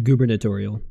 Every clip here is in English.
Gubernatorial.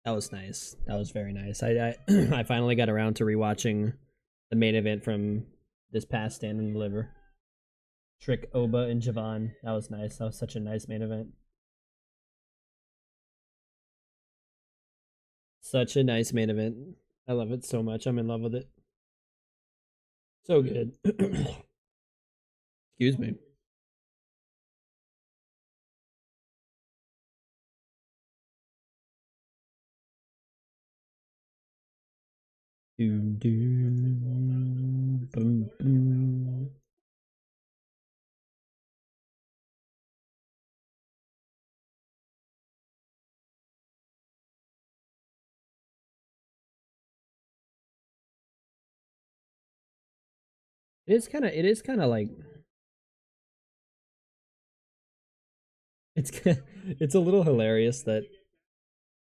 That was nice. That was very nice. I I finally got around to rewatching the main event from this past Stand and Deliver. Trick, Oba, and Javon. That was nice. That was such a nice main event. Such a nice main event. I love it so much. I'm in love with it. So good. Excuse me. Doom, doom, boom, boom. It is kind of like it's it's a little hilarious that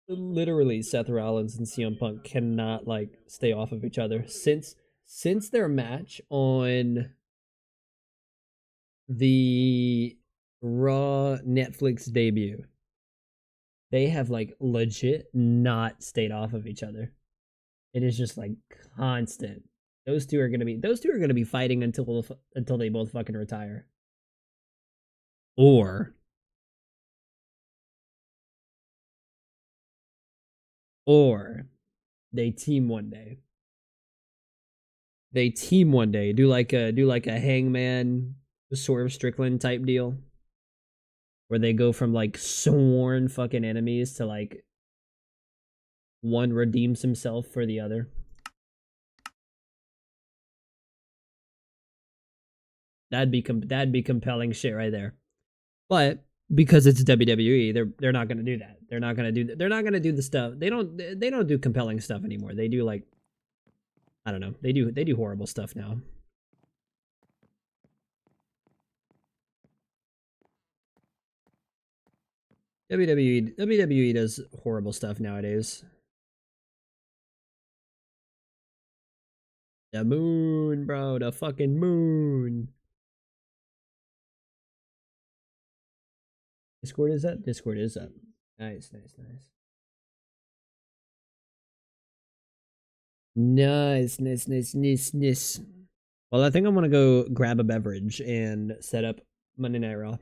literally Seth Rollins and CM Punk cannot like stay off of each other since their match on the Raw Netflix debut. They have like legit not stayed off of each other. It is just like constant. Those two are gonna be fighting until they both fucking retire. Or or they team one day. They team one day. Do like a Hangman Swerve Strickland type deal. Where they go from like sworn fucking enemies to like one redeems himself for the other. That'd be compelling shit right there. But because it's WWE, they're not gonna do that. They're not gonna do that. They're not gonna do the stuff. They don't do compelling stuff anymore. They do like I don't know. They do horrible stuff now. WWE does horrible stuff nowadays. The moon, bro, the fucking moon. Discord is up. Discord is up. Nice, nice, nice. Nice, nice, nice, nice, nice. Well, I think I'm gonna go grab a beverage and set up Monday Night Raw.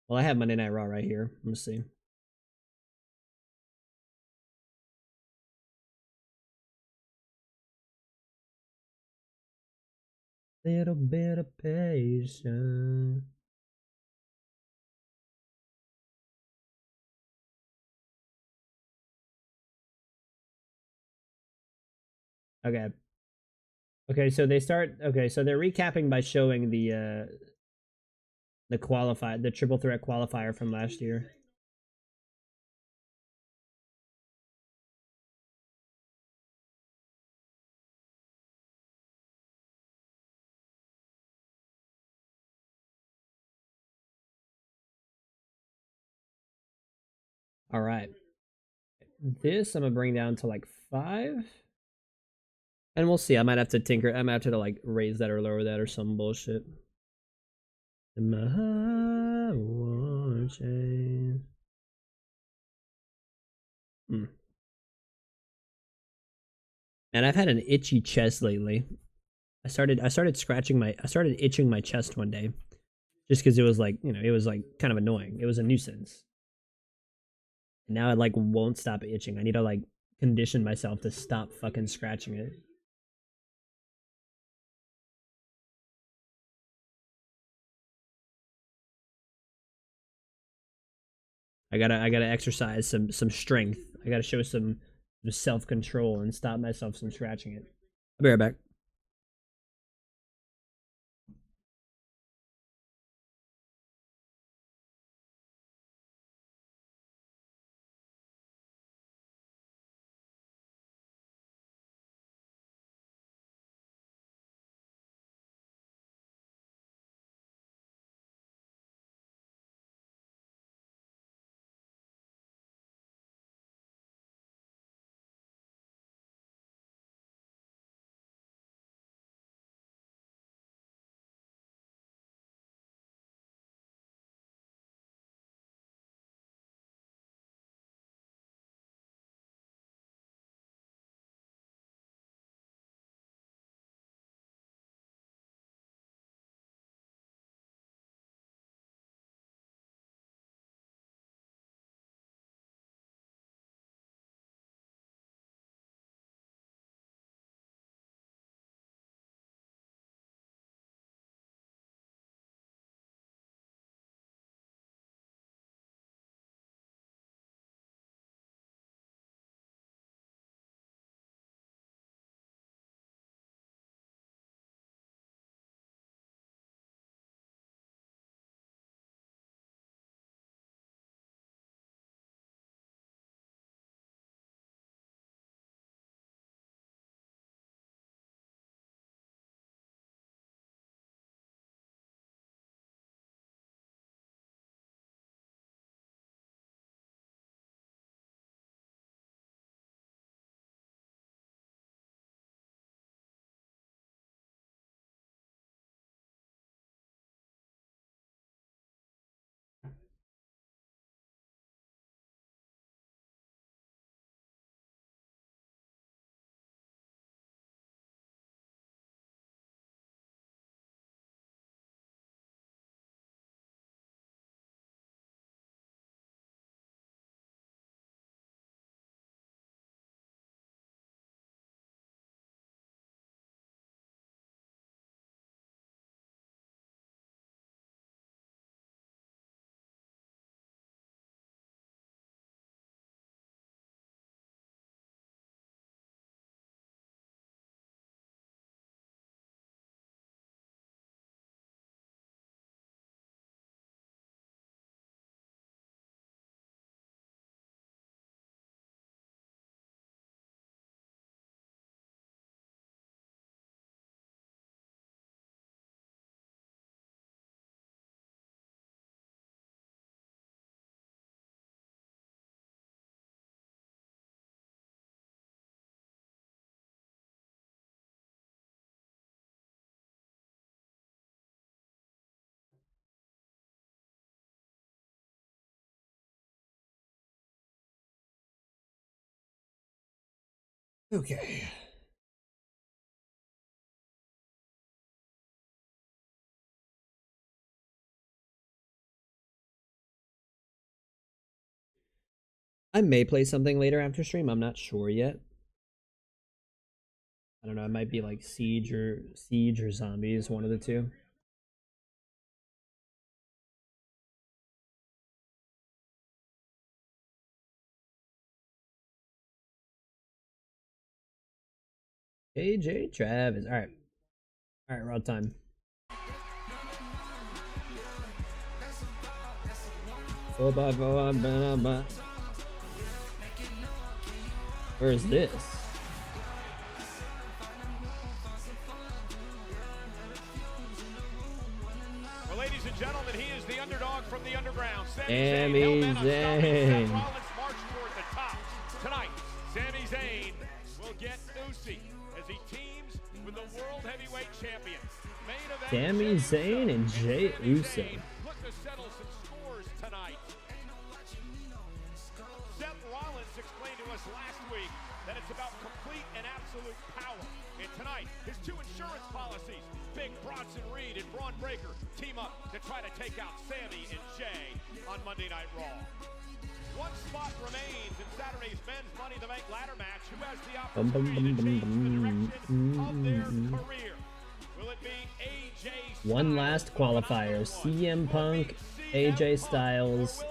Well, I have Monday Night Raw right here. Let's see. Little bit of patience. Okay. Okay, so they start. Okay, so they're recapping by showing the triple threat qualifier from last year. All right. This I'm gonna bring down to like 5. And we'll see. I might have to tinker. I might have to like raise that or lower that or some bullshit. My watching. And I've had an itchy chest lately. I started itching my chest one day. Just because it was like, it was like kind of annoying. It was a nuisance. And now it like won't stop itching. I need to like condition myself to stop fucking scratching it. I gotta exercise some strength. I gotta show some self control and stop myself from scratching it. I'll be right back. Okay. I may play something later after stream. I'm not sure yet. I don't know. It might be like Siege or Zombies, one of the two. AJ Travis. All right. All right, Raw time. Where is this? Well, ladies and gentlemen, he is the underdog from the underground. Sami Zayn. March toward the top. Tonight, Sami Zayn will get Usyk as he teams with the World Heavyweight Champion. Sami Zayn and Jey Uso. Look to settle some scores tonight. Seth Rollins explained to us last week that it's about complete and absolute power. And tonight, his two insurance policies, Big Bronson Reed and Braun Breaker, team up to try to take out Sami and Jey on Monday Night Raw. One spot remains in Saturday's Men's Money in the Bank ladder match. Who has the opportunity to change the direction of their career? Will it be AJ Styles? One last qualifier. CM Punk, AJ Styles.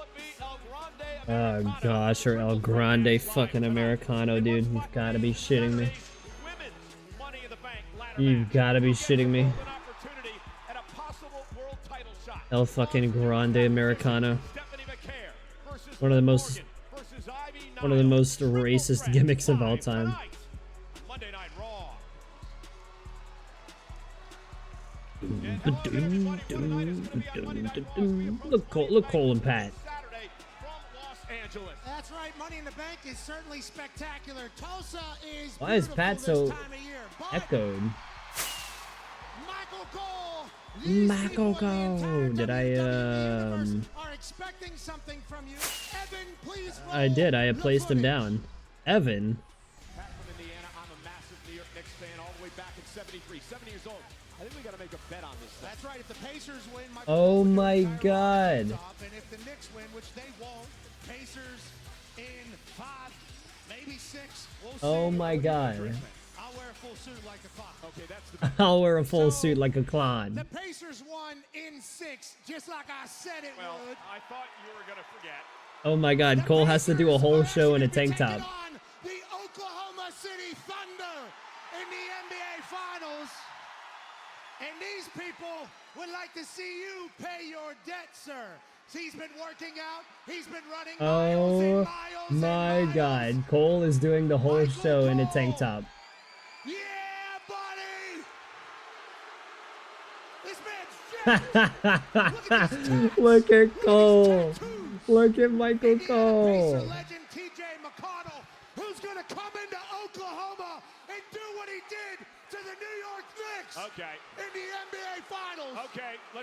Oh gosh, or El Grande fucking Americano, dude. You've gotta be shitting me. You've gotta be shitting me. El fucking Grande Americano. One of the most racist gimmicks of all time. Look Cole and Pat. That's right, Money in the Bank is certainly spectacular. Tulsa is Why is Pat so echoed? Michael Cole. Did I are expecting something from you. Evan, please roll. I did. I placed him down. Evan. Pat from Indiana. I'm a massive New York Knicks fan all the way back in 73. 70 years old. I think we got to make a bet on this. That's right. If the Pacers win, oh my God. And if the Knicks win, which they won't, Pacers in 5, maybe 6. We'll see. Oh my God. I'll wear a full suit like a clown. Okay, that's the I'll wear a full suit like a clown. The Pacers won in 6, just like I said it would. I thought you were going to forget. Oh my God, Cole has to do a whole show in a tank top. On the Oklahoma City Thunder in the NBA Finals. And these people would like to see you pay your debt, sir. He's been working out. He's been running miles and Oh miles and my miles. God, Cole is doing the whole show in a tank top. Yeah, buddy. This man's jacked. Look at Cole. Look at Michael Cole. Legend TJ McConnell, who's going to come into Oklahoma and do what he did to the New York Knicks in the NBA Finals.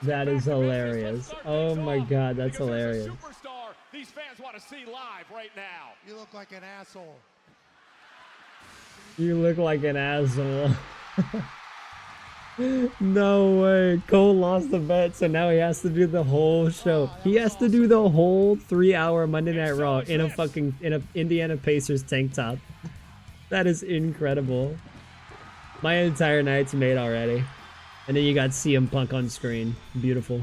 That is hilarious. Oh my God, that's hilarious. Superstar these fans want to see live right now. You look like an asshole. You look like an asshole. No way. Cole lost the bet, so now he has to do the whole show. He has to do the whole 3-hour Monday Night Raw in a Indiana Pacers tank top. That is incredible. My entire night's made already. And then you got CM Punk on screen. Beautiful.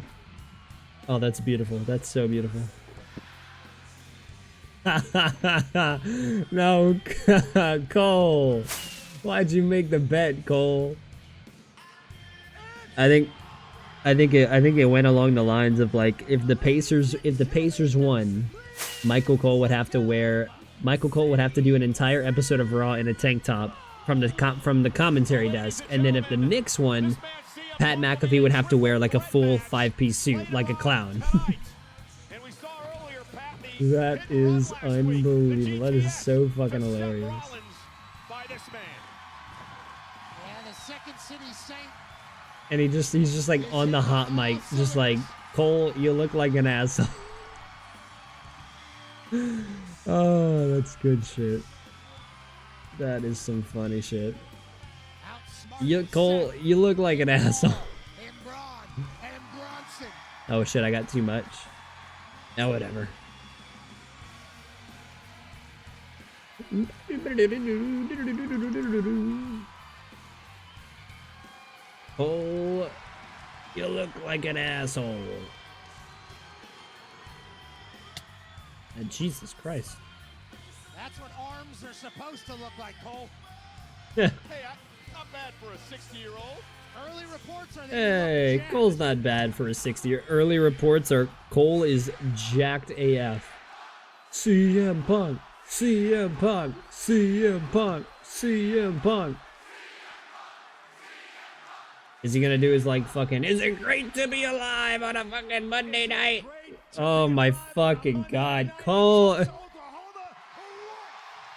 Oh, that's beautiful. That's so beautiful. No, Cole. Why'd you make the bet, Cole? I think it went along the lines of like if the Pacers won, Michael Cole would have to do an entire episode of Raw in a tank top from the commentary desk, and then if the Knicks won, Pat McAfee would have to wear like a full 5-piece suit like a clown. That is unbelievable. That is so fucking hilarious. And he's just like on the hot mic, just like, Cole, you look like an asshole. Oh, that's good shit. That is some funny shit. Outsmarted Cole, Seth you look like an asshole. and Braun and Bronson. Oh shit, I got too much. Now whatever. Cole, you look like an asshole. And Jesus Christ. That's what arms are supposed to look like, Cole. Hey, not bad for a 60-year-old. Early reports are that Hey, you look Cole's jacked. not bad for a 60-year. Early reports are Cole is jacked AF. CM Punk, CM Punk, CM Punk, CM Punk. Is he gonna do his like fucking, is it great to be alive on a fucking Monday night? Oh my fucking god, Cole.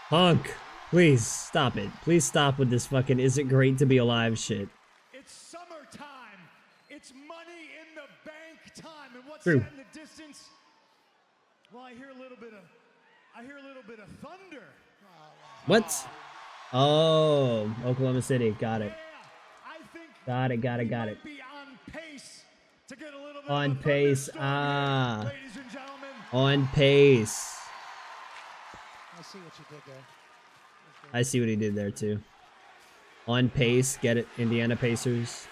Punk, please stop it. Please stop with this fucking, is it great to be alive shit. It's summertime. It's money in the bank time. And what's True. that in the distance? Well, I hear a little bit of thunder. What? Oh, Oklahoma City, got it. I think Got it. we might be on pace to get a little bit On of a pace, thunderstorm here, ladies and gentlemen. On pace. I see what you did there. I see what he did there too. On pace, get it, Indiana Pacers.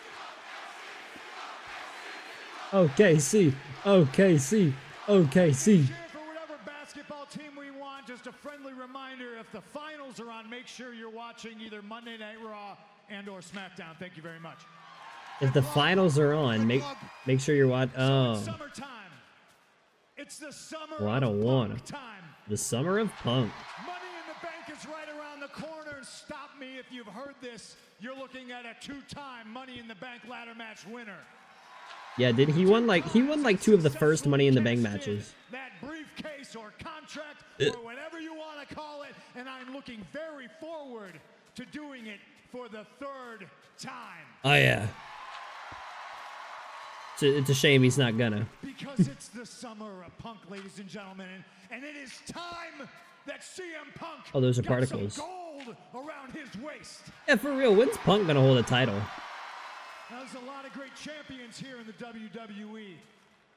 OKC, OKC, OKC. Cheer for whatever basketball team we want. Just a friendly reminder, if the finals are on, make sure you're watching either Monday Night Raw and or SmackDown. Thank you very much. If the finals are on, make sure you're watching. So Oh, it's summertime. It's the summer Well, I don't of wanna. punk time. the summer of punk. Money in the bank is right around the corner. And stop me if you've heard this. You're looking at a two-time Money in the Bank ladder match winner. Yeah, did he won like two of the first Money in the Bank Cashed in matches. That briefcase or contract or whatever you want to call it, and I'm looking very forward to doing it for the third time. Oh yeah. It's a shame he's not gonna. Because it's the summer of punk, ladies and gentlemen, and it is time that CM Punk Oh, those are got some particles. gold around his waist. Yeah, for real, when's Punk gonna hold a title? Now, there's a lot of great champions here in the WWE,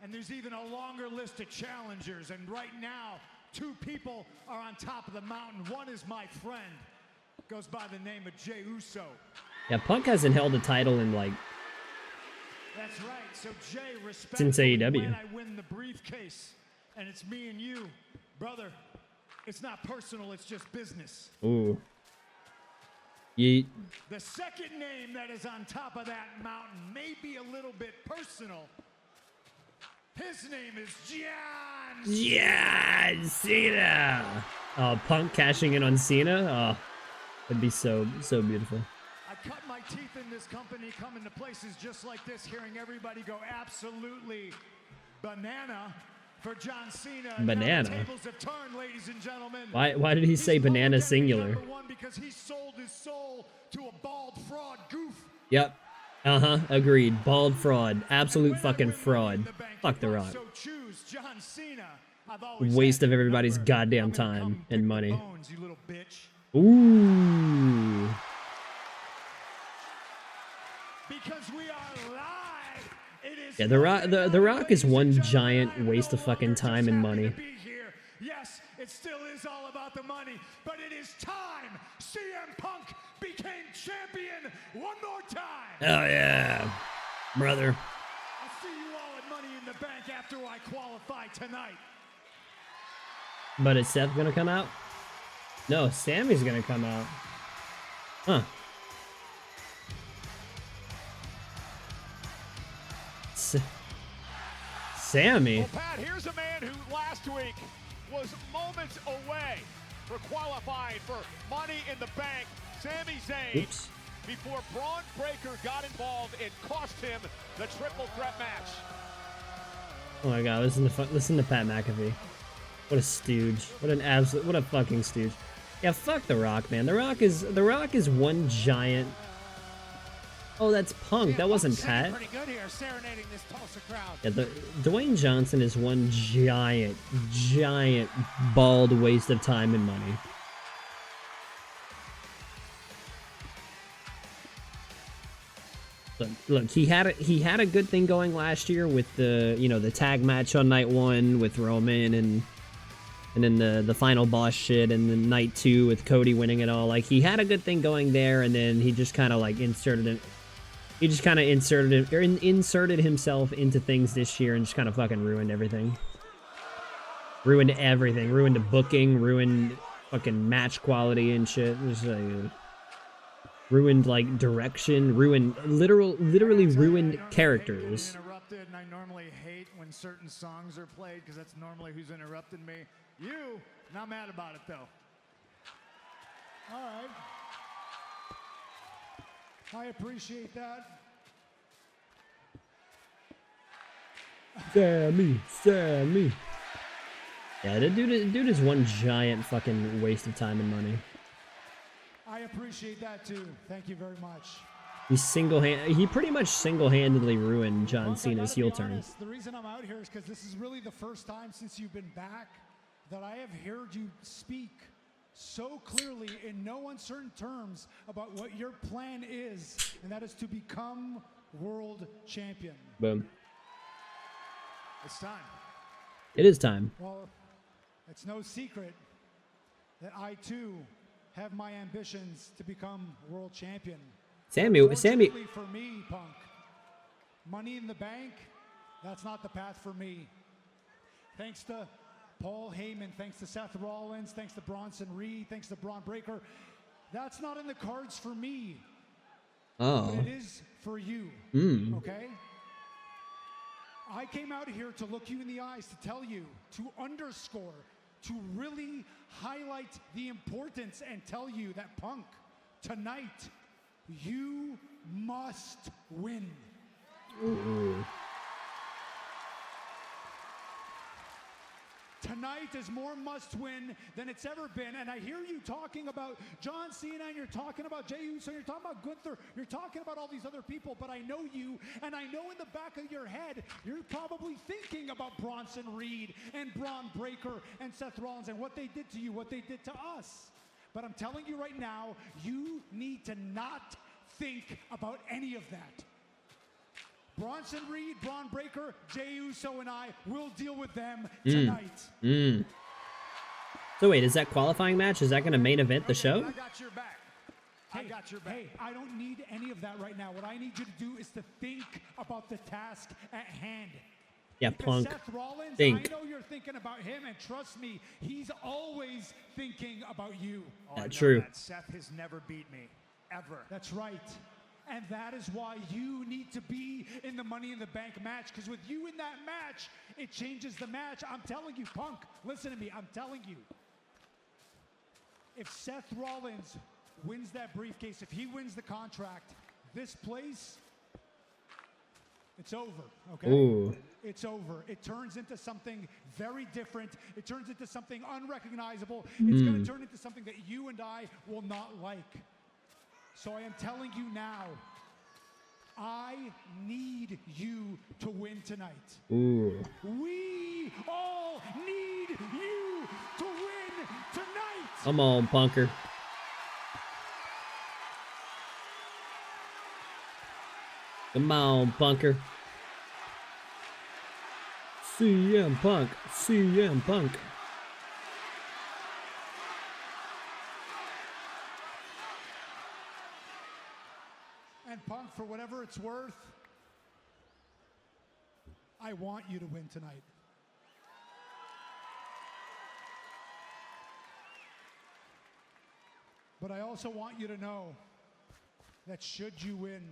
and there's even a longer list of challengers. And right now, two people are on top of the mountain. One is my friend, goes by the name of Jey Uso. Yeah, Punk hasn't held a title in like. That's right. So Jey, respect Since AEW. when I win the briefcase, and it's me and you, brother. It's not personal. It's just business. Ooh. Yeet. The second name that is on top of that mountain may be a little bit personal. His name is John. Yeah, Cena. Oh, Punk cashing in on Cena. Oh, that'd be so beautiful. I cut my teeth in this company, coming to places just like this, hearing everybody go absolutely banana for John Cena. And now Banana? the tables have turned, ladies and gentlemen. Why did he say He's banana apologetic singular? number one because he sold his soul to a bald fraud goof. Yep. Agreed. Bald fraud. Absolute fucking fraud. Fuck The Rock. So choose John Cena. I've always Waste had of your everybody's number. goddamn I'm gonna time come and pick money. the bones, you little bitch. Ooh. Because we are live. It is Yeah, The Rock is one giant waste of fucking time and money. To be here. Yes, it still is all about the money, but it is time CM Punk became champion one more time. Oh yeah, brother. I'll see you all at Money in the Bank after I qualify tonight. But is Seth gonna come out? No, Sammy's gonna come out. Huh. Sammy? Well, Pat, here's a man who last week was moments away for qualifying for Money in the Bank. Sami Zayn, Oops. before Braun Breaker got involved and cost him the triple threat match. Oh my god, listen to Pat McAfee. What a stooge. What a fucking stooge. Yeah, fuck The Rock, man. The Rock is one giant. Oh, that's Punk. That wasn't Pat. Pretty good here, serenading this Tulsa crowd. Yeah, Dwayne Johnson is one giant bald waste of time and money. Look, he had a good thing going last year with the, you know, the tag match on night 1 with Roman and then the final boss shit and then night 2 with Cody winning it all. Like, he had a good thing going there, and then he just kind of like inserted himself into things this year and just kind of fucking ruined everything. Ruined everything. Ruined the booking. Ruined fucking match quality and shit. Just like, ruined like direction. Ruined literally ruined characters. Interrupted, and I normally hate when certain songs are played because that's normally who's interrupted me. You, not mad about it though. All right. I appreciate that. Sammy. Yeah, the dude is one giant fucking waste of time and money. I appreciate that too. Thank you very much. He pretty much single-handedly ruined John Cena's heel turn. The reason I'm out here is because this is really the first time since you've been back that I have heard you speak so clearly in no uncertain terms about what your plan is, and that is to become world champion. Boom. It's time. It is time. Well, it's no secret that I too have my ambitions to become world champion. Sammy. Unfortunately for me, Punk, Money in the Bank, that's not the path for me. Thanks to Paul Heyman, thanks to Seth Rollins, thanks to Bronson Reed, thanks to Braun Breaker, that's not in the cards for me. Oh. But it is for you, okay? I came out here to look you in the eyes, to tell you, to underscore, to really highlight the importance and tell you that, Punk, tonight, you must win. Ooh. Tonight is more must-win than it's ever been, and I hear you talking about John Cena, and you're talking about Jey Uso, and you're talking about Gunther, you're talking about all these other people, but I know you, and I know in the back of your head, you're probably thinking about Bronson Reed and Braun Breaker and Seth Rollins and what they did to you, what they did to us. But I'm telling you right now, you need to not think about any of that. Bronson Reed, Braun Breaker, Jey Uso, and I will deal with them tonight. So wait, is that qualifying match? Is that going to main event the show? I got your back. I got your back. Hey, I don't need any of that right now. What I need you to do is to think about the task at hand. Yeah, Because Punk. Seth Rollins, Think. I know you're thinking about him, and trust me, he's always thinking about you. That's true. That Seth has never beat me, ever. That's right. And that is why you need to be in the Money in the Bank match, because with you in that match, it changes the match. I'm telling you, Punk, listen to me, I'm telling you. If Seth Rollins wins that briefcase, if he wins the contract, this place, it's over, okay? Ooh. It's over. It turns into something very different. It turns into something unrecognizable. It's going to turn into something that you and I will not like. So I am telling you now, I need you to win tonight. Ooh. We all need you to win tonight. Come on, Punker. Come on, Punker. CM Punk. CM Punk. And Punk, for whatever it's worth, I want you to win tonight. But I also want you to know that should you win,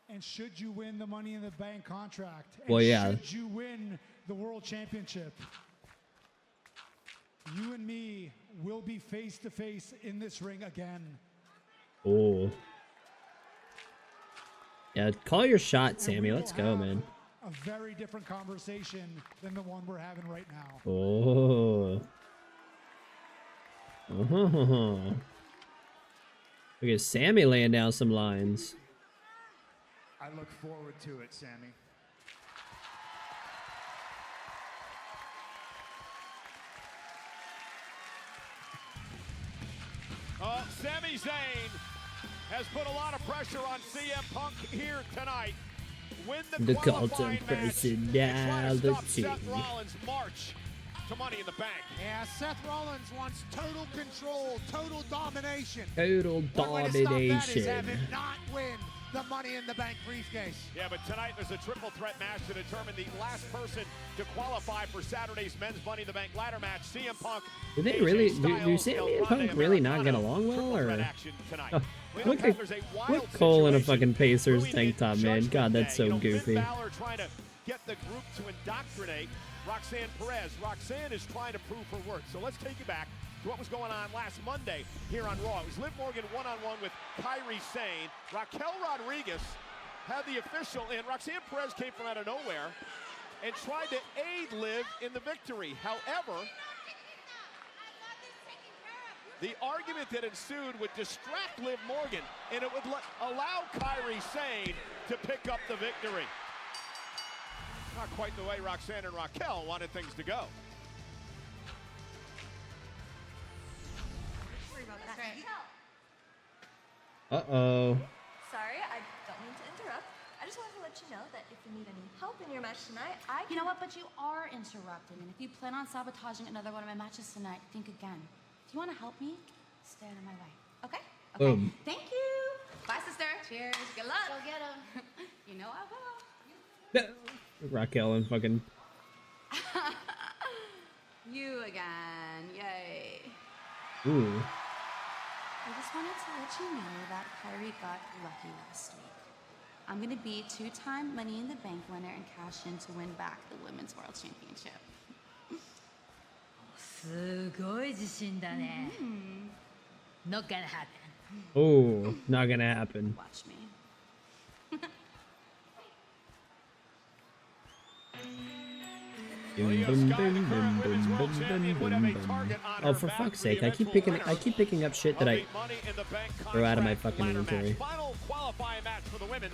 and should you win the Money in the Bank contract, and well, yeah. should you win the World Championship, you and me will be face to face in this ring again. Oh. Yeah, call your shot, Sammy. Let's go, man. A very different conversation than the one we're having right now. Oh. Oh. Look at Sammy laying down some lines. I look forward to it, Sammy. Sami Zayn has put a lot of pressure on CM Punk here tonight. Win The qualifying cult of match and try to stop personality. Seth Rollins' march to Money in the Bank. Yeah, Seth Rollins wants total control, total domination. Total One way to stop that is have domination. him not win the Money in the Bank briefcase. Yeah, but tonight there's a triple threat match to determine the last person to qualify for Saturday's men's Money in the Bank ladder match. CM Punk. Do they AJ really? Do Styles, Sammy El and Grande Punk really not get Americano. along well, Triple threat or? action tonight. Oh, We look have at there's a wild what Cole in a situation fucking Pacers brewing tank in top, man. Judgment God, that's Day. so You know, goofy. Finn Balor trying to get the group to indoctrinate Roxanne Perez. Roxanne is trying to prove her worth. So let's take you back to what was going on last Monday here on Raw. It was Liv Morgan one-on-one with Kairi Sane. Raquel Rodriguez had the official in. Roxanne Perez came from out of nowhere and tried to aid Liv in the victory. However, the argument that ensued would distract Liv Morgan, and it would allow Kairi Sane to pick up the victory. Not quite the way Roxanne and Raquel wanted things to go. Uh-oh. Sorry, I don't mean to interrupt. I just wanted to let you know that if you need any help in your match tonight, You know what? But you are interrupting. And if you plan on sabotaging another one of my matches tonight, think again. If you want to help me, stay out of my way. Okay? Okay. Boom. Thank you. Bye, sister. Cheers. Good luck. Go get him. You know I will. Raquel and fucking. You again. Yay. Ooh. I just wanted to let you know that Kyrie got lucky last week. I'm going to be two-time Money in the Bank winner and cash in to win back the Women's World Championship. すごい自信だね。Not gonna happen. Oh, not gonna happen. Watch me. Oh, for fuck's sake! I keep picking up shit that I throw out of my fucking inventory. Final qualifying match for the women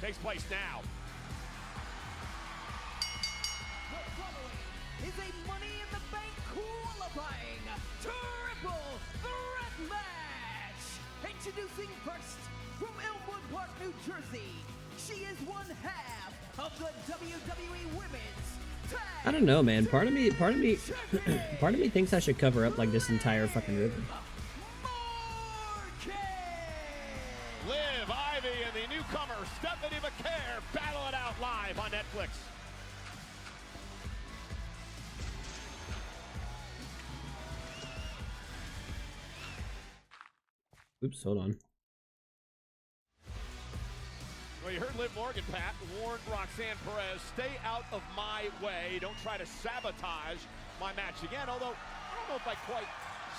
takes place now. Is a Money in the Bank qualifying triple threat match. Introducing first from Elmwood Park, New Jersey. She is one half of the WWE Women's Tag. I don't know, man. Part of me thinks I should cover up like this entire fucking ribbon. Liv, Ivy, and the newcomer Stephanie McCare battle it out live on Netflix. Oops, hold on. Well, you heard Liv Morgan, Pat, warned Roxanne Perez, stay out of my way. Don't try to sabotage my match again. Although, I don't know if I quite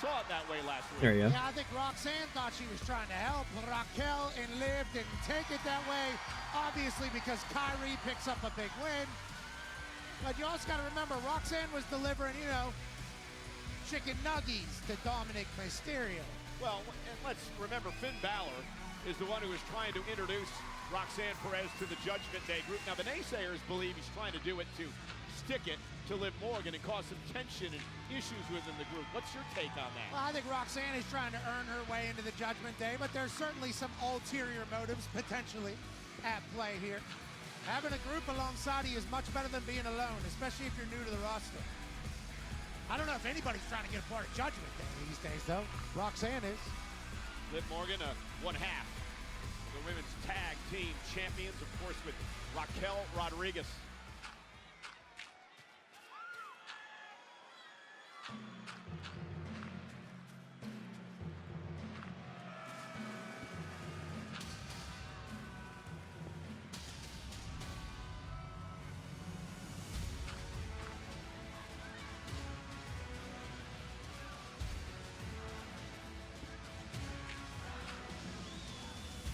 saw it that way last week. There you go. Yeah, I think Roxanne thought she was trying to help. Raquel and Liv didn't take it that way, obviously because Kyrie picks up a big win. But you also got to remember, Roxanne was delivering, you know, chicken nuggies to Dominic Mysterio. Well, and let's remember, Finn Balor is the one who is trying to introduce Roxanne Perez to the Judgment Day group. Now, the naysayers believe he's trying to do it to stick it to Liv Morgan and cause some tension and issues within the group. What's your take on that? Well, I think Roxanne is trying to earn her way into the Judgment Day, but there's certainly some ulterior motives potentially at play here. Having a group alongside you is much better than being alone, especially if you're new to the roster. I don't know if anybody's trying to get a part of Judgment Day these days, though. Roxanne is. Liv Morgan, one half of the women's tag team champions, of course, with Raquel Rodriguez.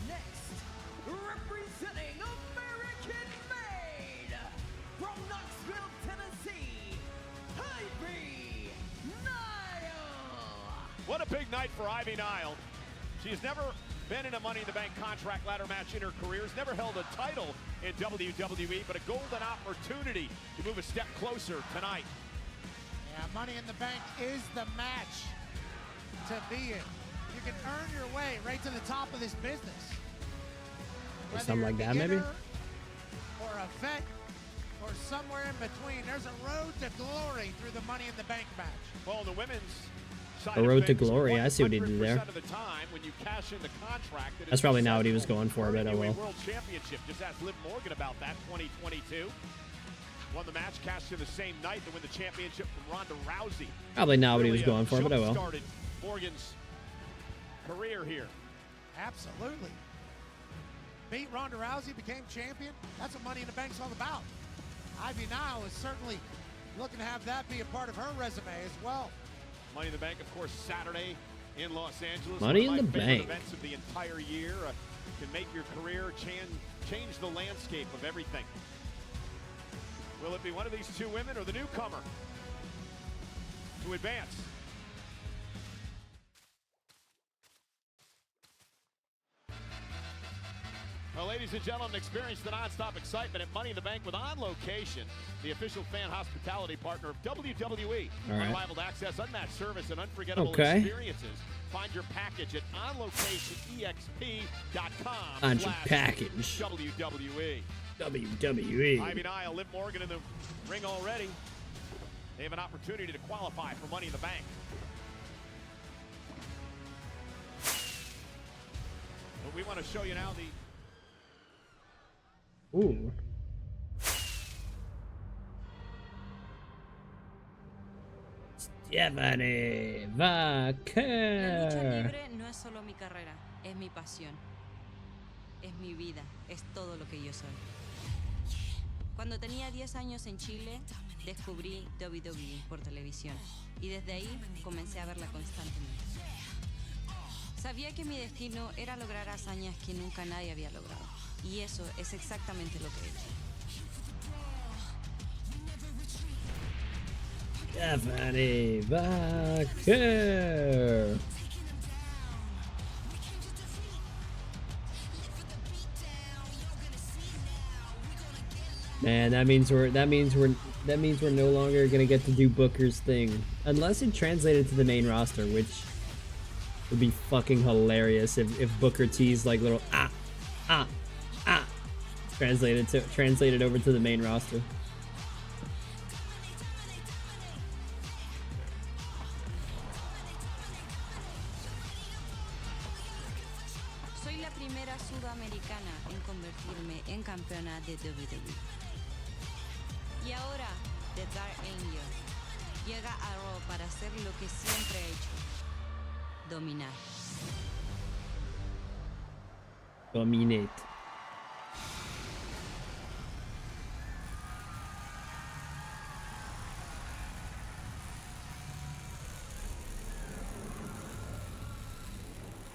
Next, representing American-made from Knoxville, Tennessee, Ivy Nile. What a big night for Ivy Nile. She has never been in a Money in the Bank contract ladder match in her career, has never held a title in WWE, but a golden opportunity to move a step closer tonight. Yeah, Money in the Bank is the match to be in. you can earn your way right to the top of this business. Or something like that, maybe? Or a vet, or somewhere in between. There's a road to glory through the Money in the Bank match. Well, the women's side A of road to things, glory. I see what he did there. 100% of the time when you cash in the contract, it is That's probably not what he was successful. going for, but oh Earning you a well. World Championship. Just ask Liv Morgan about that. 2022. Won the match, cashed in the same night to win the championship from Ronda Rousey. Probably not what he was Really, going for, but oh well. Started Morgan's career here. Absolutely. Beat Ronda Rousey, became champion. That's what Money in the Bank's all about. Ivy Nile is certainly looking to have that be a part of her resume as well. Money in the Bank, of course, Saturday in Los Angeles. Money One in of the my favorite Bank. events of the entire year. Can make your career change the landscape of everything. Will it be one of these two women or the newcomer to advance? Well, ladies and gentlemen, experience the non-stop excitement at Money in the Bank with On Location, the official fan hospitality partner of WWE. All right. Unrivaled access, unmatched service, and unforgettable Okay. experiences. Find your package at onlocationexp.com. Find your package. WWE. WWE. Ivy Nile, Liv Morgan in the ring already. They have an opportunity to qualify for Money in the Bank. But we want to show you now the Ooh. Stephanie La lucha Vaquer. libre no es solo mi carrera, es mi pasión. Es mi vida, es todo lo que yo soy. Cuando tenía 10 años en Chile, descubrí WWE por televisión y desde ahí comencé a verla constantemente. Sabía que mi destino era lograr hazañas que nunca nadie había logrado y eso es exactamente lo que he hecho. Stephanie Vaquer. Man, that means we're no longer gonna get to do Booker's thing, unless it translated to the main roster, which would be fucking hilarious if Booker T's like little translated over to the main roster. Soy la primera sudamericana en convertirme en campeona de WWE. Y ahora, The Dark Angel llega a Raw para hacer lo que siempre he hecho: dominar. Dominate.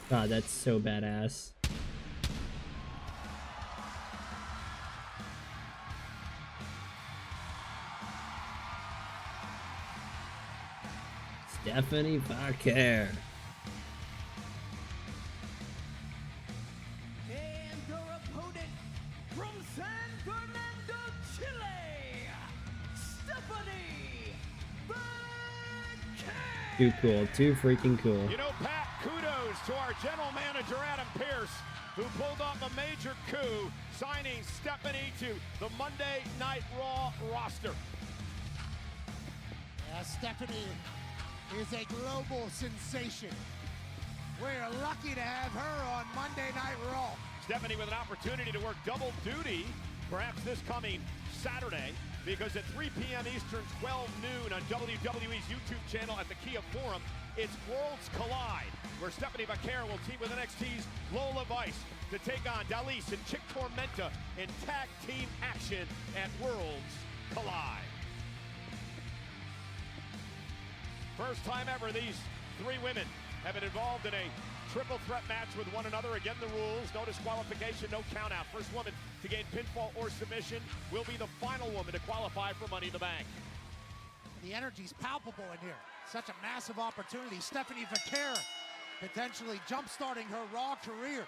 God, that's so badass. Stephanie Vaquer. And her opponent from San Fernando, Chile, Stephanie Vaquer. Too cool. Too freaking cool. You know, Pat, kudos to our general manager, Adam Pearce, who pulled off a major coup, signing Stephanie to the Monday Night Raw roster. Stephanie is a global sensation. We're lucky to have her on Monday Night Raw. Stephanie with an opportunity to work double duty, perhaps this coming Saturday, because at 3 p.m. Eastern, 12 noon on WWE's YouTube channel at the Kia Forum, it's Worlds Collide, where Stephanie Vaquer will team with NXT's Lola Vice to take on Dalise and Chick Tormenta in tag team action at Worlds Collide. First time ever these three women have been involved in a triple threat match with one another. Again, the rules: no disqualification, no count out. First woman to gain pinfall or submission will be the final woman to qualify for Money in the Bank. The energy's palpable in here. Such a massive opportunity. Stephanie Vaquer potentially jump-starting her Raw career.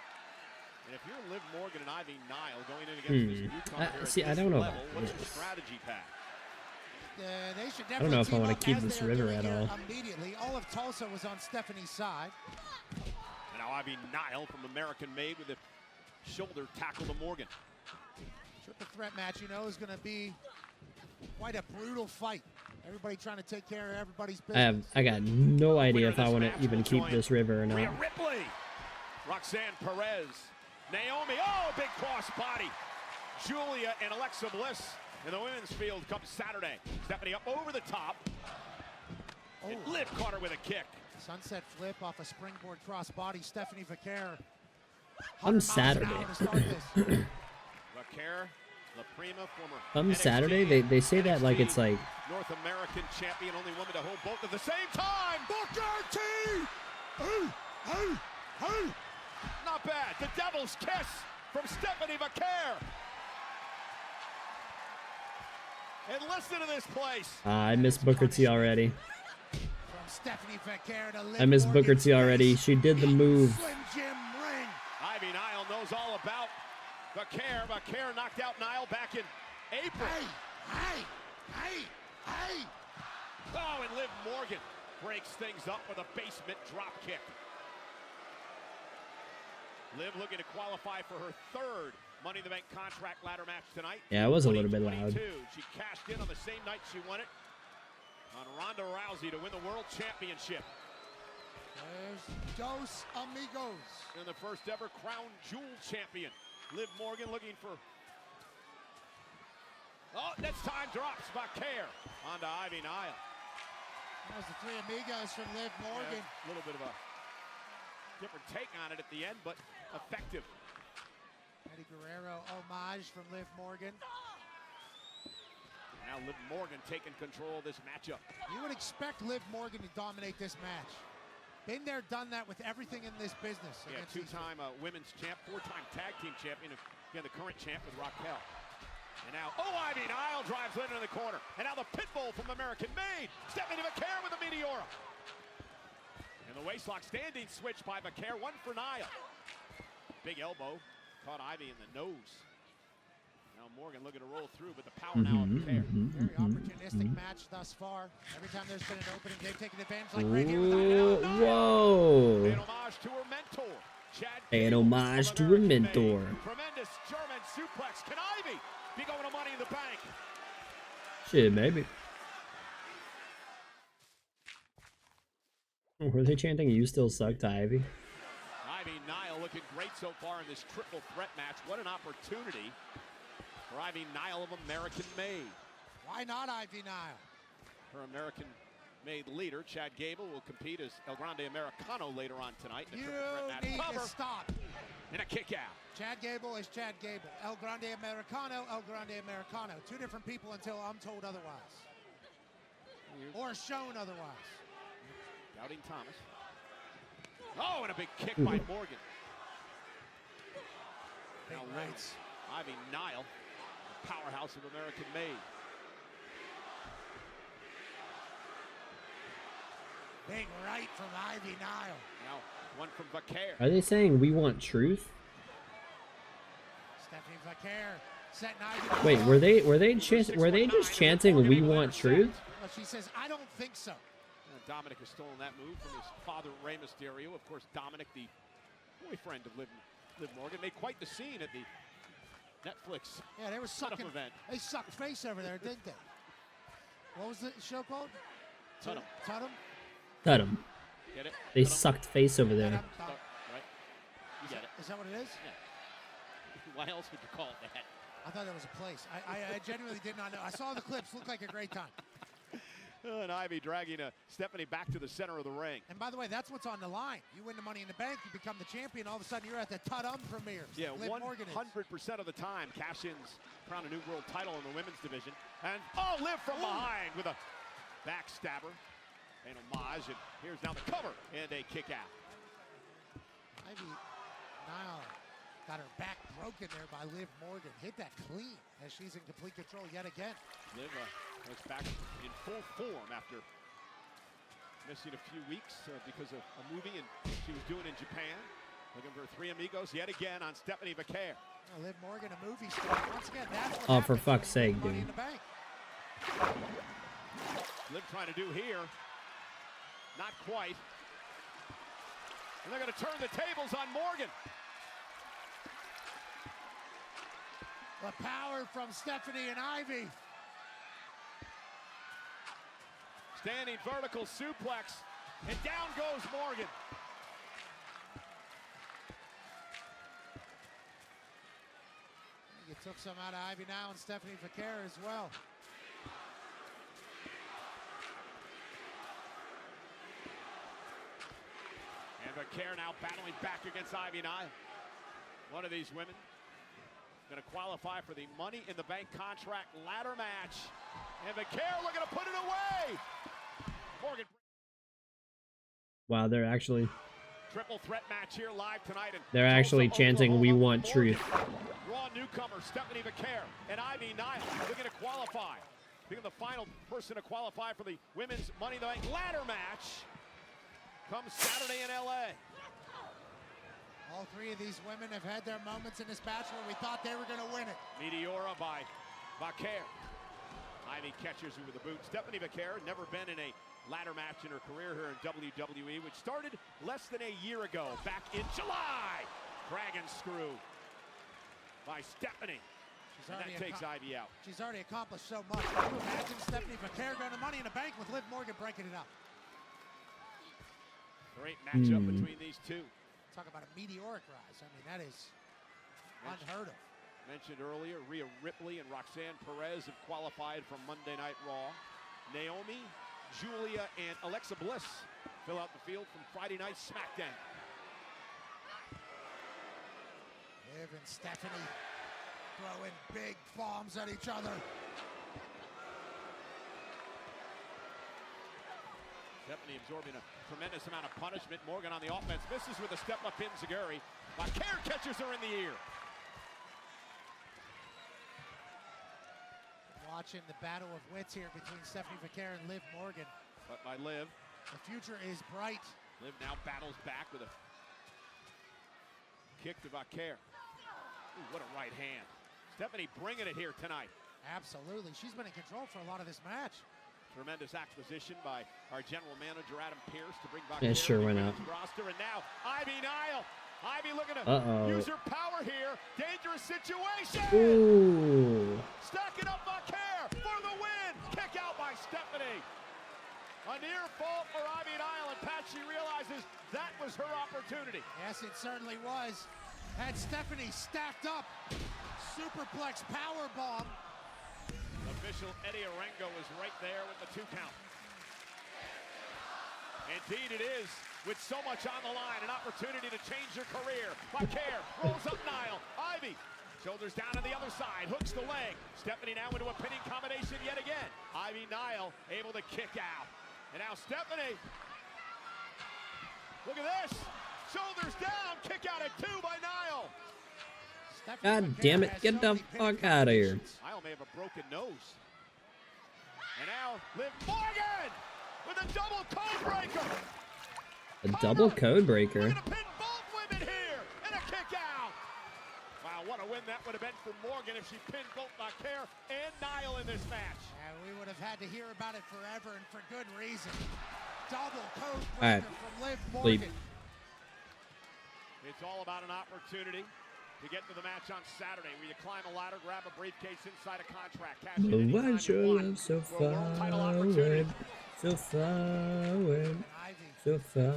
And if you're Liv Morgan and Ivy Nile going in against this newcomer here See, at I this don't know level, about what's your this. strategy, Pat? They should I don't know if I definitely want team to keep up as this they're river doing at here all. Immediately, all of Tulsa was on Stephanie's side. Now Ivy Nile from American Made with a shoulder tackle to Morgan. Triple threat match, you know, is going to be quite a brutal fight. Everybody trying to take care of everybody's business. I got no idea if I want to even keep this river or not. Rhea Ripley, Roxanne Perez, Naomi, oh, big cross body. Julia and Alexa Bliss in the women's field come Saturday. Stephanie up over the top. Oh. And Liv caught her with a kick. Sunset flip off a springboard cross body. Stephanie Vaquer. On Saturday. Vaquer, La Prima, former NXT, Saturday, they say that like it's like North American champion, only woman to hold both at the same time. Booker T. Not bad. The Devil's Kiss from Stephanie Vaquer. And listen to this place. I miss Booker T already. From Stephanie Vaquer to Liv I miss Booker Morgan's T already. She did the move. Slim Jim ring. Ivy Nile knows all about Vaquer. Vaquer knocked out Nile back in April. Hey. Oh, and Liv Morgan breaks things up with a basement drop kick. Liv looking to qualify for her third Money in the Bank contract ladder match tonight. Yeah, it was a little bit loud. She cashed in on the same night she won it on Ronda Rousey to win the world championship. There's Dos Amigos. And the first ever crown jewel champion. Liv Morgan looking for... Oh, next time drops Vaquer onto Ivy Nile. That was the three amigos from Liv Morgan. Yeah, a little bit of a different take on it at the end, but effective. Eddie Guerrero homage from Liv Morgan. Now Liv Morgan taking control of this matchup. You would expect Liv Morgan to dominate this match. Been there, done that with everything in this business. Yeah, two-time women's champ, four-time tag team champion. Again, the current champ with Raquel. And now, Ivy Nile drives in the corner. And now the Pitbull from American Made. Stephanie Vaquer with a Meteora. And the waistlock standing switch by Vaquer, one for Nile. Big elbow, caught Ivy in the nose. Now Morgan looking to roll through, but the power now of Vaquer. Very opportunistic match thus far. Every time there's been an opening, they've taken advantage, like right here with Ivy. Whoa! An homage to her mentor. An homage to her mentor. Tremendous German suplex. Can Ivy be going to Money in the Bank? Shit, maybe. Were they chanting "You still suck" to Ivy? Ivy Nile looking great so far in this triple threat match. What an opportunity for Ivy Nile of American Made. Why not Ivy Nile? Her American Made leader, Chad Gable, will compete as El Grande Americano later on tonight. In the triple threat match. Need Cover to stop. and a kick out. Chad Gable is Chad Gable. El Grande Americano, El Grande Americano. Two different people until I'm told otherwise. Or shown otherwise. Doubting Thomas. Oh, and a big kick by Morgan. Big Now rights. Ivy Nile, the powerhouse of American Made. Big right from Ivy Nile. Now one from Vaquer. Are they saying we want truth? Stephanie Vaquer setting Ivy Nile. Wait, were they just chanting "We want truth"? Well, she says, I don't think so. Dominic has stolen that move from his father, Rey Mysterio. Of course, Dominic, the boyfriend of Liv Morgan, made quite the scene at the Netflix Yeah, they were sucking. event. They sucked face over there, didn't they? What was the show called? Tudum. Tudum? Cut 'em. Get it? They Tudum. sucked face over there. Right? You get it. Is that what it is? Yeah. Why else would you call it that? I thought that was a place. I genuinely did not know. I saw the clips. Looked like a great time. And Ivy dragging Stephanie back to the center of the ring. And by the way, that's what's on the line. You win the Money in the Bank, you become the champion. All of a sudden, you're at the Tudum premiere. Yeah, Liv Morgan is. 100% of the time, cash-ins crown a new world title in the women's division. And, Liv from behind with a backstabber. An homage, and here's now the cover, and a kick out. Ivy Nile got her back broken there by Liv Morgan. Hit that clean as she's in complete control yet again. Liv was back in full form after missing a few weeks because of a movie and she was doing in Japan. Looking for three amigos yet again on Stephanie Vaquer. Liv Morgan, a movie star. Once again, that's what Oh, for happens fuck's when you sake, win Money in dude. the Bank. Liv trying to do here. Not quite. And they're going to turn the tables on Morgan. The power from Stephanie and Ivy. Standing vertical suplex. And down goes Morgan. You took some out of Ivy now and Stephanie Vaquer as well. And Vaquer now battling back against Ivy Nile. One of these women going to qualify for the Money in the Bank contract ladder match. And Vaquer looking to put it away. Morgan. Wow, they're actually Triple threat match here live tonight. they're actually chanting "We want truth." Raw newcomer Stephanie Vaquer and Ivy Nile looking to qualify. Being the final person to qualify for the Women's Money in the Bank ladder match comes Saturday in LA. All three of these women have had their moments in this match where we thought they were going to win it. Meteora by Vaquer. Ivy catches her with a boot. Stephanie Vaquer never been in a ladder match in her career here in WWE, which started less than a year ago, back in July. Dragon screw by Stephanie. And that takes Ivy out. She's already accomplished so much. Can you imagine Stephanie Vaquer going to Money in the Bank with Liv Morgan breaking it up? Great matchup between these two. Talk about a meteoric rise. I mean, that is unheard of. Mentioned earlier, Rhea Ripley and Roxanne Perez have qualified from Monday Night Raw. Naomi, Julia, and Alexa Bliss fill out the field from Friday Night SmackDown. Liv and Stephanie throwing big bombs at each other. Stephanie absorbing a tremendous amount of punishment. Morgan on the offense, misses with a step-up enziguri. Vaquer catches her in the ear. Watching the battle of wits here between Stephanie Vaquer and Liv Morgan. But by Liv. The future is bright. Liv now battles back with a kick to Vaquer. Ooh, what a right hand. Stephanie bringing it here tonight. Absolutely. She's been in control for a lot of this match. Tremendous acquisition by our general manager, Adam Pearce, to bring back It sure went out. roster. And now, Ivy Nile. Ivy looking to use her power here. Dangerous situation. Ooh. Stacking up Vaquer for the win. Kick out by Stephanie. A near fall for Ivy Nile, and Pat, she realizes that was her opportunity. Yes, it certainly was. Had Stephanie stacked up. Superplex power bomb. Official Eddie Arango is right there with the 2 count. Indeed it is, with so much on the line, an opportunity to change your career. Vaquer rolls up Nile. Ivy, shoulders down on the other side, hooks the leg. Stephanie now into a pinning combination yet again. Ivy Nile able to kick out. And now Stephanie, look at this. Shoulders down, kick out at 2 by Nile. God damn it, get the fuck out of here. Nile may have a broken nose. And now Liv Morgan with a double code breaker. A double code breaker. We're gonna pin both women here and a kick out. Wow, what a win that would have been for Morgan if she pinned both Vaquer and Nile in this match. And we would have had to hear about it forever, and for good reason. Double code breaker from Liv Morgan. It's all about an opportunity to get to the match on Saturday, where you climb a ladder, grab a briefcase inside a contract, cash in anytime you want so for a world title far opportunity. away, so far away, so far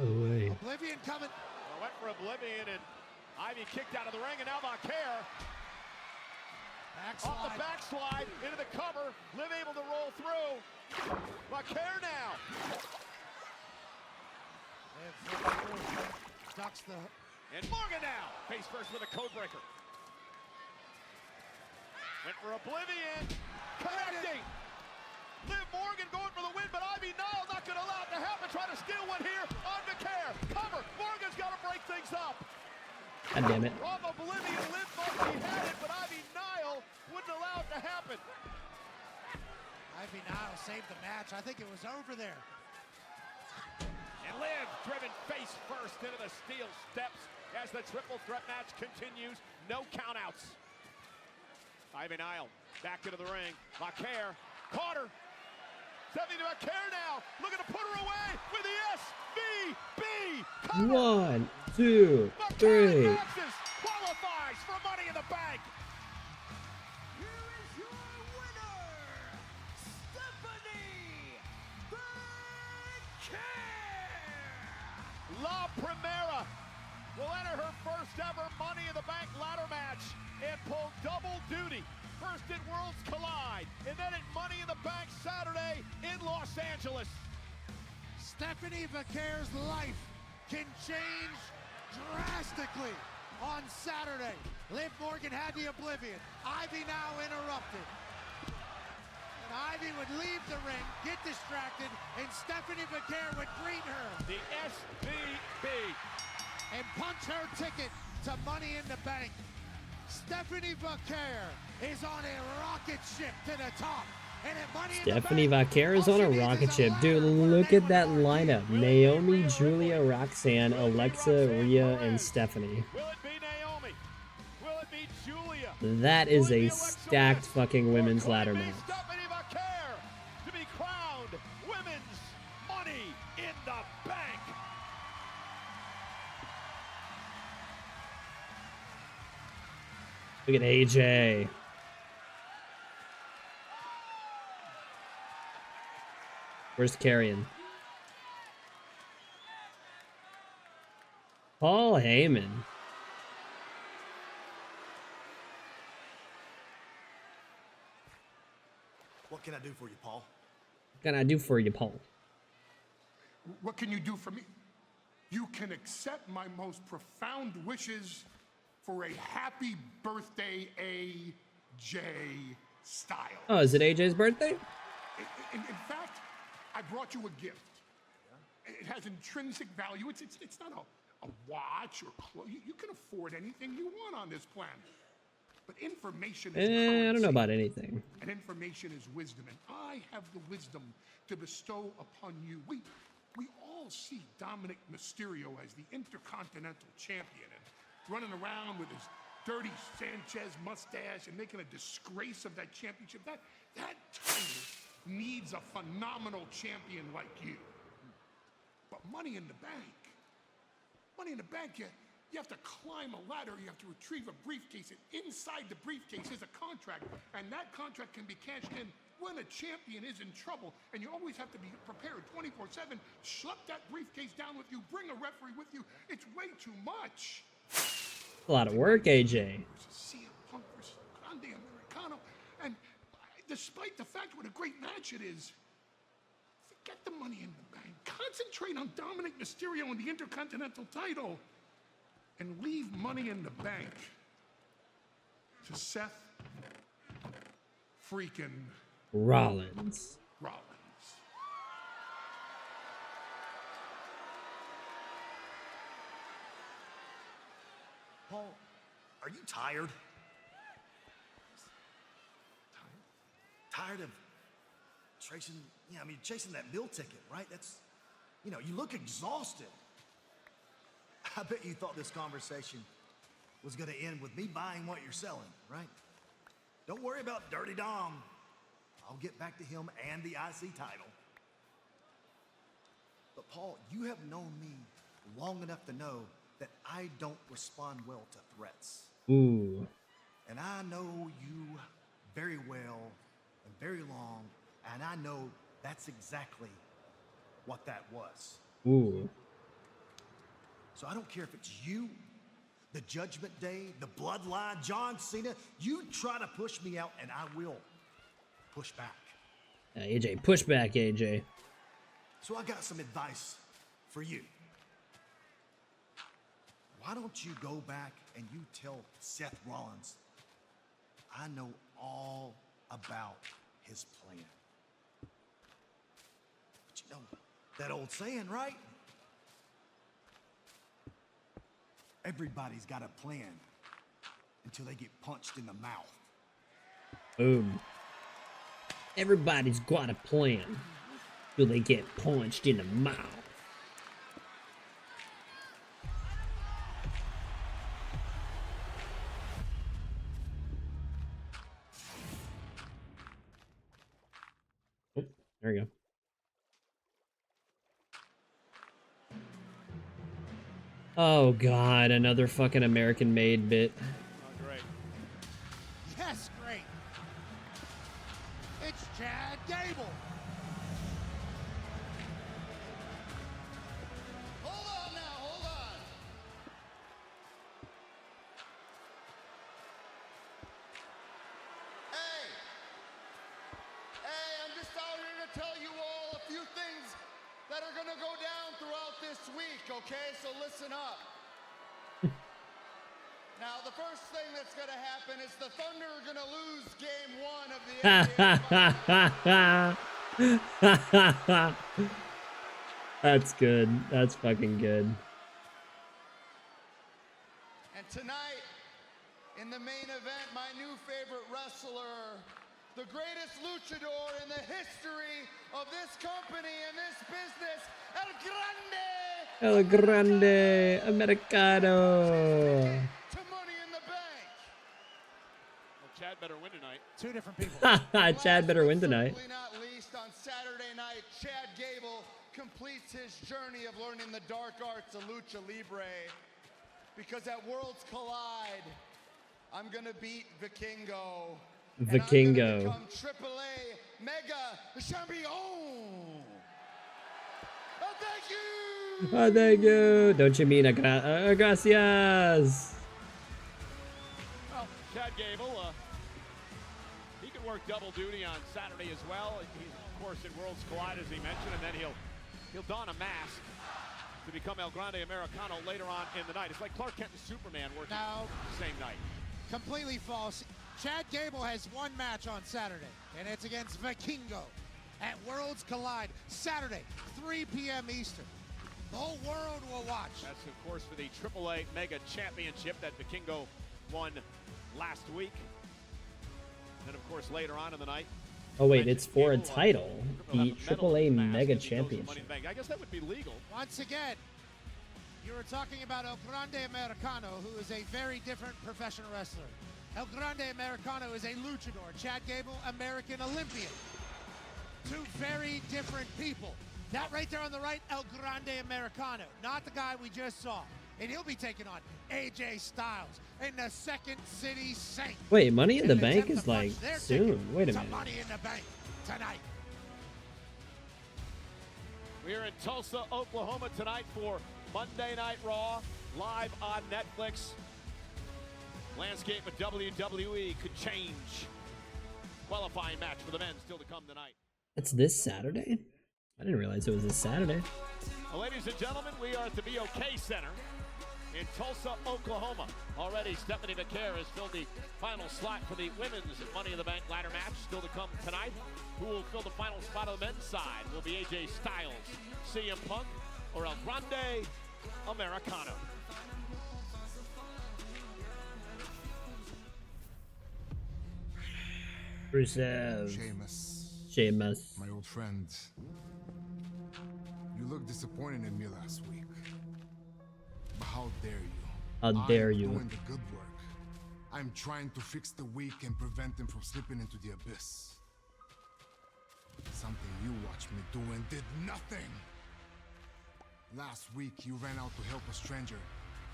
away. Oblivion coming. Well, went for Oblivion, and Ivy kicked out of the ring, and now Vaquer off the backslide into the cover. Liv able to roll through. Vaquer now. Ducks the. And Morgan now, face first with a code breaker. Went for Oblivion, connecting. Liv Morgan going for the win, but Ivy Nile not going to allow it to happen. Trying to steal one here on Vaquer. Cover, Morgan's got to break things up. God damn it. Off Oblivion, Liv thought she had it, but Ivy Nile wouldn't allow it to happen. Ivy Nile saved the match. I think it was over there. And Liv driven face first into the steel steps as the triple threat match continues. No countouts. Ivy Nile back into the ring. Vaquer caught her. Stephanie McCare now looking to put her away with the SVB cover. 1, 2, McCare 3. advances, qualifies for Money in the Bank. Here is your winner, Stephanie McCare. La Primera will enter her first ever Money in the Bank ladder match and pull double duty. First at Worlds Collide, and then at Money in the Bank Saturday in Los Angeles. Stephanie McCare's life can change drastically on Saturday. Liv Morgan had the oblivion. Ivy now interrupted. And Ivy would leave the ring, get distracted, and Stephanie McCare would greet her. The SVB. And punch her ticket to Money in the Bank. Stephanie McCare is on a rocket ship to the top. And at Money Stephanie in the Bank, Vaquer is on a rocket ship. Dude, look at that lineup. Naomi, Julia, Roxanne, Alexa, Rhea, and Stephanie. Will it be Naomi? Will it be Julia? That is a stacked fucking women's ladder match. Stephanie McCare to be crowned Women's Money in the Bank. Look at AJ. Where's Carrion? Paul Heyman. What can I do for you, Paul? What can I do for you, Paul? What can you do for me? You can accept my most profound wishes for a happy birthday, AJ Styles. Oh, is it AJ's birthday? In fact, I brought you a gift. It has intrinsic value. It's not a watch or clothes. You can afford anything you want on this planet. But information is currency. I don't know about anything. And information is wisdom. And I have the wisdom to bestow upon you. We all see Dominic Mysterio as the Intercontinental Champion and running around with his dirty Sanchez mustache and making a disgrace of that championship. That title needs a phenomenal champion like you. But Money in the Bank, you have to climb a ladder, you have to retrieve a briefcase, and inside the briefcase is a contract, and that contract can be cashed in when a champion is in trouble, and you always have to be prepared 24/7, schlep that briefcase down with you, bring a referee with you. It's way too much. A lot of work, AJ. CM Punk versus Grande Americano, and despite the fact what a great match it is, forget the Money in the Bank. Concentrate on Dominic Mysterio and the Intercontinental title, and leave Money in the Bank to Seth freaking Rollins. Paul, are you tired? Tired of chasing that bill ticket, right? You look exhausted. I bet you thought this conversation was going to end with me buying what you're selling, right? Don't worry about Dirty Dom. I'll get back to him and the IC title. But Paul, you have known me long enough to know that I don't respond well to threats. Ooh. And I know you very well and very long, and I know that's exactly what that was. Ooh. So I don't care if it's you, the Judgment Day, the Bloodline, John Cena. You try to push me out, and I will push back. AJ, push back, AJ. So I got some advice for you. Why don't you go back and you tell Seth Rollins, I know all about his plan. But you know that old saying, right? Everybody's got a plan until they get punched in the mouth. Boom. Everybody's got a plan till they get punched in the mouth. Oh, there we go. Oh god, another fucking American made bit. Oh, great. Yes, great. It's Chad Gable. Hold on now, hold on. Hey, I'm just out here to tell you all a few things that are gonna go down throughout this week, okay? So listen up. Now, the first thing that's gonna happen is the Thunder are gonna lose game 1 of the NBA That's good. That's fucking good. And tonight, in the main event, my new favorite wrestler, the greatest luchador in the history of this company and this business, El Grande! El Grande Americano. To Money in the Bank! Well, Chad better win tonight. Two different people. Chad better win tonight. Certainly not least, on Saturday night, Chad Gable completes his journey of learning the dark arts of lucha libre. Because at Worlds Collide, I'm gonna beat Vikingo. Vikingo. And I'm gonna become AAA Mega Champion. Oh, thank you! Oh, thank you. Don't you mean gracias? Well, Chad Gable, he can work double duty on Saturday as well. He's, of course, in Worlds Collide, as he mentioned, and then he'll don a mask to become El Grande Americano later on in the night. It's like Clark Kent and Superman working the same night. Completely false. Chad Gable has one match on Saturday, and it's against Vikingo at Worlds Collide, Saturday, 3 p.m. Eastern. The whole world will watch. That's, of course, for the AAA Mega Championship that Vikingo won last week. Then, of course, later on in the night. Oh wait, it's for a title. The AAA Mega Championship. I guess that would be legal. Once again, you were talking about El Grande Americano, who is a very different professional wrestler. El Grande Americano is a luchador. Chad Gable, American Olympian. Two very different people. That right there on the right, El Grande Americano, not the guy we just saw. And he'll be taking on AJ Styles in the Second City Saint. Wait, Money in the Bank is like soon. Wait a minute. Money in the Bank tonight. We're in Tulsa, Oklahoma tonight for Monday Night Raw, live on Netflix. Landscape of WWE could change. Qualifying match for the men still to come tonight. It's this Saturday? I didn't realize it was this Saturday. Well, ladies and gentlemen, we are at the BOK Center in Tulsa, Oklahoma. Already, Stephanie McCare has filled the final slot for the women's Money in the Bank ladder match. Still to come tonight. Who will fill the final spot on the men's side? Will be AJ Styles, CM Punk, or El Grande Americano. Rusev. Sheamus. My old friend. You looked disappointed in me last week. But how dare you? How dare you? I'm doing the good work. I'm trying to fix the weak and prevent them from slipping into the abyss. Something you watched me do and did nothing. Last week you ran out to help a stranger,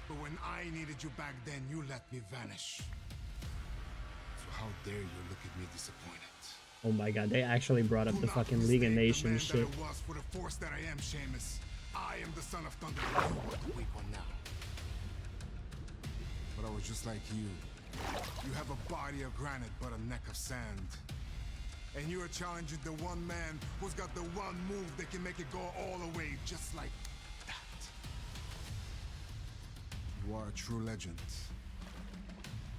but when I needed you back then, you let me vanish. So how dare you look at me disappointed? Oh my god, they actually brought up the fucking League of Nations shit. It was for the force that I am, Sheamus. I am the son of thunder. You are the weak one now. But I was just like you. You have a body of granite but a neck of sand. And you are challenging the one man who's got the one move that can make it go all the way, just like that. You are a true legend.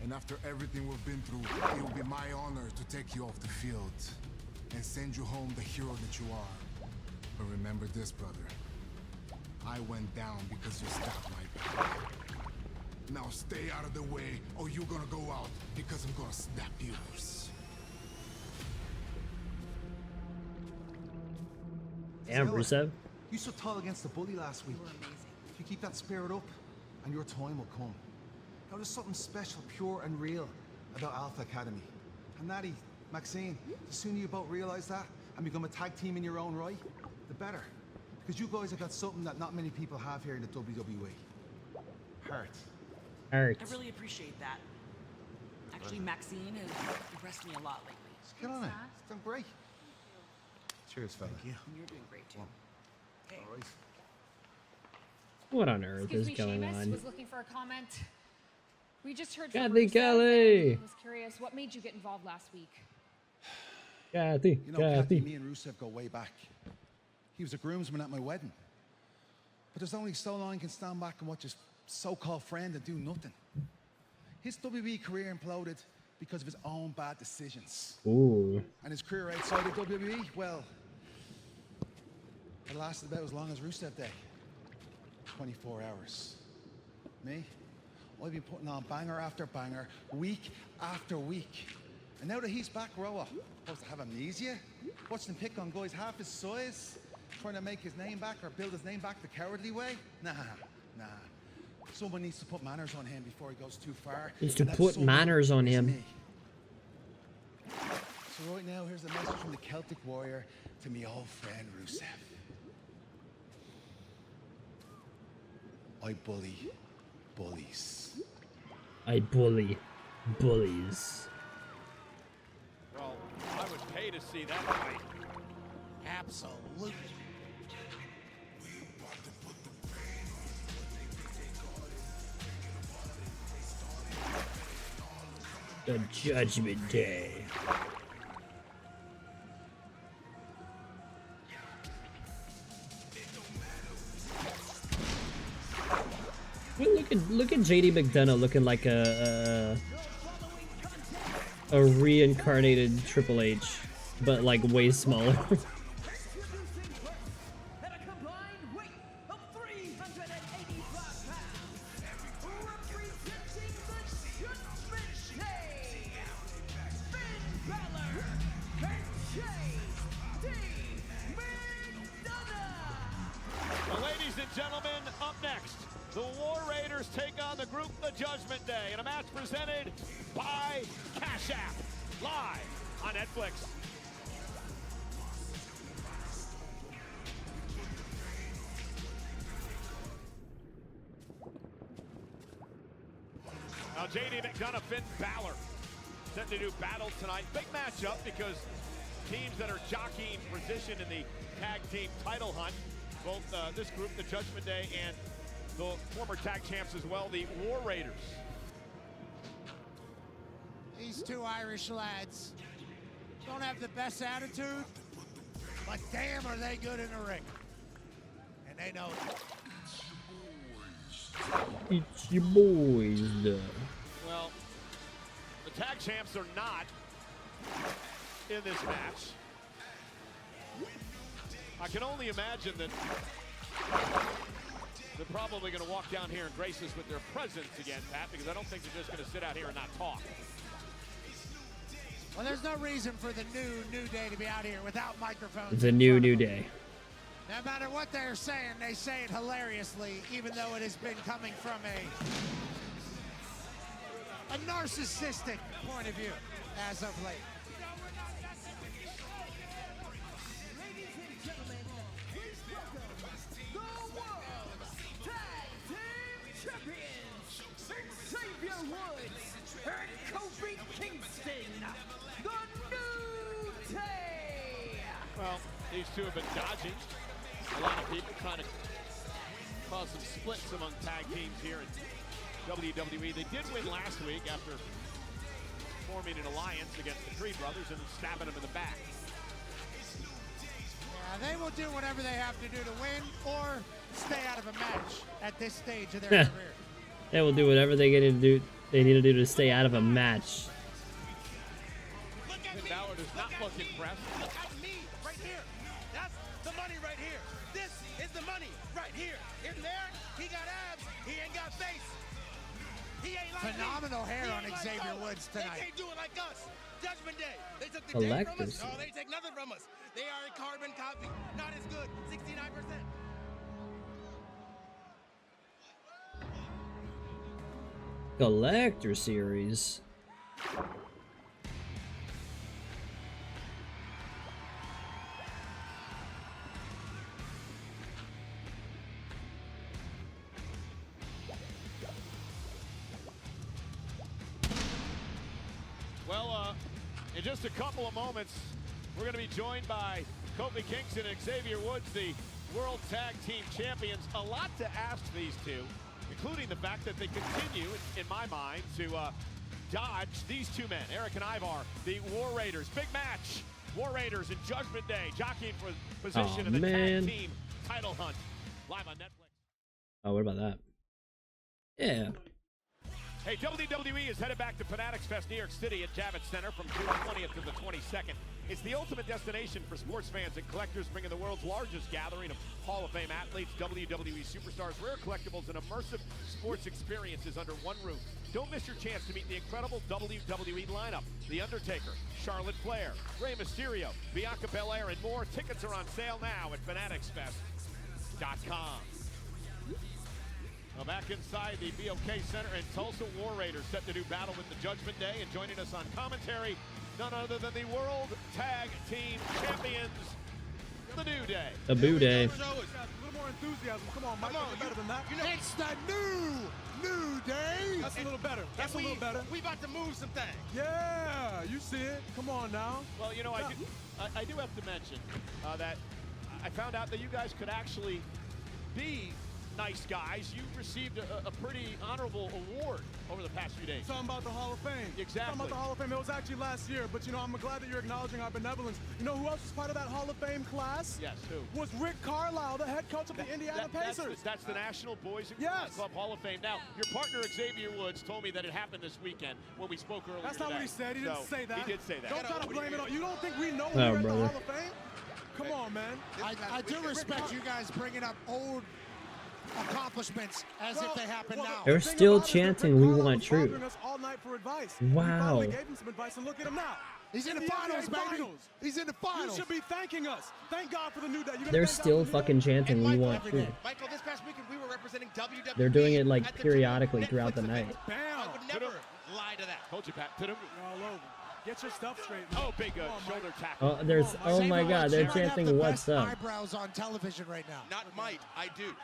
And after everything we've been through, it will be my honor to take you off the field and send you home the hero that you are. But remember this, brother. I went down because you stabbed my back. Now stay out of the way, or you're gonna go out because I'm gonna snap yours. Damn, Rusev. You stood tall against the bully last week. If you keep that spirit up, and your time will come. Now there's something special, pure and real about Alpha Academy. And Natty, Maxine, the sooner you both realize that and become a tag team in your own right, the better. Because you guys have got something that not many people have here in the WWE. Heart. Art. I really appreciate that. Actually, Maxine has impressed me a lot lately. Just get on it. It's done great. Cheers, fella. Thank you. You're doing great too. All right. What on earth Excuse is me, going Seamus on? was looking for a comment. We just heard Kathy from Rusev Kelly. and was curious, what made you get involved last week? Kathy. You know, Kathy, me and Rusev go way back. He was a groomsman at my wedding. But there's only so long you can stand back and watch his so-called friend and do nothing. His WWE career imploded because of his own bad decisions. Ooh. And his career outside of WWE, well, it lasted about as long as Rusev Day. 24 hours. Me? I've been putting on banger after banger, week after week. And now that he's back, Roa, supposed to have amnesia? Watch him pick on guys half his size? Trying to make his name back or build his name back the cowardly way? Nah. Someone needs to put manners on him before he goes too far. Needs to put manners on him. Me. So right now, here's a message from the Celtic Warrior to me old friend Rusev. I bully bullies. I bully bullies. Well, I would pay to see that fight. Absolutely. The Judgment Day. Well, look at JD McDonough looking like a reincarnated Triple H, but like way smaller. Ladies and gentlemen, up next, the War Raiders take on the group The Judgment Day in a match presented by Cash App, live on Netflix. Now JD McDonough, Finn Balor, set to do battle tonight. Big matchup because teams that are jockeying position in the tag team title hunt. Both this group, the Judgment Day, and the former tag champs as well, the War Raiders. These two Irish lads don't have the best attitude, but damn are they good in the ring. And they know it. It's your boys, though. Well, the tag champs are not in this match. I can only imagine that they're probably going to walk down here and grace us with their presence again, Pat, because I don't think they're just going to sit out here and not talk. Well, there's no reason for the new Day to be out here without microphones. The new Day. No matter what they're saying, they say it hilariously, even though it has been coming from a narcissistic point of view as of late. Well, these two have been dodging a lot of people, trying to cause some splits among tag teams here in WWE. They did win last week after forming an alliance against the Creed brothers and then stabbing them in the back. Yeah, they will do whatever they have to do to win or stay out of a match at this stage of their career. They will do whatever they need to do to stay out of a match. Finn Balor does not look impressed. Look at me right here. That's the money right here. This is the money right here. In there, he got abs. He ain't got face. He ain't like phenomenal hair on Xavier Woods tonight. They can't do it like us. Judgment Day. They took the day from us. No, they take nothing from us. They are a carbon copy. Not as good. 69%. Collector Series. Well, in just a couple of moments, we're going to be joined by Kofi Kingston and Xavier Woods, the World Tag Team Champions. A lot to ask these two, including the fact that they continue, in my mind, to dodge these two men, Eric and Ivar, the War Raiders. Big match. War Raiders and Judgment Day jockeying for position in the tag team title hunt. Live on Netflix. Oh, what about that? Yeah. Hey, WWE is headed back to Fanatics Fest New York City at Javits Center from June 20th to the 22nd. It's the ultimate destination for sports fans and collectors, bringing the world's largest gathering of Hall of Fame athletes, WWE superstars, rare collectibles, and immersive sports experiences under one roof. Don't miss your chance to meet the incredible WWE lineup. The Undertaker, Charlotte Flair, Rey Mysterio, Bianca Belair, and more. Tickets are on sale now at fanaticsfest.com. Well, back inside the BOK Center in Tulsa, War Raiders set to do battle with the Judgment Day, and joining us on commentary, none other than the World Tag Team Champions, the New Day. The Boo Day. A little more enthusiasm. Come on, Mike. Better than that. It's the New Day. That's a little better. That's a little better. We about to move some things. Yeah, you see it. Come on now. Well, you know, I do have to mention that I found out that you guys could actually be nice guys. You received a pretty honorable award over the past few days. Talking about the Hall of Fame. Exactly. Talking about the Hall of Fame. It was actually last year, but you know, I'm glad that you're acknowledging our benevolence. You know who else was part of that Hall of Fame class? Yes, who? Was Rick Carlisle, the head coach of the Indiana Pacers. That's the National Boys and Girls Club Hall of Fame. Now, your partner Xavier Woods told me that it happened this weekend when we spoke earlier. That's not what he said. He didn't say that. He did say that. Don't try to blame it on. You don't think we know we're at the Hall of Fame? Come on, man. I do respect you guys bringing up old accomplishments as if they happen now. They're still chanting, "We want truth." All night for advice. Wow. We gave him some advice, and look at him now. He's in the finals, baby. He's in the finals. You should be thanking us. Thank God for the New Day. They're still fucking chanting, "We want truth." Michael, this past weekend we were representing WWE. They're doing it like periodically throughout the night. Bam. I would never lie to that. Told you, Pat. All over. Get your stuff straight. Man. Oh, big shoulder tackle. Oh, there's. Oh my God, they're chanting, "What's up?" Eyebrows on television right now. Not might, I do.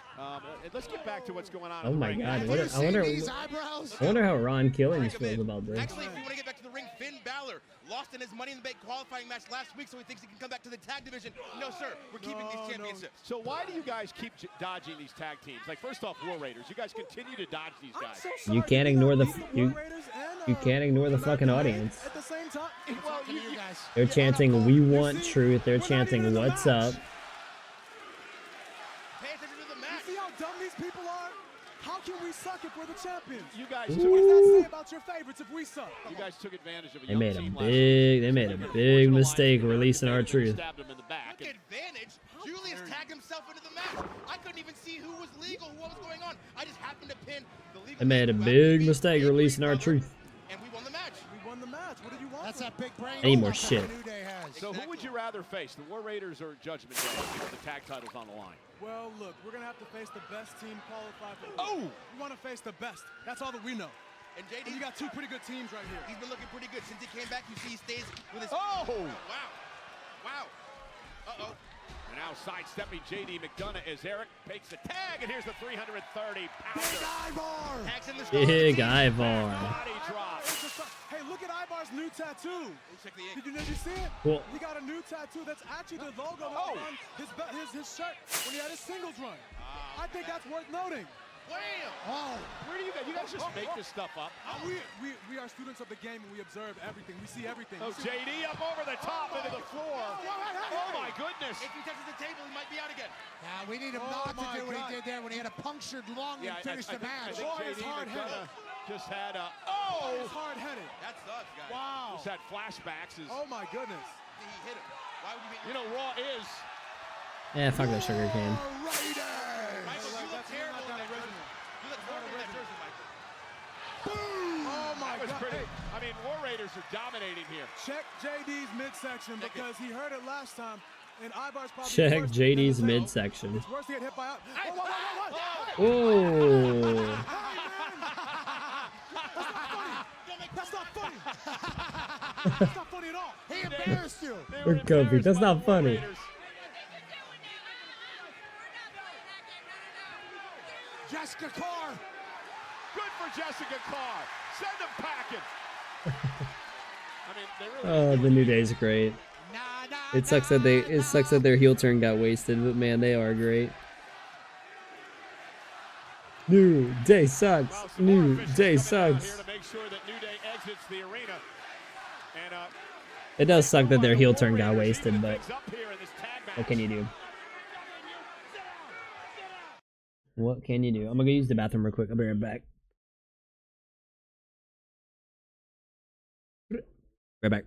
Let's get back to what's going on. Oh my God, Have you seen these I eyebrows? wonder how Ron Killings feels about this. Actually, if we want to get back to the ring, Finn Balor lost in his Money in the Bank qualifying match last week, so he thinks he can come back to the tag division. No, sir. We're keeping these championships. So why do you guys keep dodging these tag teams? Like, first off, War Raiders. You guys continue to dodge these guys. You can't ignore the you can't ignore the fucking audience. At the same time, well, They're chanting, "We want truth." They're chanting, "What's up?" Pay attention to the you match. see how dumb these people are? How can we suck if we're the champions? You guys What took, does that say about your favorites if we suck? you guys took advantage of a They young made a team big mistake releasing our truth. Stabbed him in the back. Look, advantage. Julius tagged himself into the match. I couldn't even see who was legal, what was going on. I just happened to pin the legal. They made a big mistake releasing our truth. And we won the match. We won the match. What did you want? That's that big brain. I need more that shit. the New Day has. So who would you rather face, the War Raiders or Judgment Day? The tag titles on the line. Well, look, we're going to have to face the best team qualified for the Oh! We want to face the best. That's all that we know. And JD, And you got two pretty good teams right here. he's been looking pretty good since he came back. You see, he stays with his. Oh! Wow! Wow! Uh-oh. And now sidestepping JD McDonough as Eric takes the tag, and here's the 330-pounder. Ivar! Tags in the Big Ivar. Body drop. Hey, look at Ivar's new tattoo. Check the Did you see it? Cool. He got a new tattoo that's actually the logo that was on his shirt when he had his singles run. I think that's worth noting. Wham! Oh, Where do you guys just make this stuff up? We are students of the game and we observe everything. We see everything. Oh, JD up over the top into the floor. Oh my goodness. If he touches the table, he might be out again. yeah, we need him not to do what he did there when he had a punctured lung and finished the I match. think Boy, it's JD hard-headed. McDonough just had a He's hard-headed. That sucks, guys. Wow. just had flashbacks. Oh my goodness. He hit him. Why would you hit You know, Raw is. Yeah, fuck that sugar cane. Michael, you look terrible in that jersey. You look horrible in that jersey, Michael. Oh my That was God. pretty. Hey, I mean, War Raiders are dominating here. check JD's midsection because he heard it last time. And Ivar's probably Check worse JD's than himself. midsection. It's worse to get hit by out. Oh. That's not funny. That's not funny at all. He embarrassed you. Or Kobe, that's not funny. Jessica Carr. Good for Jessica Carr. Send him packing. Oh, the New Day's great. It sucks that their heel turn got wasted, but man, they are great. New Day sucks. New Day sucks. It does suck that their heel turn got wasted, but what can you do? What can you do? I'm gonna go use the bathroom real quick. I'll be right back. Right back.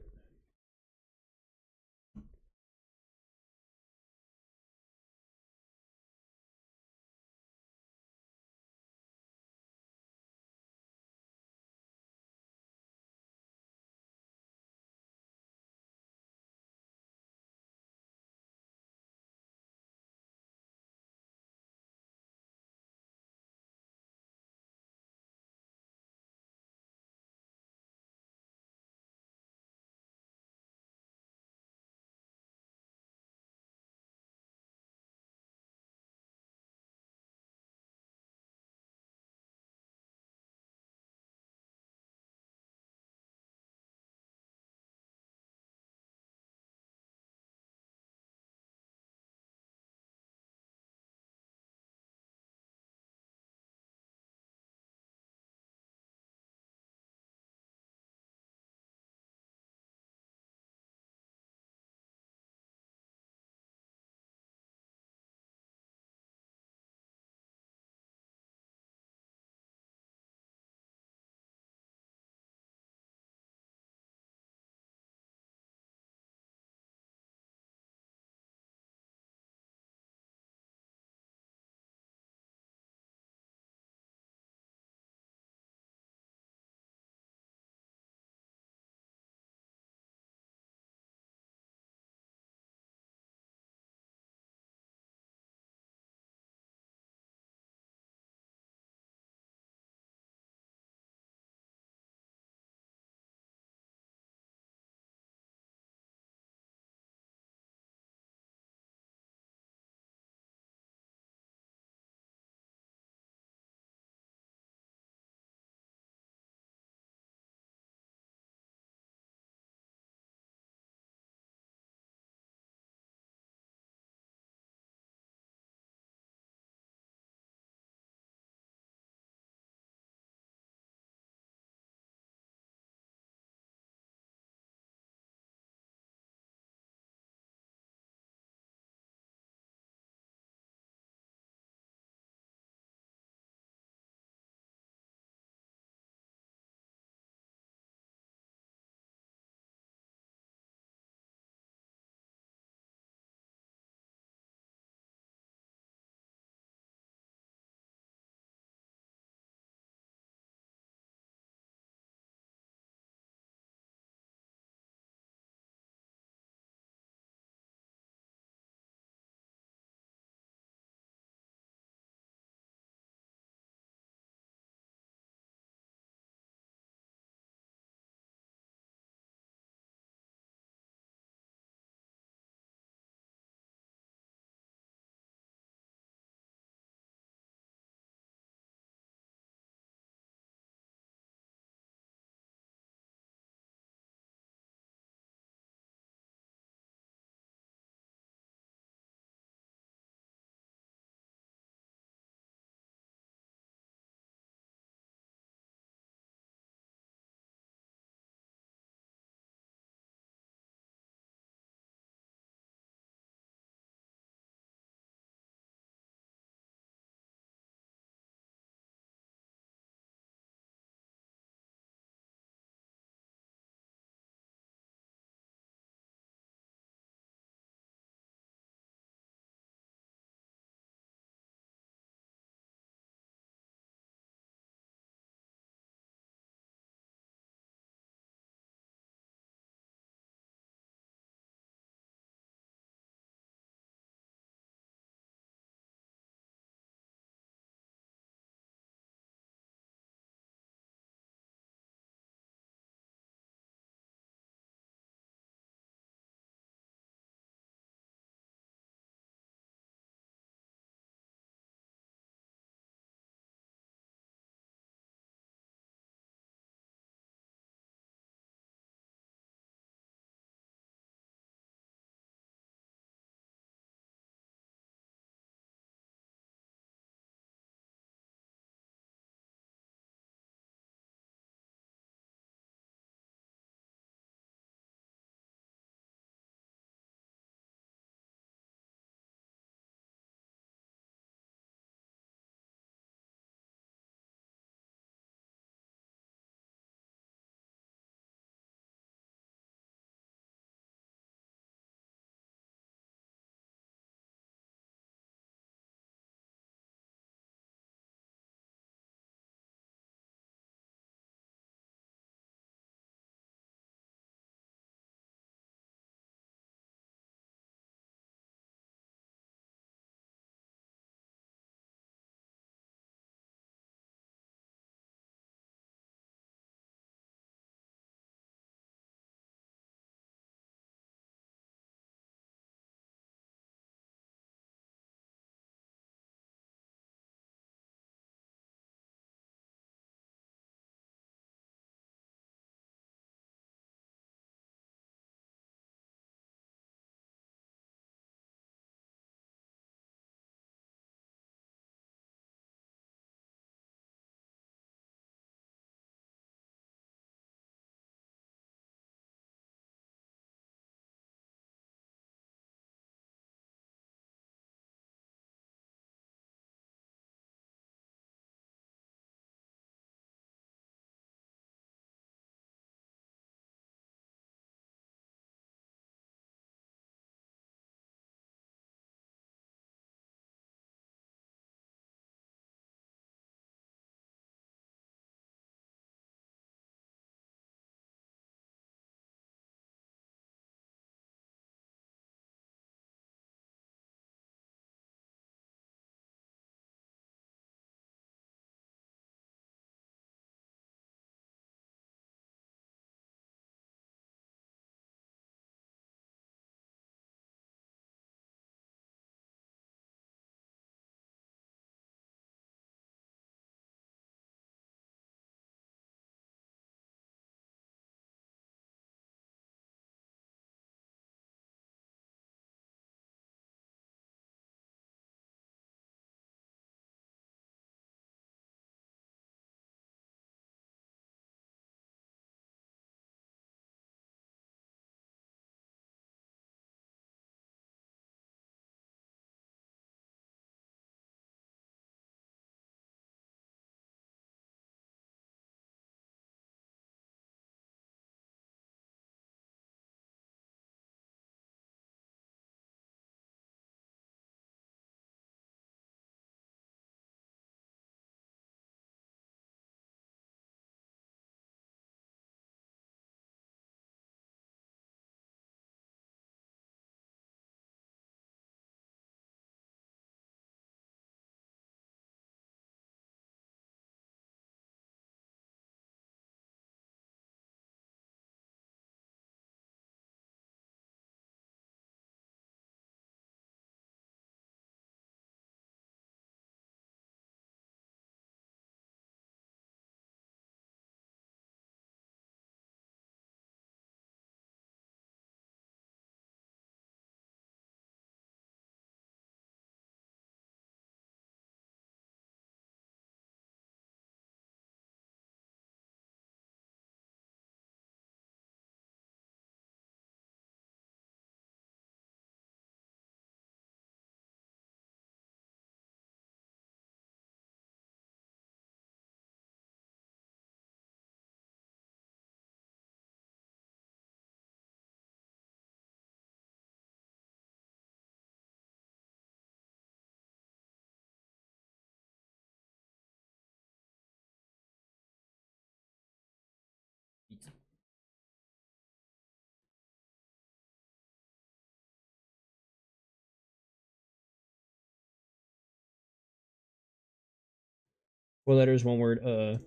4 letters, 1 word. Oh,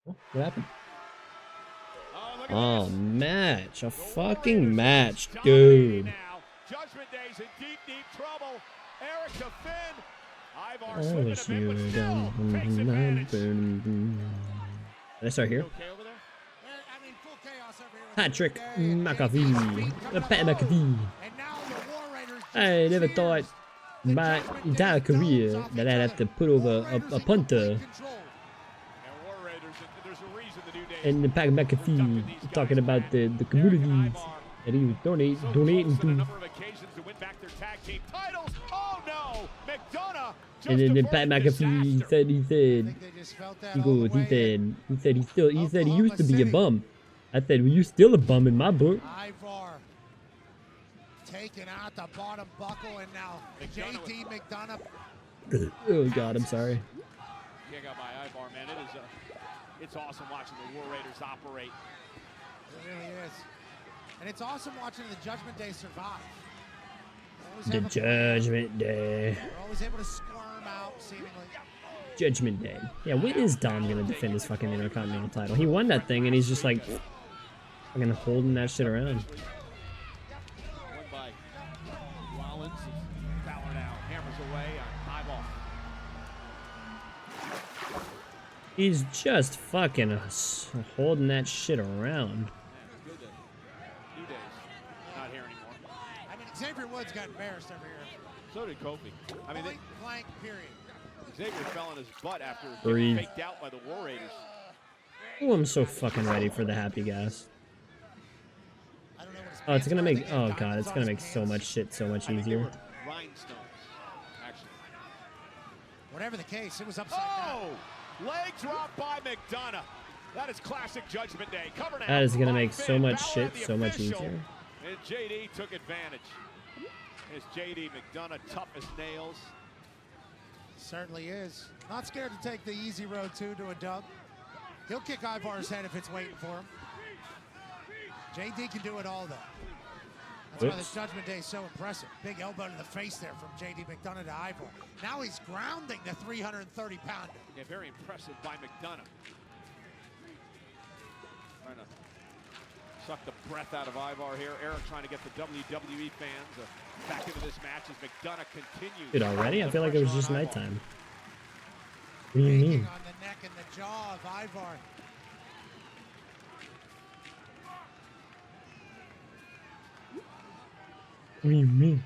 what happened? Oh, match. A fucking match, dude. Judgment Day's in deep, deep trouble. Eric to Finn. Ivar I slipping wish a bit, you but were still down. takes advantage. Did I start here? Okay over there? Hat trick, McAfee. Pat McAfee. I never thought my entire career that I'd have to put over a punter. And the Pat McAfee talking about the communities that he was donating to. And then Pat McAfee said he used to be a bum. I said, well, you still a bum in my book. Ivar taking out the bottom buckle, and now JD McDonough. Oh God, I'm sorry. Kick out by Ivar, man. It's awesome watching the War Raiders operate. It really is. And it's awesome watching the Judgment Day survive. The Judgment Day. They're always able to squirm out, seemingly. Judgment Day. Yeah, when is Dom gonna defend his fucking Intercontinental title? He won that thing and he's just like fucking holding that shit around. Won by Rollins. Fowler now hammers away on Ivar. He's just fucking holding that shit around. Good day. New Days. Not here anymore. I mean, Xavier Woods got embarrassed over here. So did Kofi. I mean, Point blank, period. Xavier fell on his butt after Breathe. getting faked out by the War Raiders. Oh, I'm so fucking ready for the happy gas. Oh, it's gonna make, oh God, it's gonna make so much shit so much easier. Rhinestones, actually. Whatever the case, it was upside down. Leg drop by McDonough. That is classic Judgment Day. Cover now. That is gonna make so Finn much Balor, shit the so much official. easier. And JD took advantage. It's JD McDonough, tough as nails. Certainly is. Not scared to take the easy road, too, to a dub. He'll kick Ivar's head if it's waiting for him. JD can do it all, though. That's why this Judgment Day is so impressive. Big elbow to the face there from JD McDonough to Ivar. Now he's grounding the 330-pounder. Yeah, very impressive by McDonough. Trying to suck the breath out of Ivar here. Eric trying to get the WWE fans back into this match as McDonough continues. Dude, already? I feel like it was just nighttime. What do you mean? On the neck and the jaw of Ivar. What do you mean?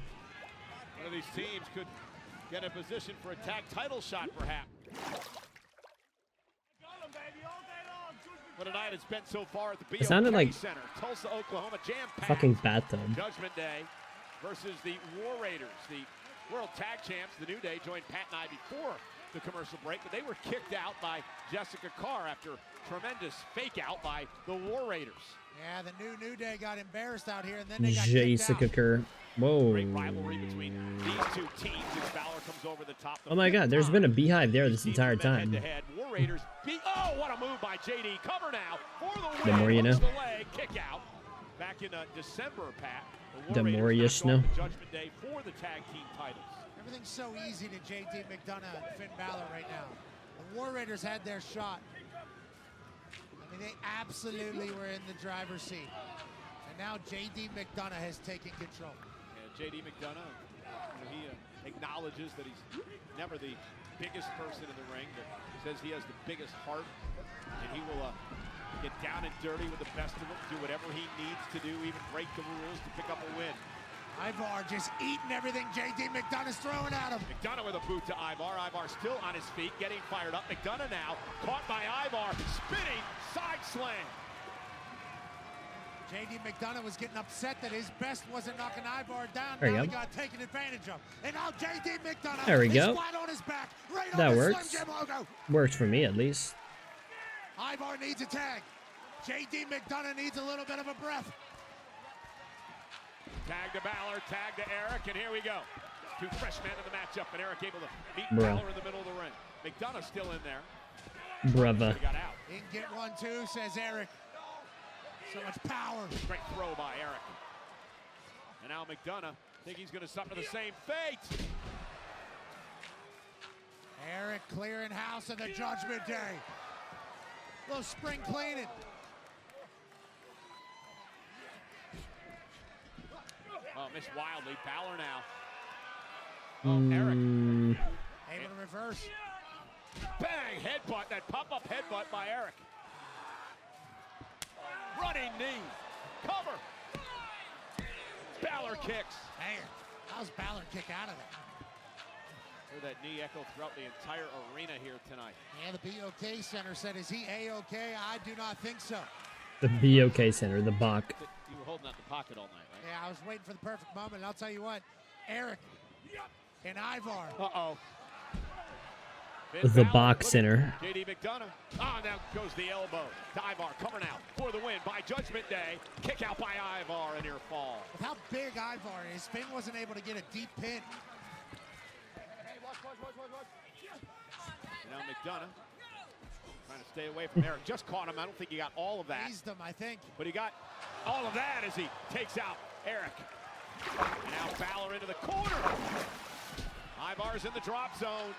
One of these teams could get a position for a tag title shot, perhaps. What a night it's been so far at the BOK sounded like Center, Tulsa, Oklahoma, jam-packed. Fucking bathtub. Judgment Day versus the War Raiders, the World Tag Champs. The New Day joined Pat and I before the commercial break, but they were kicked out by Jessica Carr after tremendous fake out by the War Raiders. Yeah, the New Day got embarrassed out here, and then they got kicked Jessica out. Kerr. Whoa. Great rivalry between these two teams as Balor comes over the top. Oh my God, there's been a beehive there this entire time. Head-to-head. War Raiders beat. Oh, what a move by JD. Cover now for the win. The more you know. The leg, kick out. Back in December, Pat. The more you know. Judgment Day for the tag team titles. Everything's so easy to JD McDonough and Finn Balor right now. The War Raiders had their shot. I mean, they absolutely were in the driver's seat. And now JD McDonough has taken control. J.D. McDonough, he acknowledges that he's never the biggest person in the ring, but says he has the biggest heart, and he will get down and dirty with the best of them, do whatever he needs to do, even break the rules to pick up a win. Ivar just eating everything JD McDonough's throwing at him. McDonough with a boot to Ivar. Ivar still on his feet, getting fired up. McDonough now caught by Ivar, spinning side slam. JD McDonough was getting upset that his best wasn't knocking Ivar down. There you now go. he got taken advantage of. And now JD McDonough There we is go. flat on his back. Right That on the works. Slim Jim logo. Works for me, at least. Ivar needs a tag. JD McDonough needs a little bit of a breath. Tag to Balor, tag to Eric, and here we go. Two fresh men in the matchup, and Eric able to meet Bro. Balor in the middle of the ring. McDonough still in there. Brother. He got out. He can get one, too, says Eric. So much power. Great throw by Eric. And now McDonough think he's going to suffer the same fate. Eric clearing house in the Judgment Day. Little spring cleaning. Oh, missed wildly. Balor now. Eric. Able to reverse. Bang! Headbutt. That pop-up headbutt by Eric. Running knee. Cover. Balor kicks. Man, how's Balor kick out of that? Heard that knee echo throughout the entire arena here tonight. Yeah, the BOK Center said, is he A-OK? I do not think so. The BOK Center, the Bach. You were holding out the pocket all night, right? Yeah, I was waiting for the perfect moment, and I'll tell you what, Eric and Ivar. Uh-oh. The Bach Center. JD McDonough. Oh, now goes the elbow. To Ivar, coming out for the win by Judgment Day. Kick out by Ivar, a near fall. With how big Ivar is, Finn wasn't able to get a deep pin. Now McDonough trying to stay away from Eric. Just caught him. I don't think he got all of that. Eased him, I think. But he got all of that as he takes out Eric. And now Balor into the corner. Ivar's in the drop zone.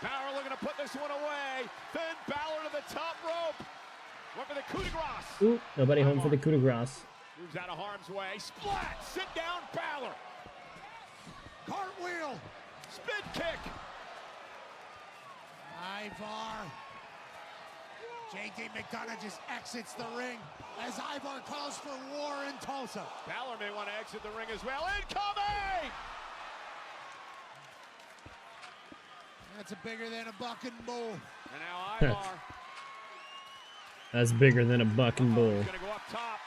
Balor looking to put this one away. Then Balor to the top rope. Went for the coup de grace. Ooh, nobody home for the coup de grace. Moves out of harm's way. Splat! Sit down, Balor. Cartwheel. Spin kick. Ivar. JD McDonough just exits the ring as Ivar calls for war in Tulsa. Balor may want to exit the ring as well. Incoming! That's a bigger than a bucking bull. And now Ivar. That's bigger than a bucking bull. He's going to go up top.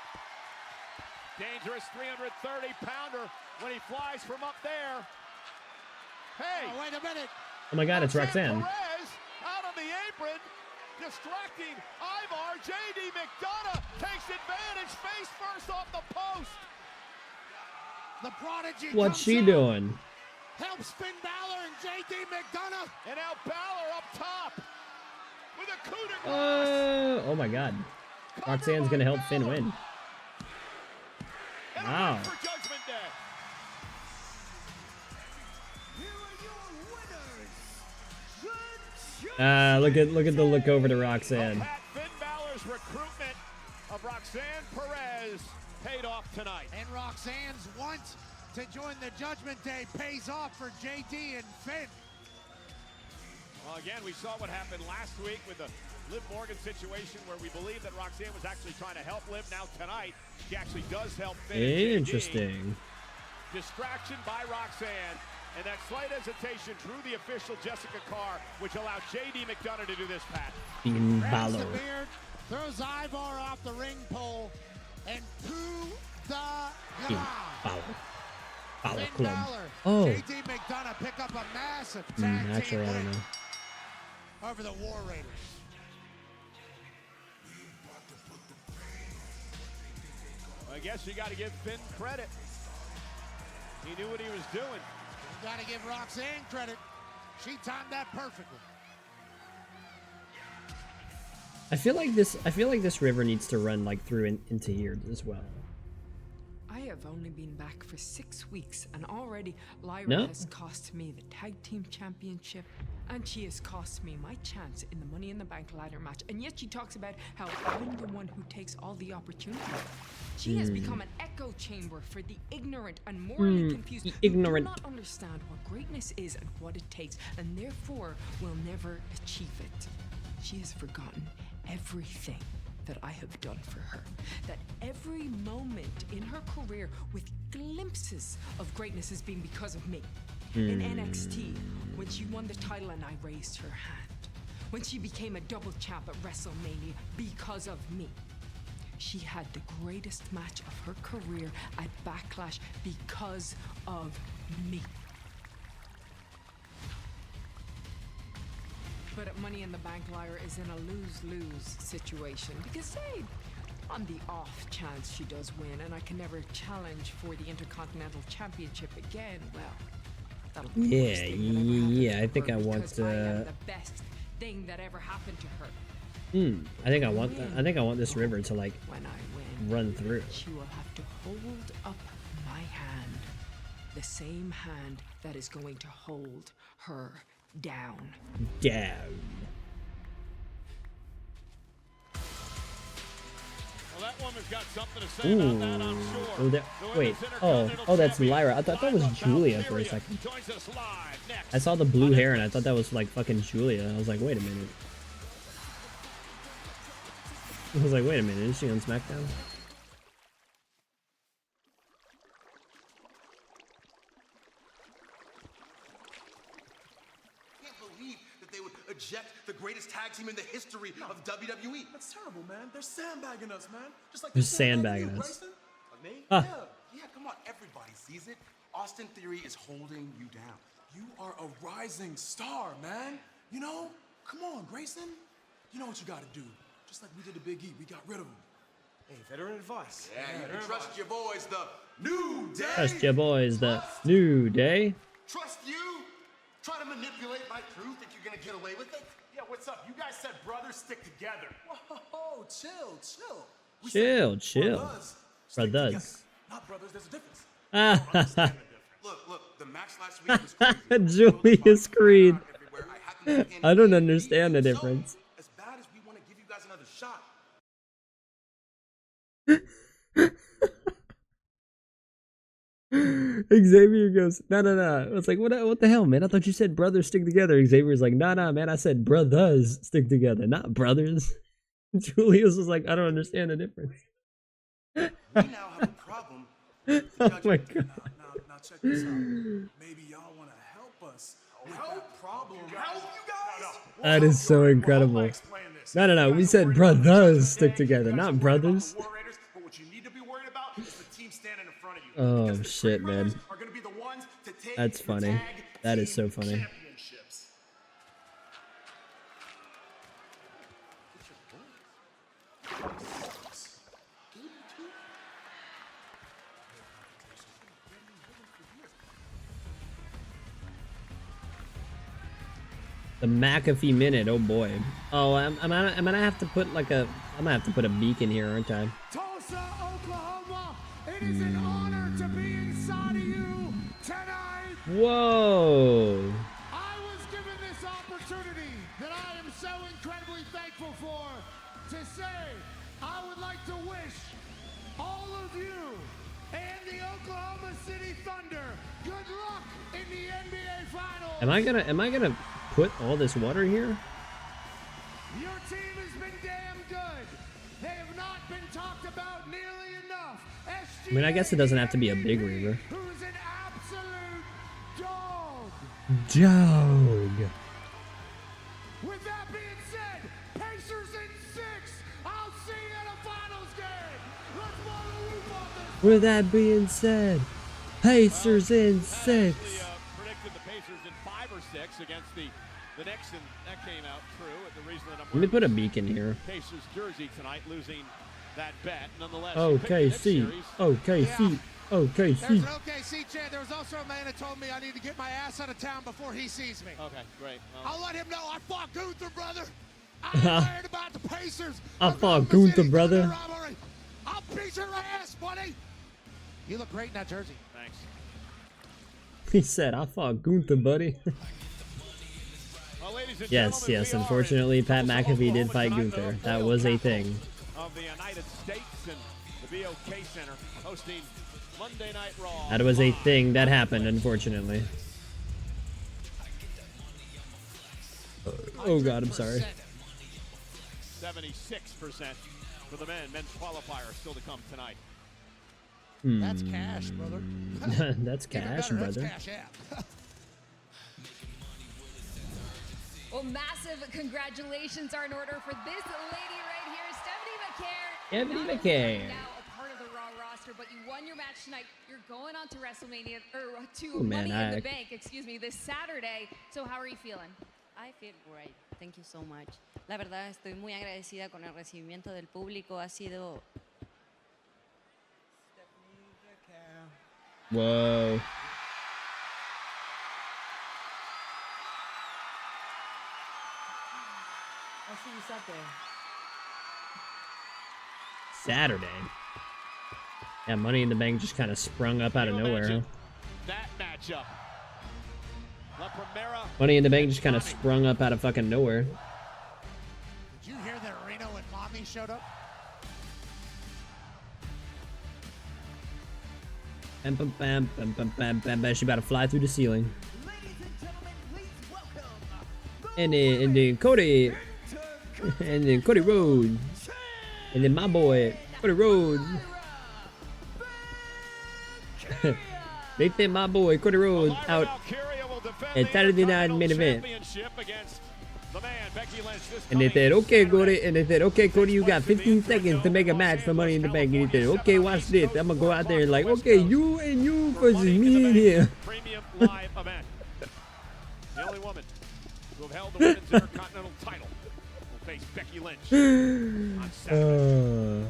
Dangerous 330-pounder when he flies from up there. Hey! Oh, wait a minute. Oh my God, it's Roxanne. Perez out on the apron, distracting Ivar. JD McDonough takes advantage, face first off the post. The prodigy. What's she doing? Helps Finn Balor and JD McDonough. And now Balor up top with a coup de grace. Oh my God. Roxanne's gonna help Finn win. Wow. For Judgment Day. Look at the look over to Roxanne. Finn Balor's recruitment of Roxanne Perez paid off tonight. And Roxanne's want to join the Judgment Day pays off for JD and Finn. Well, again, we saw what happened last week with the Liv Morgan situation where we believe that Roxanne was actually trying to help Liv. Now tonight, she actually does help Finn. Interesting. Distraction by Roxanne. And that slight hesitation drew the official Jessica Carr, which allowed JD McDonough to do this, Pat. Finn Grabs the Balor. beard, throws Ivar off the ring pole, and to the Finn ground. Balor. Balor Finn Club. Balor, Oh. JD McDonough pick up a massive tag team Actually, I don't win know. over the War Raiders. I guess you got to give Finn credit. He knew what he was doing. You got to give Roxanne credit. She timed that perfectly. I feel like this river needs to run like through into here as well. I have only been back for 6 weeks, and already Lyra No. has cost me the tag team championship, and she has cost me my chance in the Money in the Bank ladder match. And yet she talks about how I'm the one who takes all the opportunity. She has become an echo chamber for the ignorant and morally confused the who ignorant. do not understand what greatness is and what it takes, and therefore will never achieve it. She has forgotten everything that I have done for her. That every moment in her career with glimpses of greatness has been because of me. In NXT, when she won the title and I raised her hand. When she became a double champ at WrestleMania because of me. She had the greatest match of her career at Backlash because of me. But at Money in the Bank, Lyra is in a lose-lose situation because, say, on the off chance she does win and I can never challenge for the Intercontinental Championship again, well, that'll be the worst thing that ever happened Yeah. I to think her I want because I am the best thing that ever happened to her. I think I want this river to like When I win, run through. she will have to hold up my hand the same hand that is going to hold her down. Down. Well, that woman's got something to say about that, I'm sure. Oh, wait. Oh, that's Lyra. I thought that was Julia for a second. I saw the blue hair and I thought that was like fucking Julia. I was like, wait a minute. I was like, wait a minute. Is she on SmackDown? Eject the greatest tag team in the history of WWE. That's terrible, man. They're sandbagging us, man. Just like They're sandbagging us. Grayson. Of me? Huh. Yeah, come on. Everybody sees it. Austin Theory is holding you down. You are a rising star, man. You know? Come on, Grayson. You know what you gotta do. Just like we did to Big E, we got rid of him. Hey, veteran advice. Yeah, you can trust your boys, the New Day. Trust your boys, the New Day. Trust you? Try to manipulate my truth that you're gonna get away with it? Yeah, what's up? You guys said brothers stick together. Whoa, chill. We Chill. said brothers stick Brothers. together. Not brothers, there's a difference. Look, the match last week was crazy. Julius Creed. I don't understand the difference. As bad as we want to give you guys another shot. Xavier goes, no. It's like, what the hell, man? I thought you said brothers stick together. Xavier's like, nah, man. I said brothers stick together, not brothers. Julius was like, I don't understand the difference. We now have a problem. Oh my god. Now check this out. Maybe y'all want to help us with that problem. Help you guys? That is so incredible. No. We said brothers stick together, not brothers. But what you need to be worried about is the team standing in front of you. Oh shit, man. Are going to be the ones to take That's funny. That is so funny. championships. The McAfee minute, oh boy. Oh, I'm gonna have to put like a, I'm gonna have to put a beacon here, aren't I? Tulsa, Oklahoma, it is an honor to be inside of you tonight. Whoa. I was given this opportunity that I am so incredibly thankful for to say I would like to wish all of you and the Oklahoma City Thunder good luck in the NBA Finals. Am I gonna put all this water here? Your team has been damn good. They have not been talked about nearly enough. I mean, I guess it doesn't have to be a big river. Who's an absolute dog. Dog. With that being said, Pacers in 6. I'll see you at a finals game. Let's blow the roof off this. With that being said, Pacers in 6. Predicted the Pacers in 5 or 6 against the Knicks, and that came out true. The reason that I'm Let me put a beacon here. Pacers jersey tonight, losing that bet. Nonetheless, OKC. OKC. OKC. There's an OKC chant. There was also a man that told me I need to get my ass out of town before he sees me. Okay, great. I'll let him know I fought Gunther, brother. I'm worried about the Pacers. I fought Gunther, brother. I'll beat your ass, buddy. You look great in that jersey. Thanks. He said, I fought Gunther, buddy. Well, ladies and Yes, gentlemen, yes. we are Unfortunately, in Pat Tulsa, McAfee did Oklahoma fight tonight, Gunther. the That full was a capital thing. of the United States, and the BOK Center hosting Monday Night Raw. That was a thing that happened, unfortunately. Oh god, I'm sorry. 76% for the men. Men's qualifier still to come tonight. That's cash, brother. That's cash, Even better, brother. That's cash app. Well, massive congratulations are in order for this lady right here, Stephanie McCare. Stephanie Not McCare. only now a part of the Raw roster, but you won your match tonight. You're going on to WrestleMania, or to Ooh, man, Money in I- the Bank, excuse me, this Saturday. So how are you feeling? I feel great. Thank you so much. La verdad, estoy muy agradecida con el recibimiento del público. Ha sido... Whoa. I see you sat there. Saturday. Yeah, Money in the Bank just kind of sprung up out of nowhere. that matchup. La Primera. Money in the Bank just kind of sprung up out of fucking nowhere. Did you hear that Reno and Mommy showed up? Bam, bam, bam, bam, bam, bam, bam, bam. She about to fly through the ceiling. And then Cody. And then Cody Rhodes. And then my boy, Cody Rhodes. They think my boy, Cody Rhodes, out at Saturday Night Main Event. And they said, okay, Cody. And they said, okay, Cody, you got 15 seconds to make a match for Money in the Bank. And he said, okay, watch this. I'm going to go out there and like, okay, you and you versus me and him. Premium live event. The only woman who have held the women's Intercontinental title will face Becky Lynch on Saturday.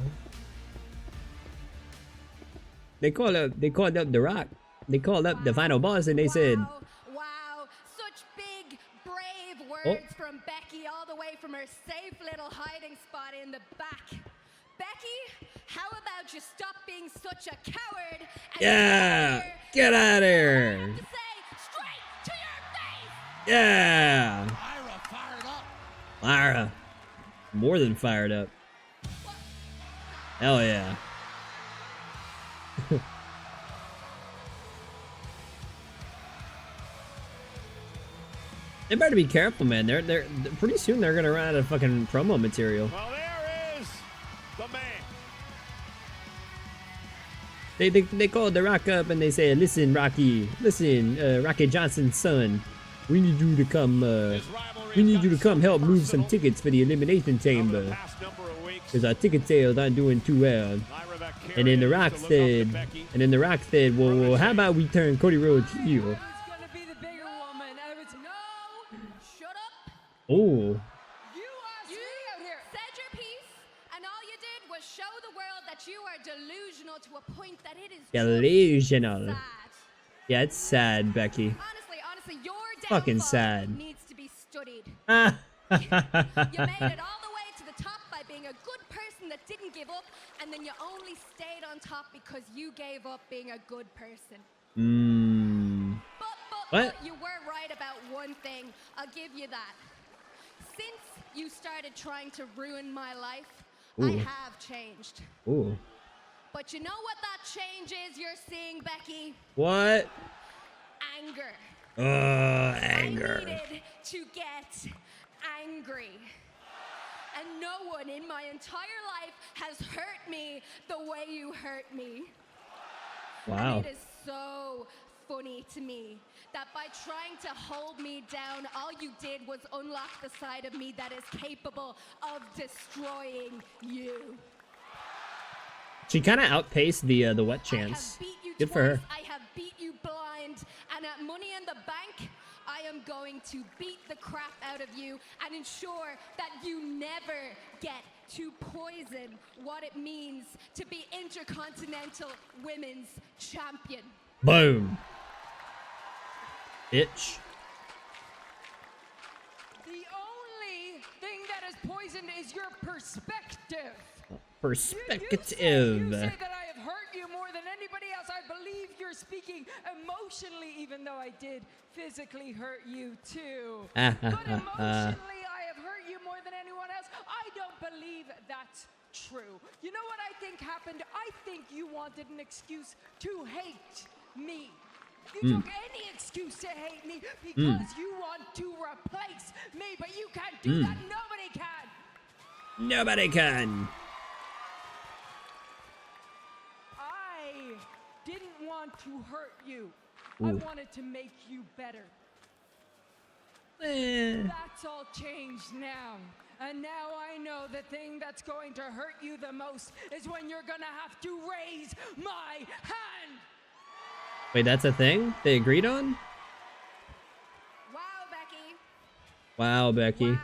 They called up The Rock. They called up the final boss and they said, Wow, such big, brave words from Becky all the way from her safe little hiding spot in the back. Becky, how about you stop being such a coward? And yeah, get out of here. to say straight to your face. Yeah. Lyra fired up. Lyra. More than fired up. Hell yeah. They better be careful, man. They're pretty soon they're gonna run out of fucking promo material. Well, there is the man. They called The Rock up and they said, listen, Rocky, Rocky Johnson's son, we need you to come. We need you to come help move some tickets for the Elimination Chamber, because our ticket sales aren't doing too well. And then The Rock said, well, how about we turn Cody Rhodes heel? Oh. You said your piece, and all you did was show the world that you are delusional to a point that it is Delusional. sad. Yeah, it's sad, Becky. Honestly, your Fucking downfall sad. needs to be studied. You made it all the way to the top by being a good person that didn't give up, and then you only stayed on top because you gave up being a good person. But you were right about one thing. I'll give you that. Since you started trying to ruin my life, I have changed. Ooh. But you know what that change is you're seeing, Becky? What? Anger. Anger. I needed to get angry. And no one in my entire life has hurt me the way you hurt me. Wow. And it is so funny to me that by trying to hold me down, all you did was unlock the side of me that is capable of destroying you. She kind of outpaced the wet chance. Good for her. I have beat you blind, and at Money in the Bank, I am going to beat the crap out of you and ensure that you never get to poison what it means to be Intercontinental Women's Champion. Boom. Bitch. The only thing that is poisoned is your perspective. Perspective. You say that I have hurt you more than anybody else. I believe you're speaking emotionally, even though I did physically hurt you too. But emotionally, I have hurt you more than anyone else. I don't believe that's true. You know what I think happened? I think you wanted an excuse to hate me. You took any excuse to hate me because you want to replace me, but you can't do that. Nobody can. Nobody can. I didn't want to hurt you. I wanted to make you better. That's all changed now. And now I know the thing that's going to hurt you the most is when you're gonna have to raise my hand. Wait, that's a thing they agreed on? Wow, Becky. Wow, Becky. Wow.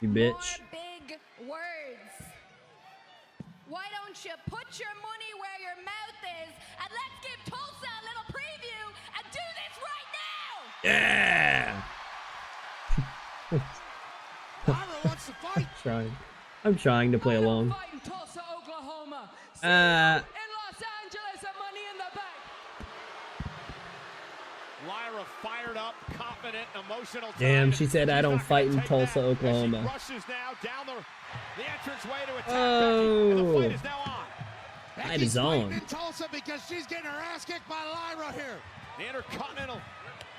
You bitch. More big words. Why don't you put your money where your mouth is and let's give Tulsa a little preview and do this right now! Yeah! Lyra wants to fight. I'm trying to play along. Fight in Tulsa, Oklahoma. Uh. In Los Angeles at Money in the Bank. Lyra fired up, confident, emotional. Damn, she said I don't fight in Tulsa, Oklahoma. Rushes now down the entranceway to attack Oh. Becky, and the fight is now on. Fight is on. In Tulsa because she's getting her ass kicked by Lyra here. The Intercontinental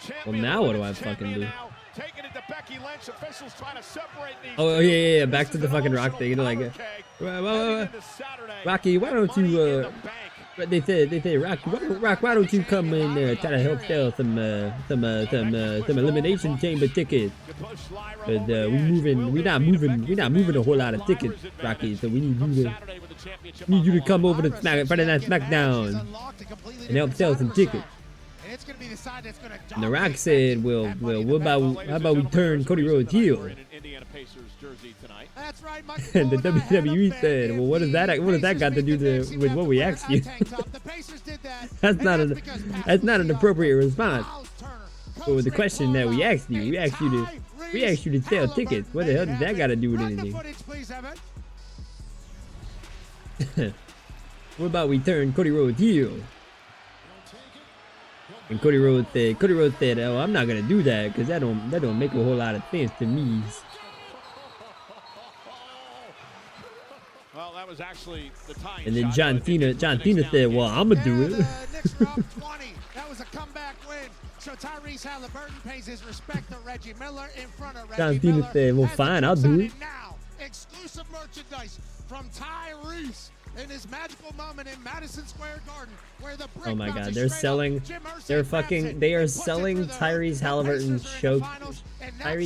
Champion. Well, now what do I fucking do? Now, taking it to Becky Lynch. Officials trying to separate these. Oh yeah. Back to the fucking Rock thing. You know, like, Rocky, why don't you? They say, Rock, why don't you come and try to help sell some elimination chamber tickets? Cause we not moving a whole lot of tickets, Rocky. So we need you to come over to Friday Night SmackDown and help sell some tickets. And The Rock said, well, how about we turn Cody Rhodes heel? That's right, And the WWE said, well, what does that got to do with what we asked you? That's not an appropriate response. But with the question that we asked you to sell tickets. What the hell does that got to do with anything? What about we turn Cody Rhodes heel? And Cody Rhodes said, oh, I'm not gonna do that because that don't make a whole lot of sense to me. Well, that was actually the time. And then John Cena said, well, I'm gonna do it. That was a comeback win. So Tyrese Halliburton pays his respect to Reggie Miller in front of Reggie John Cena said, well, fine, I'll do it. Now, exclusive merchandise from Tyrese in his magical moment in Madison Square Garden, where the Oh my God, they are selling Tyrese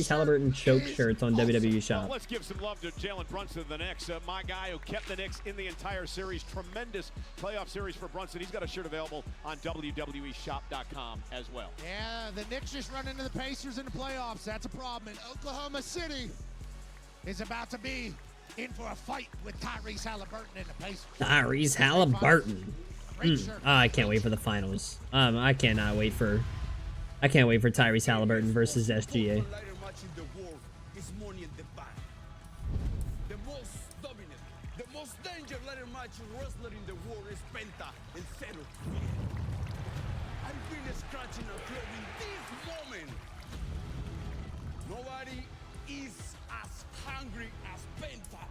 Halliburton choke shirts on WWE Shop. Let's give some love to Jalen Brunson, the Knicks, my guy who kept the Knicks in the entire series. Tremendous playoff series for Brunson. He's got a shirt available on WWEshop.com as well. Yeah, the Knicks just run into the Pacers in the playoffs. That's a problem. And Oklahoma City is about to be in for a fight with Tyrese Halliburton and the Pacers. Tyrese Halliburton. I can't wait for the finals. I can't wait for Tyrese Halliburton versus SGA. The most dominant, the most danger ladder match wrestler in the world is Penta and Zero. I've been scratching a claw in this moment. Nobody is as hungry as Penta.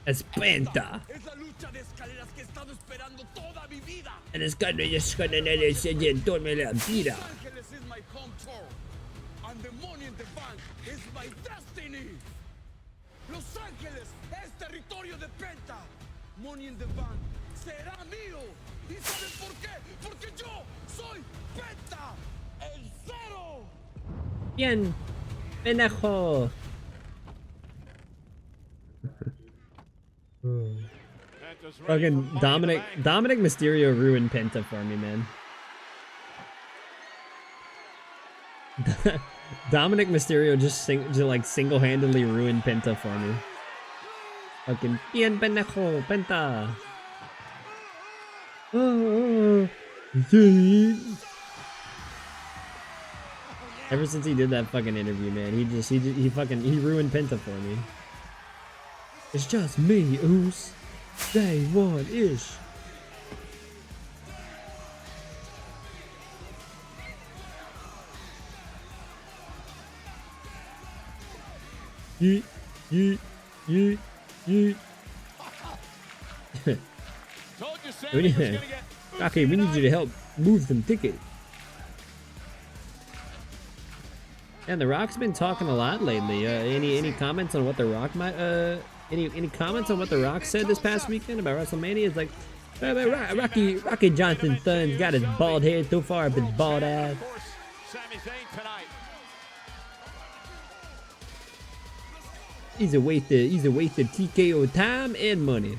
Es Penta. Es la lucha de escaleras que he estado esperando toda mi vida. And it's gonna enseñar toda mi vida. Los Ángeles is my home tour, and the money in the bank is my destiny. Los Ángeles es territorio de Penta. Money in the bank será mío. ¿Y saben por qué? Porque yo soy Penta, el Cero. Bien, pendejo. Fucking Dominic Mysterio ruined Penta for me, man. Dominic Mysterio just single-handedly ruined Penta for me. Fucking bien pendejo, Penta. Ever since he did that fucking interview, man, he ruined Penta for me. It's just me, Oos. Day one-ish. Yeet, yeet, yeet, yeet. Okay, we need you to help move some tickets. And The Rock's been talking a lot lately. Any comments on what The Rock might any comments on what The Rock said this past weekend about WrestleMania? It's like Rocky Johnson's son's got his bald head so far up his bald ass. He's a waste of TKO time and money.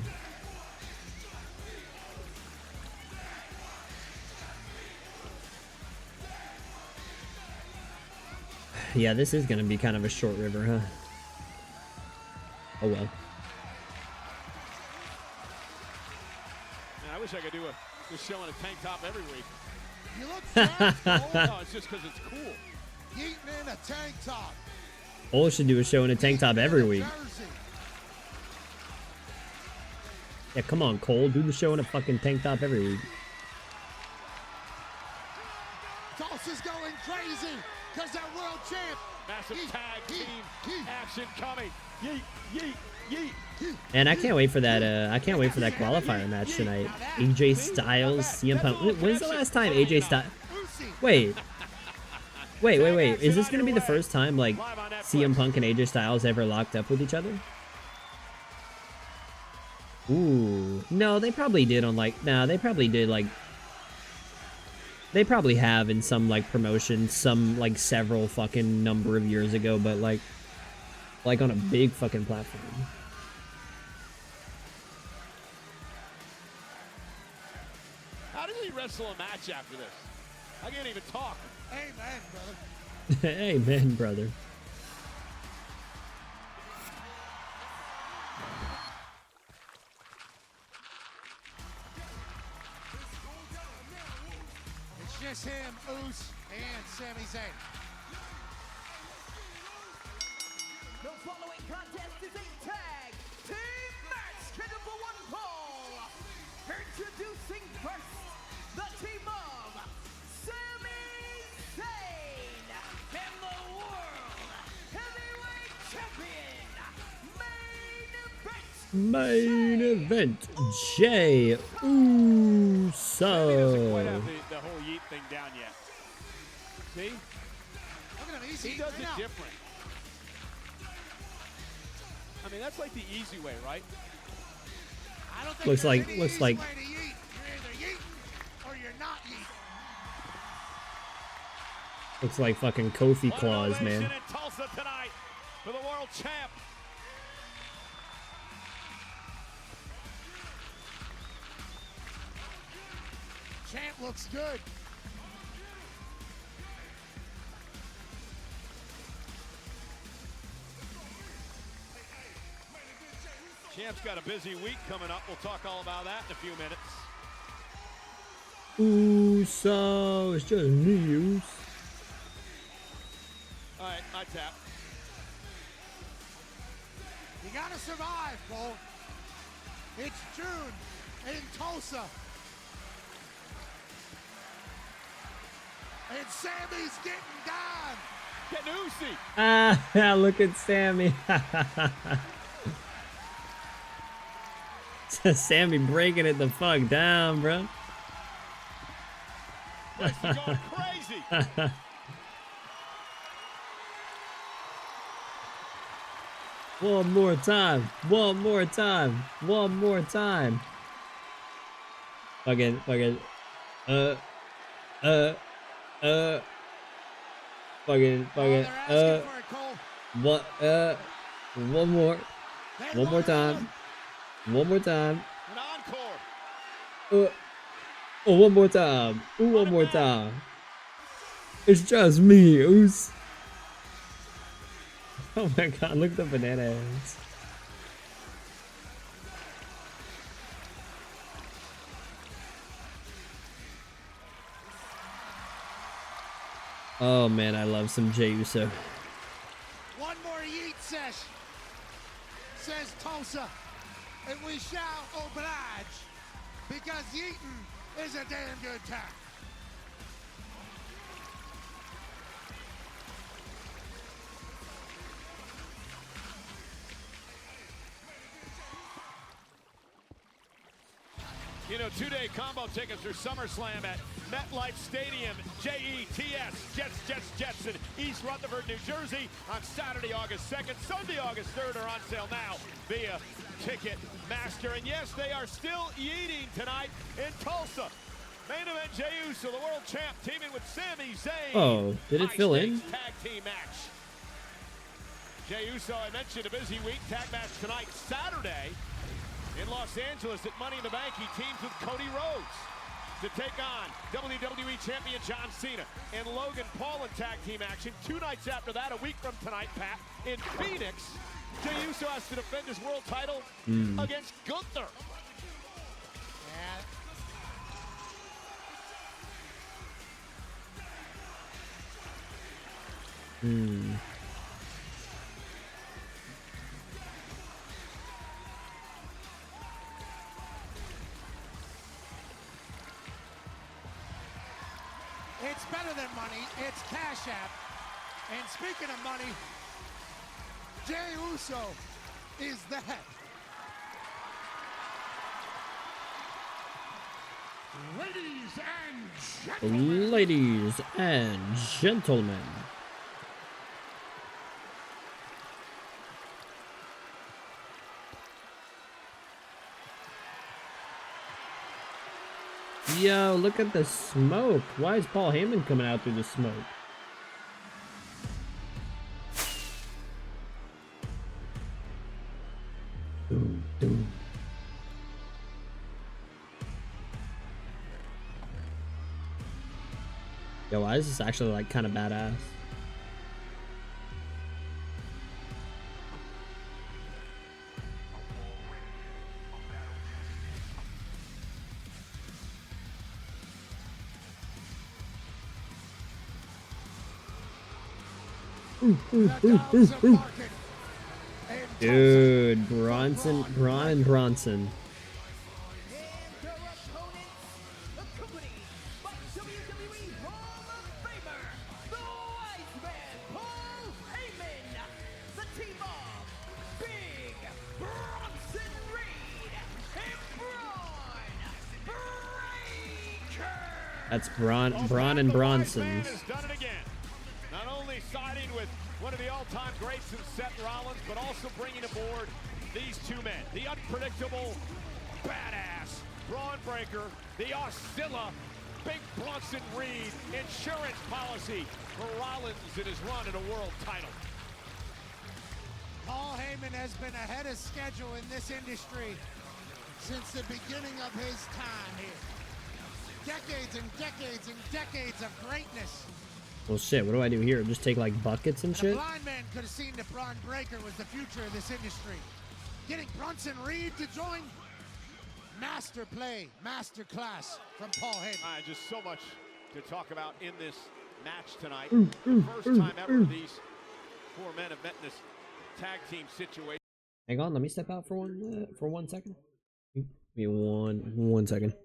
Yeah, this is gonna be kind of a short river, huh? Oh well. Man, I wish I could do this show in a tank top every week. You look fast, No, it's just because it's cool. Yeeting in a tank top. Cole should do a show in a tank top every week. Yeah, come on, Cole. Do the show in a fucking tank top every week. Tulsa's going crazy because that world champ. Massive tag team action coming. Yeet, yeet, yeet. And I can't wait for that. I can't wait for that qualifier match tonight. AJ Styles, CM Punk. When's the last time AJ Styles? Wait. Is this gonna be the first time like CM Punk and AJ Styles ever locked up with each other? Ooh, no, they probably did on like. Nah, they probably did like. They probably have in some like promotion, some like several fucking number of years ago, but like on a big fucking platform. How does he wrestle a match after this? I can't even talk. Amen, brother. Amen, brother. It's just him, Uce, and Sami Zayn. The following contest is a tag team match scheduled for one fall. Introducing first, the team of Sami Zayn and the World Heavyweight Champion. Main event, Jey Uso. Quite have the whole yeet thing down yet. See? Look at him, He does it different. I mean, that's like the easy way, right? I don't think Looks there's like- any looks easy like- way to yeet. You're either yeet or you're not yeet. Looks like fucking Kofi claws, man. In Tulsa tonight for the world champ. Champ looks good. Champ's got a busy week coming up. We'll talk all about that in a few minutes. Uso, it's just news. All right, my tap. You gotta survive, Cole. It's June in Tulsa. And Sammy's getting down. Getting Uzi. Ah, look at Sammy. Sammy breaking it the fuck down, bro. Place is going crazy. One more time. One more time. One more time. Fucking. Fucking. What? One more. One more time. One more time. An encore. Oh, one more time. Ooh, one more time. It's just me, Oos. Oh my god, look at the banana heads. Oh man, I love some Jey Uso. One more yeet sesh, says Tulsa, and we shall oblige, because yeeting is a damn good time. You know, two-day combo tickets for SummerSlam at MetLife Stadium, JETS, Jets in East Rutherford, New Jersey on Saturday, August 2nd. Sunday, August 3rd are on sale now via Ticketmaster. And yes, they are still yeeting tonight in Tulsa. Main event, Jey Uso, the world champ, teaming with Sami Zayn. Oh, did it fill in? Tag team match. Jey Uso, I mentioned, a busy week. Tag match tonight, Saturday. In Los Angeles at Money in the Bank, he teams with Cody Rhodes to take on WWE Champion John Cena and Logan Paul in tag team action. 2 nights after that, a week from tonight, Pat, in Phoenix, Jey Uso has to defend his world title against Gunther. It's It's better than money. It's Cash App. And speaking of money, Jey Uso is that. Ladies and gentlemen. Yo, look at the smoke. Why is Paul Heyman coming out through the smoke? Boom, boom. Yo, why is this actually like kind of badass? Dude, Braun Bronson. That's Braun and Bronson. Not only siding with one of the all-time greats in Seth Rollins, but also bringing aboard these two men. The unpredictable, badass Braun Breaker, the Oscilla, Big Bronson Reed, insurance policy for Rollins in his run at a world title. Paul Heyman has been ahead of schedule in this industry since the beginning of his time here. Decades and decades and decades of greatness. Well, shit, what do I do here? Just take, like, buckets and shit? The blind man could have seen that Braun Breaker was the future of this industry. Getting Bronson Reed to join, master play, master class from Paul Heyman. Just so much to talk about in this match tonight. The first time ever these four men have met in this tag team situation. Hang on, let me step out for 1 second. Give me one second.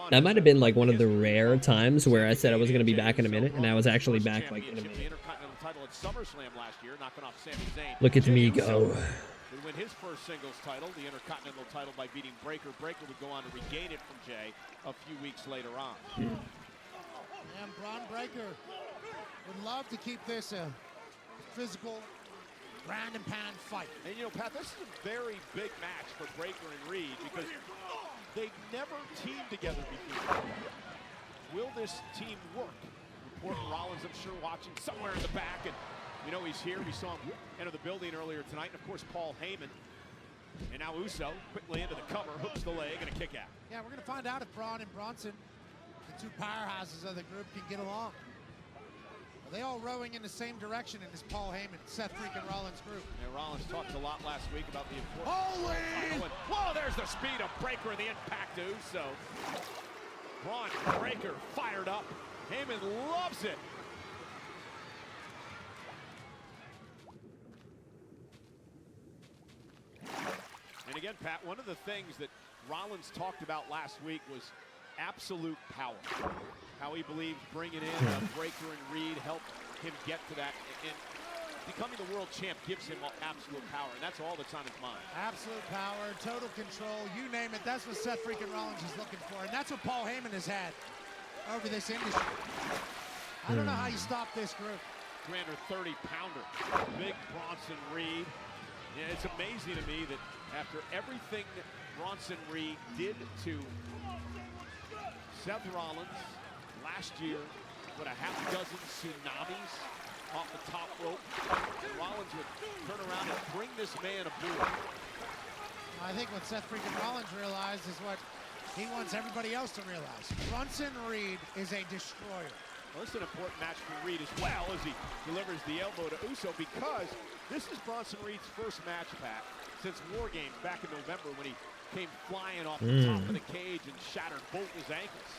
That might have been like one of the rare times where I said I was going to be back in a minute, and I was actually back like in a minute. Look at me go. Would win his first singles title, the Intercontinental title, by beating Breaker. Breaker would go on to regain it from Jey a few weeks later on. And Braun Breaker would love to keep this a physical, ground and pound fight. And you know, Pat, this is a very big match for Breaker and Reed because they've never teamed together before. Will this team work? Important Rollins, I'm sure, watching somewhere in the back, and You know he's here. We saw him enter the building earlier tonight. And, of course, Paul Heyman. And now Uso quickly into the cover, hooks the leg, and a kick out. Yeah, we're going to find out if Braun and Bronson, the two powerhouses of the group, can get along. Are they all rowing in the same direction in this Paul Heyman, Seth freaking Rollins group? Yeah, Rollins talked a lot last week about the importance. Holy! Whoa, there's the speed of Breaker and the impact to Uso. Braun Breaker fired up. Heyman loves it. And again, Pat, one of the things that Rollins talked about last week was absolute power. How he believes bringing in Breaker and Reed helped him get to that. And becoming the world champ gives him absolute power, and that's all that's on his mind. Absolute power, total control, you name it. That's what Seth freaking Rollins is looking for, and that's what Paul Heyman has had over this industry. I don't know how you stop this group. 330-pounder, big Bronson Reed. Yeah, it's amazing to me that after everything that Bronson Reed did to Seth Rollins last year, with a half dozen tsunamis off the top rope, Rollins would turn around and bring this man aboard. I think what Seth freaking Rollins realized is what he wants everybody else to realize. Bronson Reed is a destroyer. Well, this is an important match for Reed as well as he delivers the elbow to Uso, because this is Bronson Reed's first match, Pat, since War Games back in November when he came flying off the top of the cage and shattered both his ankles.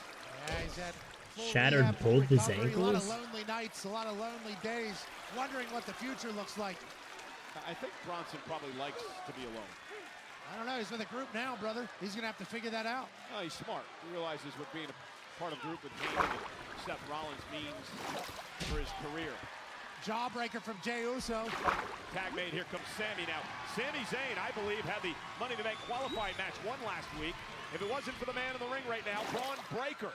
Yeah, he's had shattered both his ankles? A lot of lonely nights, a lot of lonely days, wondering what the future looks like. I think Bronson probably likes to be alone. I don't know, he's with a group now, brother. He's going to have to figure that out. Oh, he's smart. He realizes what being a part of a group with Heyman and Seth Rollins means for his career. Jawbreaker from Jey Uso. Tag made, here comes Sami now. Sami Zayn, I believe, had the Money in the Bank qualifying match won last week. If it wasn't for the man in the ring right now, Braun Breaker.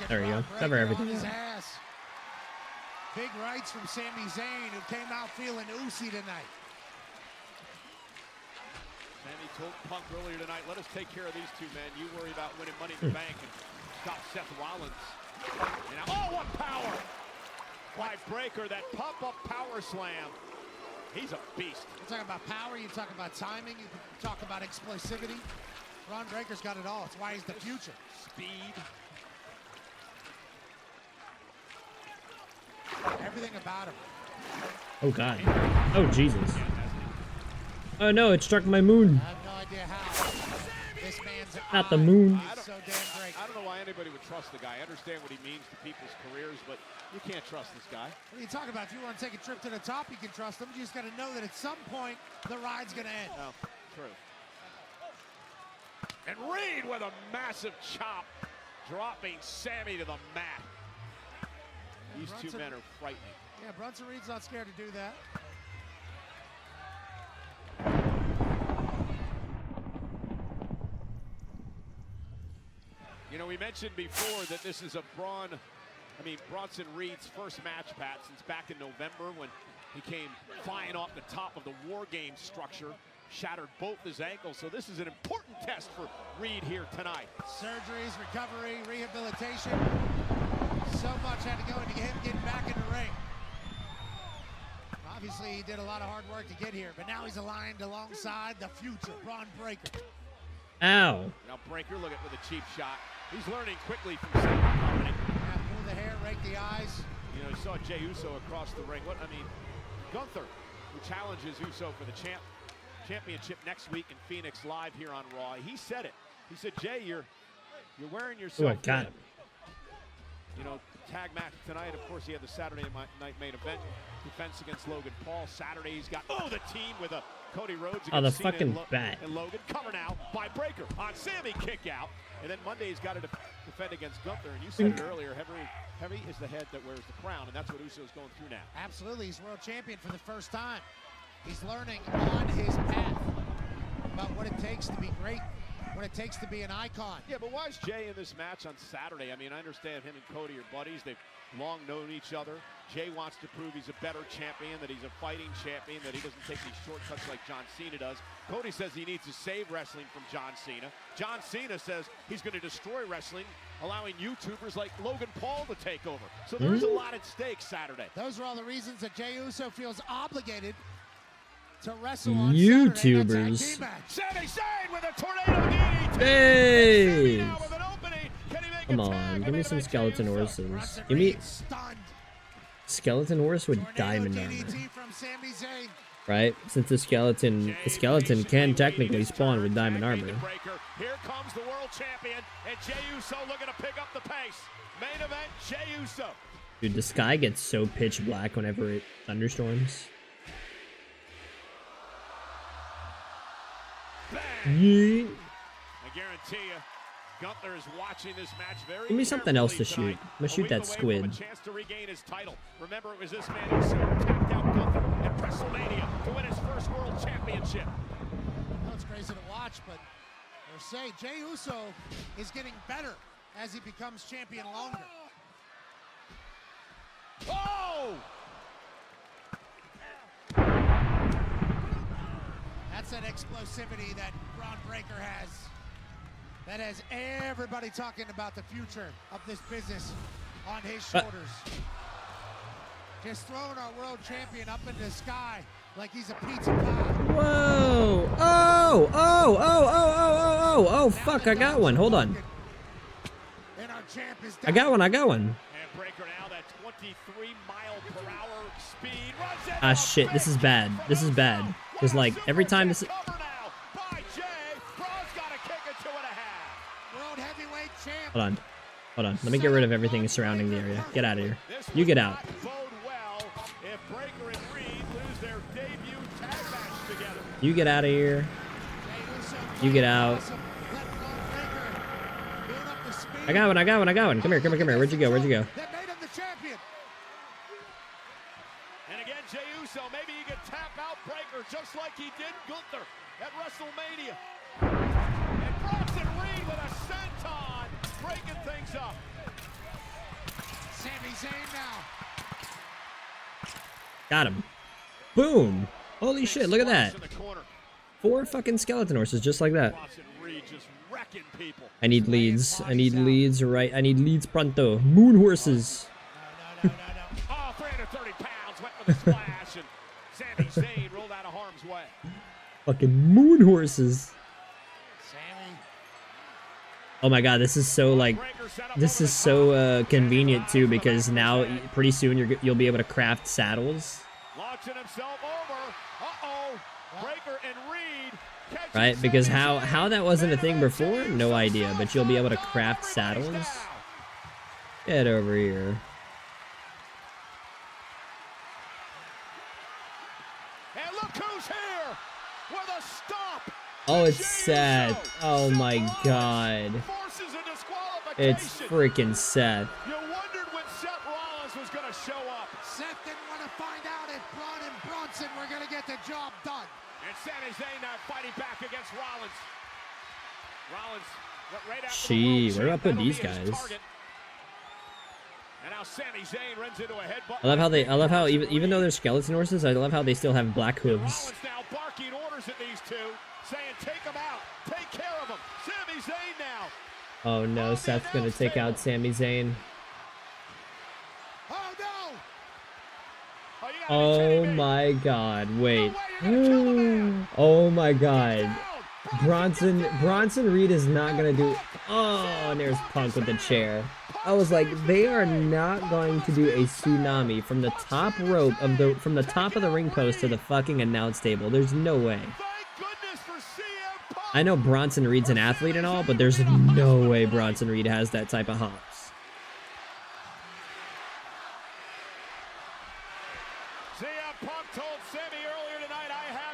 There we go. Cover everything. His ass. Big rights from Sami Zayn, who came out feeling oozy tonight. Sami told Punk earlier tonight, let us take care of these two men. You worry about winning Money in the Bank and stop Seth Rollins. And now, oh, what power! By Breaker, that pop-up power slam. He's a beast. You talk about power, you talk about timing, you talk about explosivity. Braun Breaker's got it all. It's why he's the future. Speed. Everything about him. Oh, God. Oh, Jesus. Oh, no, it struck my moon. I have no idea how. This man's Not the moon. so damn great. I don't know why anybody would trust the guy. I understand what he means to people's careers, but you can't trust this guy. What are you talking about? If you want to take a trip to the top, you can trust him. You just got to know that at some point, the ride's going to end. Oh, true. And Reed with a massive chop, dropping Sami to the mat. These two men are frightening. Yeah, Bronson Reed's not scared to do that. You know, we mentioned before that this is a Bronson Reed's first match, Pat, since back in November when he came flying off the top of the War Games structure, shattered both his ankles. So this is an important test for Reed here tonight. Surgeries, recovery, rehabilitation. So much had to go into him getting back in the ring. Obviously, he did a lot of hard work to get here, but now he's aligned alongside the future, Braun Breaker. Ow. Now Breaker, look at with a cheap shot. He's learning quickly from Seth Rollins. Yeah, pull the hair, rake the eyes. You know, he saw Jey Uso across the ring. Gunther, who challenges Uso for the championship next week in Phoenix live here on Raw. He said it. He said, Jey, you're wearing yourself. Oh, I got him. You know, tag match tonight. Of course, he had the Saturday night main event defense against Logan Paul. Saturday, he's got the team with a Cody Rhodes. Oh, the Cena fucking bat. And Logan cover now by Breaker on Sami, kick out. And then Monday, he's got to defend against Gunther. And you said it earlier, heavy is the head that wears the crown, and that's what Uso's going through now. Absolutely, he's world champion for the first time. He's learning on his path about what it takes to be great. what it takes to be an icon. Yeah, but why is Jay in this match on Saturday? I mean, I understand him and Cody are buddies. They've long known each other. Jay wants to prove he's a better champion, that he's a fighting champion, that he doesn't take these shortcuts like John Cena does. Cody says he needs to save wrestling from John Cena. John Cena says he's going to destroy wrestling, allowing YouTubers like Logan Paul to take over. So there's a lot at stake Saturday. Those are all the reasons that Jey Uso feels obligated to wrestle on YouTubers. Sami Zayn with a tornado DDT. Hey! Come on, give me some skeleton horses. Give me skeleton horse with diamond armor. Right? Since the skeleton can technically spawn with diamond armor. Here comes the world champion, and Jey Uso looking to pick up the pace. Main event, Jey Uso. Dude, the sky gets so pitch black whenever it thunderstorms. Yeah. I guarantee you, Gunther is watching this match very Give me something else to shoot. I'm gonna shoot that squid. A chance to regain his title. Remember, it was this man who tapped out Gunther at WrestleMania to win his first world championship. Well, it's crazy to watch, but they're saying Jey Uso is getting better as he becomes champion longer. Oh! That's that explosivity that Braun Breaker has. That has everybody talking about the future of this business on his shoulders. Just throwing our world champion up into the sky like he's a pizza pie. Whoa! Oh! Oh! Oh! Oh! Oh! Oh! Oh! Fuck! I got one. Hold on. I got one. I got one. And Breaker now, that 23-mile-per-hour speed. Ah shit! This is bad. This is bad. Cause like every time this. Hold on. Hold on. Let me get rid of everything surrounding the area. Get out of here. You get out. You get out of here. You get out. I got one. I got one. I got one. Come here. Come here. Come here. Where'd you go? Where'd you go? And again, Jey Uso, maybe he can tap out Breaker just like he did Gunther at WrestleMania. And Bronson Reed with a senton, breaking things up. Sami Zayn now. Got him. Boom. Holy shit, look at that. 4 fucking skeleton horses just like that. I need leads. I need leads right. I need leads pronto. Moon horses. Oh, 330 pounds went with a splash, and Sami Zayn rolled out of harm's way. Fucking moon horses. Oh my god, this is so like, this is so convenient too, because now pretty soon you'll be able to craft saddles. Launching himself over. Uh-oh. Breaker and Reed. Right? Because how that wasn't a thing before, no idea, but you'll be able to craft saddles. Get over here. And look who's here with a stop. Oh, it's sad. Oh my god. It's freaking sad. You wondered when Seth Rollins was going to show up. Seth didn't want to find out if Braun and Bronson were going to get the job done. And Sami Zayn now fighting back against Rollins. Rollins right after Gee, where do I put these guys? And now Sami Zayn runs into a headbutt. I love how even though they're skeleton horses, I love how they still have black hooves. Rollins now barking orders at these two, saying take them out, take care of them. Sami Zayn now. Oh no, Seth's gonna take out Sami Zayn. Oh no! Oh my god, wait. Oh my god. Bronson Reed is not gonna do. Oh, and there's Punk with the chair. I was like, they are not going to do a tsunami from the top rope of from the top of the ring post to the fucking announce table. There's no way. I know Bronson Reed's an athlete and all, but there's no way Bronson Reed has that type of hops.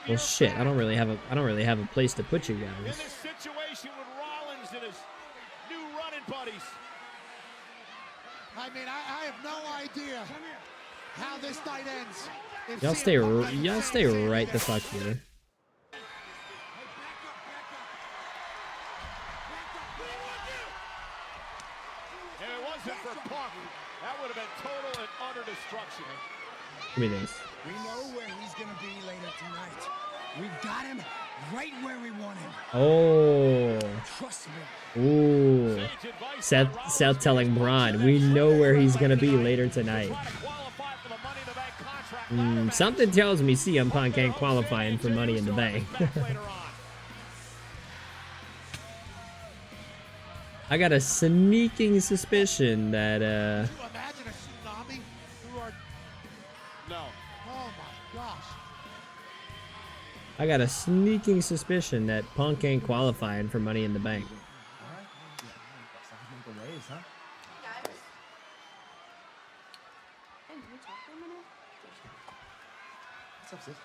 Well, shit, I don't really have a place to put you guys. In this situation with Rollins and his new running buddies. I mean, I have no idea how this night ends. Y'all stay right the fuck here. Punk. That would have been total and utter destruction. Give me this. We know where he's gonna be later tonight. We've got him right where we want him. Oh. Trust me. Ooh. Seth telling Braun, we know where he's gonna be later tonight. Something tells me CM Punk ain't qualifying for Money in the Bank. I got a sneaking suspicion that Imagine a tsunami through our... No. Oh my gosh. I got a sneaking suspicion that Punk ain't qualifying for Money in the Bank. What's up, sis?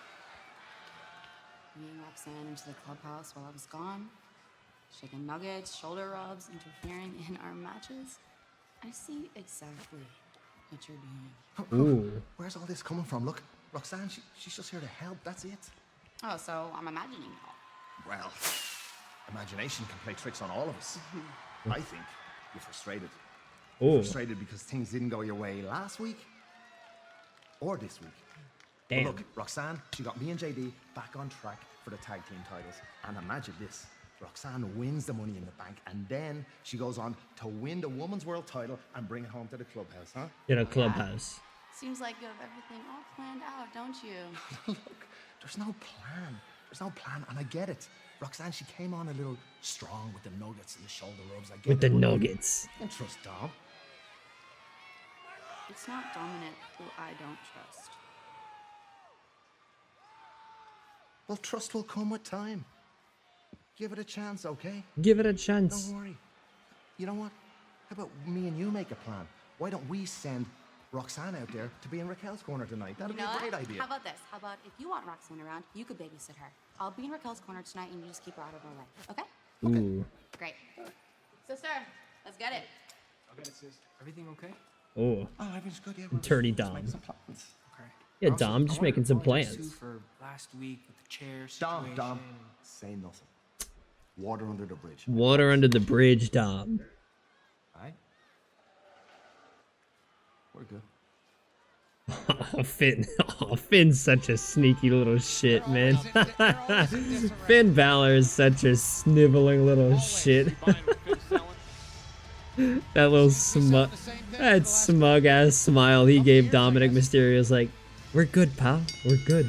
Me and Roxanne into the clubhouse while I was gone. Shaking nuggets, shoulder rubs, interfering in our matches. I see exactly what you're doing. Ooh. Where's all this coming from? Look, Roxanne, she's just here to help. That's it. Oh, so I'm imagining it all. Well, imagination can play tricks on all of us. I think you're frustrated. Ooh. You're frustrated because things didn't go your way last week or this week. Damn. But look, Roxanne, she got me and JD back on track for the tag team titles. And imagine this. Roxanne wins the Money in the Bank, and then she goes on to win the Women's World title and bring it home to the clubhouse, huh? In a clubhouse. Seems like you have everything all planned out, don't you? Look, there's no plan. There's no plan, and I get it. Roxanne, she came on a little strong with the nuggets and the shoulder rubs. I get With the it. nuggets. And trust Dom. It's not Dominic who I don't trust. Well, trust will come with time. Give it a chance, okay? Give it a chance. Don't worry. You know what? How about me and you make a plan? Why don't we send Roxanne out there to be in Raquel's corner tonight? That'd You be know a great what? idea. How about this? How about if you want Roxanne around, you could babysit her. I'll be in Raquel's corner tonight and you just keep her out of her way. Okay? Ooh. Great. Sister, let's get it. I'll get it, sis. Everything okay? Oh. Oh, everything's good, yeah. Dirty Dom. Making some plans. Okay. Yeah, Also, Dom, I just wanna making some apologize, plans. too, for last week with the chair Dom, situation. Dom, say nothing. Water under the bridge. Water under the bridge, Dom. Alright? We're good. Oh, Finn. Oh, Finn's such a sneaky little shit, man. Finn Balor is such a sniveling little shit. That little smug, that smug ass smile he gave Dominic Mysterio's like, we're good, pal. We're good.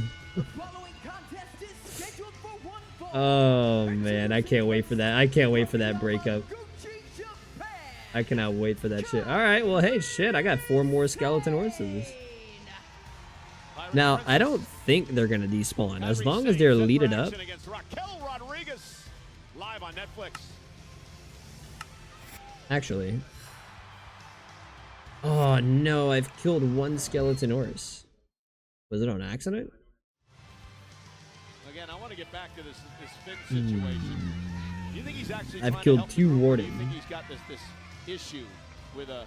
Oh man, I can't wait for that. I can't wait for that breakup. I cannot wait for that shit. Alright, well hey, shit, I got 4 more skeleton horses. Now, I don't think they're gonna despawn, as long as they're leaded up. Live on Netflix. Actually. Oh no, I've killed 1 skeleton horse. Was it on accident? Again, I want to get back to this Finn situation. Do you think he's actually I've trying killed to help 2 you, or do warden. you think he's got this issue with Liv?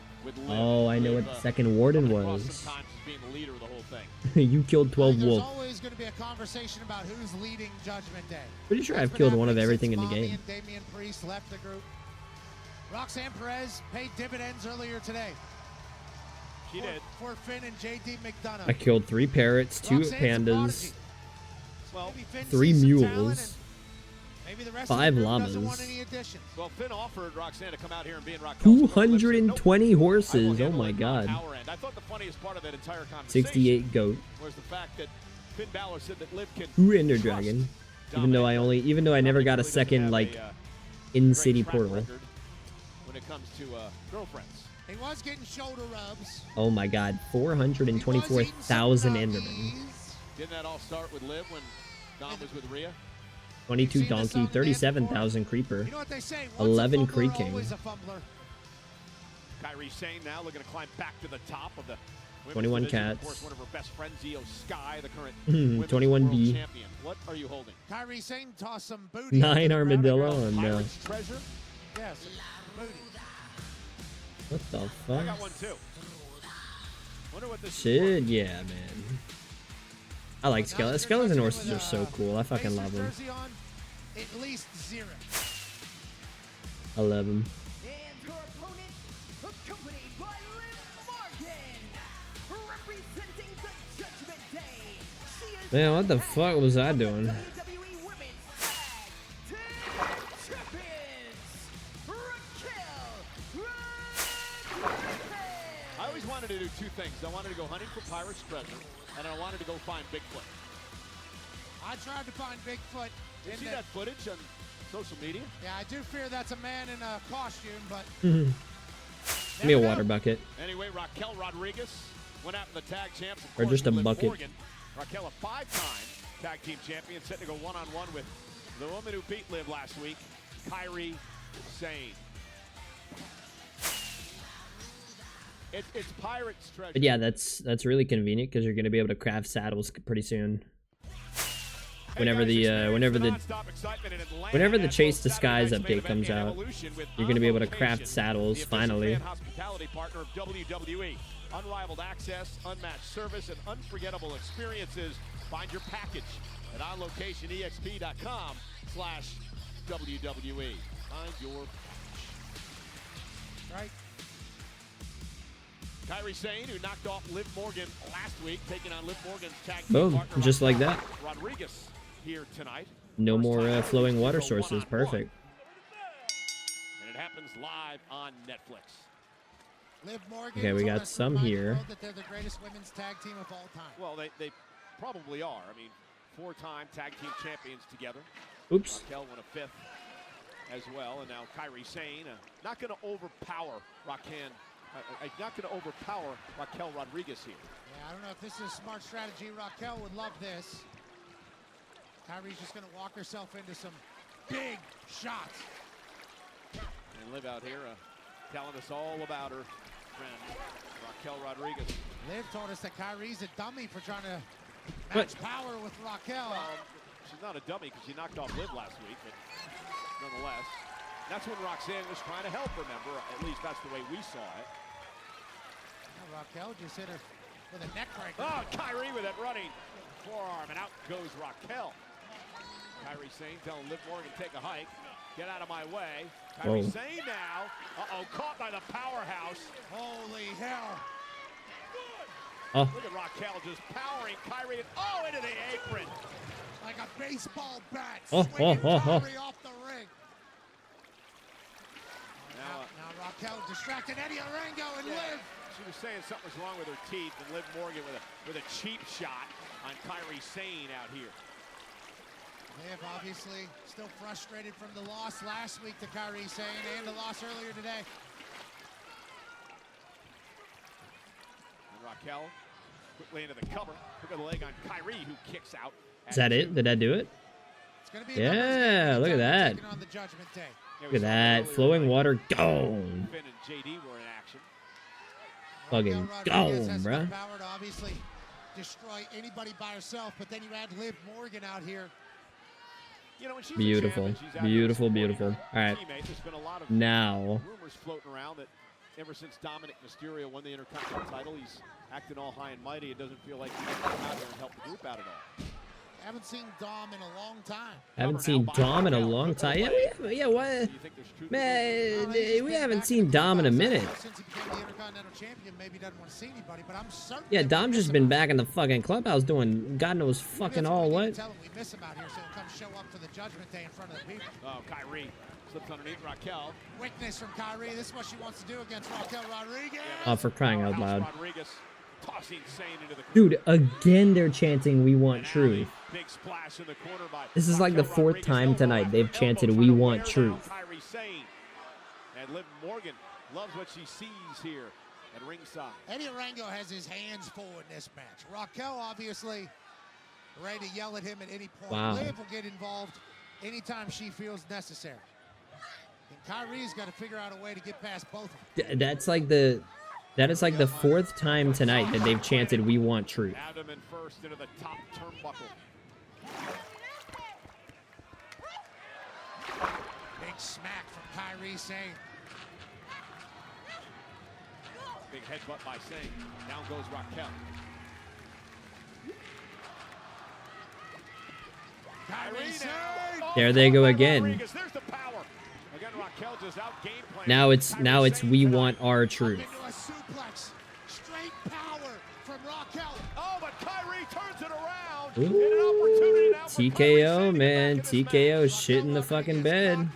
Oh, I know what the second warden was. Sometimes being the leader of the whole thing. You killed 12 There's wolf. always going to be a conversation about who's leading Judgment Day. Pretty sure That's I've been killed one of happening everything since in the Bobby game. and Damian Priest left the group. Roxanne Perez paid dividends earlier today. She did. For Finn and JD McDonough. I killed 3 parrots, 2 Roxanne's a pandas, Well, maybe Finn 3 sees some mules, talent and maybe the rest 5 of the group doesn't want llamas, any additions. Well, Finn offered Roxanne to come out here and be in Raquel's 220 horses. Oh my god. power end. I thought the funniest part of that entire conversation 68 goat. was the fact that Finn Balor said that Liv can 2 Ender Dragon. Even though I never got a second like in-city portal. when it comes to girlfriends. He was getting shoulder rubs. Oh my god, 424,000 Endermen. Didn't that all start with Liv when Dom was with Rhea? 22 Donkey, 37,000 Creeper, You know what they say? 11 Kree King, Always a fumbler. Kairi Sane now looking to climb back to the top of the women's 21 division. Cats. Of course, one of her best friends, Io Sky, the current 21 women's B. world champion. What are you holding? Kyrie Sane tossed some booty. 9 Armadillo, and Pirate's treasure? Yes, booty. what the I fuck? got one too. Wonder what this Shit, yeah, man. I like skeleton horses are so cool. I fucking love them. Jersey on, at least 0. I love them. And her opponent, accompanied by Man, what the fuck was I doing? I always wanted to do two things. I wanted to go hunting for Pirate's treasure, and I wanted to go find Bigfoot. I tried to find Bigfoot. Did you see that footage on social media? Yeah, I do fear that's a man in a costume, but... Give me a water bucket. Anyway, Raquel Rodriguez went out in the tag champs. Or just a Liv bucket. Morgan. Raquel, a 5-time tag team champion, set to go one-on-one with the woman who beat Liv last week, Kairi Sane. It's Pirate's treasure. But yeah, that's really convenient because you're gonna be able to craft saddles pretty soon. Whenever the Chase Disguise update comes out, you're gonna be able to craft saddles finally. Hospitality partner of WWE. Unrivaled access, unmatched service, and unforgettable experiences. Find your package at onlocationexp.com/WWE. Find your right. Kairi Sane, who knocked off Liv Morgan last week, taking on Liv Morgan's tag team Boom, partner, just like that. Rodriguez here tonight. No more flowing water sources. Perfect. And it happens live on Netflix. Liv Morgan Okay, we got some here. that they're the greatest women's tag team of all time. Well, they probably are. I mean, 4-time tag team champions together. Oops. Raquel won a 5th as well, and now Kairi Sane not going to overpower Raquel Rodriguez here. Yeah, I don't know if this is a smart strategy. Raquel would love this. Kairi's just going to walk herself into some big shots. And Liv out here telling us all about her friend, Raquel Rodriguez. Liv told us that Kairi's a dummy for trying to match power with Raquel. She's not a dummy because she knocked off Liv last week, but nonetheless. That's when Roxanne was trying to help, remember? At least that's the way we saw it. Raquel just hit her with a neck breaker. Oh, Kairi with that running forearm, and out goes Raquel. Kairi Sane telling Liv Morgan, take a hike. Get out of my way. Kairi Sane now. Uh-oh, caught by the powerhouse. Holy hell. Oh. Look at Raquel just powering Kairi into the apron. Like a baseball bat. Swinging Kairi off the ring. Now Raquel distracted Eddie Arango and Liv. She was saying something was wrong with her teeth, and Liv Morgan with a cheap shot on Kairi Sane out here. Liv obviously still frustrated from the loss last week to Kairi Sane and the loss earlier today. And Raquel quickly into the cover. Look at the leg on Kairi, who kicks out. Is that it? Did that do it? Yeah, look at that. Look at that. Flowing water gone. Finn and JD were in action. Fucking gone, bruh. Power to obviously destroy anybody by herself, but then you add Liv Morgan out here. You know, when she's Beautiful. Beautiful, beautiful. All right. Now. Rumors floating around that ever since Dominic Mysterio won the Intercontinental title, he's acting all high and mighty. It doesn't feel like he can come out there and help the group out at all. Haven't seen Dom in a long time. Haven't seen Dom in a long time. Yeah, what? Man, we haven't seen Dom in a minute. Since he became the Intercontinental Champion, maybe he doesn't want to see anybody, but I'm certain. Yeah, Dom's just been back in the fucking clubhouse doing God knows fucking all what. Tell him we miss him out here, so he'll come show up to the Judgment Day in front of the people. Oh, Kairi slips underneath Raquel. Weakness from Kairi. This is what she wants to do against Raquel Rodriguez. Oh, for crying out loud. Rodriguez tossing Sane into the Dude, again they're chanting "We want truth." big splash in the corner by This is like the 4th time tonight they've chanted "We want truth." Kairi Sane. And Liv Morgan loves what she sees here at ringside. Eddie Arango has his hands full in this match. Raquel obviously ready to yell at him at any point. Wow. Liv will get involved anytime she feels necessary. And Kairi's got to figure out a way to get past both of them. That is like the 4th time tonight that they've chanted "We want truth." Abdomen first into the top turnbuckle. Big smack from Kairi Sane. Big headbutt by Sane. Down goes Raquel. Kairi Sane. There they go again. There's the power. Again, Raquel just out game plan. Now it's "We want our truth." Into a suplex. Straight power from Raquel. Oh, but Kyrie turns it around. Ooh, And an opportunity now for TKO, man. TKO shit in the fucking bed.